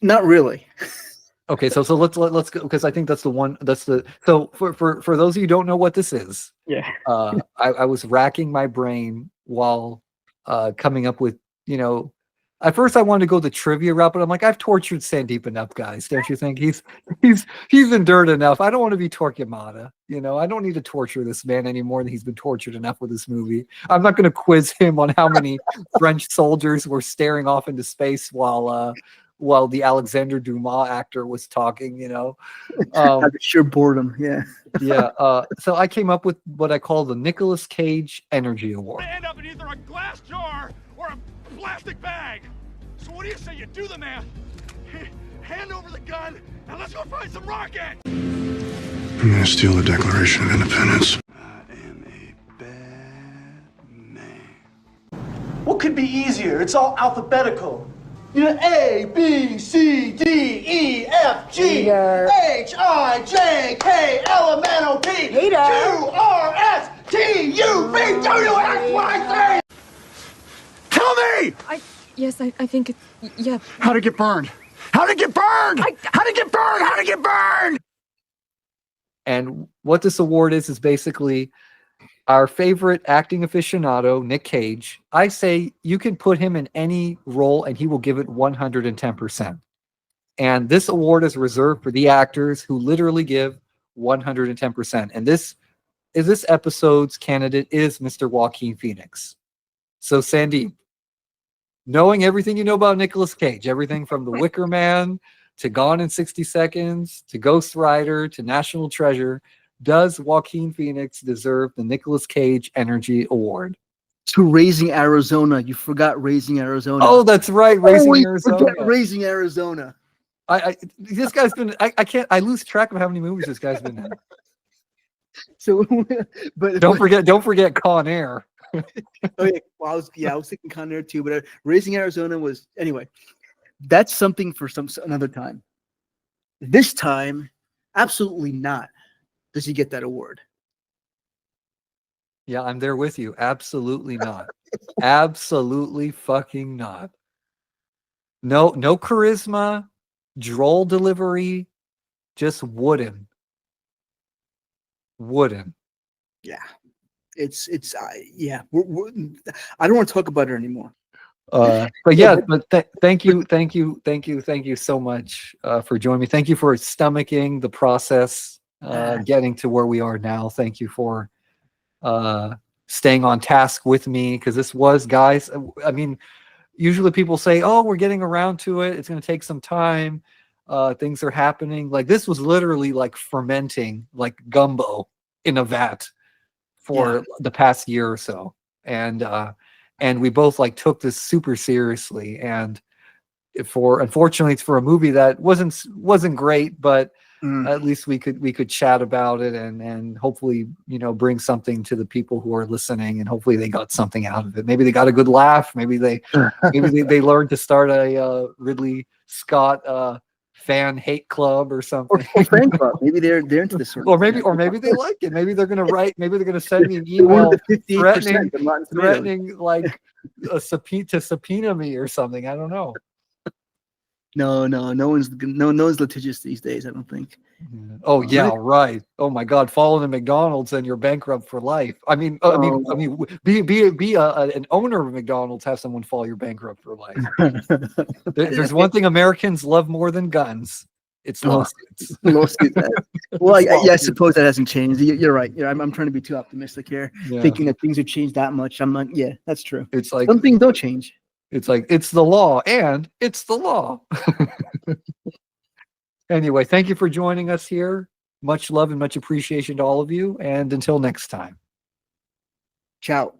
Not really. Okay, so let's go, because I think that's the one. So for those of you who don't know what this is, Yeah. I was racking my brain while coming up with, at first I wanted to go the trivia route, but I'm like, I've tortured Sandeep enough, guys. Don't you think? He's endured enough. I don't want to be Torquemada. I don't need to torture this man any more than he's been tortured enough with this movie. I'm not going to quiz him on how many French soldiers were staring off into space while the Alexander Dumas actor was talking. Out of sheer boredom. Yeah. Yeah. So I came up with what I call the Nicolas Cage Energy Award. End up in either a glass jar or a plastic bag. So what do you say you do the math? Hand over the gun and let's go find some rocket. I'm gonna steal the Declaration of Independence. I am a bad man. What could be easier? It's all alphabetical. A, B, C, D, E, F, G, H, I, J, K, L, M, N, O, P, Q, R, S, T, U, V, W, X, Y, Z. Tell me! Yes, I think yeah. How'd it get burned? How'd it get burned? How'd it get burned? How'd it get burned? And what this award is basically our favorite acting aficionado, Nick Cage. I say you can put him in any role and he will give it 110%. And this award is reserved for the actors who literally give 110%. And this episode's candidate is Mr. Joaquin Phoenix. So Sandeep, knowing everything you know about Nicolas Cage, everything from The Wicker Man to Gone in 60 Seconds to Ghost Rider to National Treasure, does Joaquin Phoenix deserve the Nicolas Cage Energy Award? To Raising Arizona. You forgot Raising Arizona. Oh, that's right. Raising Arizona. Raising Arizona. This guy's been, I lose track of how many movies this guy's been in. So, but don't forget Con Air. Oh yeah, well, I was thinking Con Air too, but Raising Arizona was, anyway. That's something for another time. This time, absolutely not. Does he get that award? Yeah, I'm there with you. Absolutely not. Absolutely fucking not. No charisma, droll delivery, just wooden. Yeah, it's yeah. I don't want to talk about it anymore. But thank you so much for joining me. Thank you for stomaching the process, getting to where we are now. Thank you for staying on task with me, because this was, guys, I mean, usually people say, oh, we're getting around to it, it's going to take some time, things are happening. Like, this was literally like fermenting like gumbo in a vat for the past year or so, and we both like took this super seriously. And unfortunately, it's for a movie that wasn't great, but at least we could chat about it and hopefully, bring something to the people who are listening, and hopefully they got something out of it. Maybe they got a good laugh. Maybe they learned to start a Ridley Scott fan hate club or something. Or fan club. Maybe they're into this sort of thing. Or maybe they like it. Maybe they're gonna write. Maybe they're gonna send me an email threatening like a subpoena me or something. I don't know. No one's litigious these days, I don't think. Oh yeah, right. Oh my God, falling in McDonald's and you're bankrupt for life. I mean, be an owner of McDonald's, have someone fall, you're bankrupt for life. There's one thing Americans love more than guns. It's lawsuits. Well, I suppose that hasn't changed. You're right. I'm trying to be too optimistic here, thinking that things have changed that much. I'm not. Yeah, that's true. It's like some things don't change. It's like, it's the law, and it's the law. Anyway, thank you for joining us here. Much love and much appreciation to all of you. And until next time. Ciao.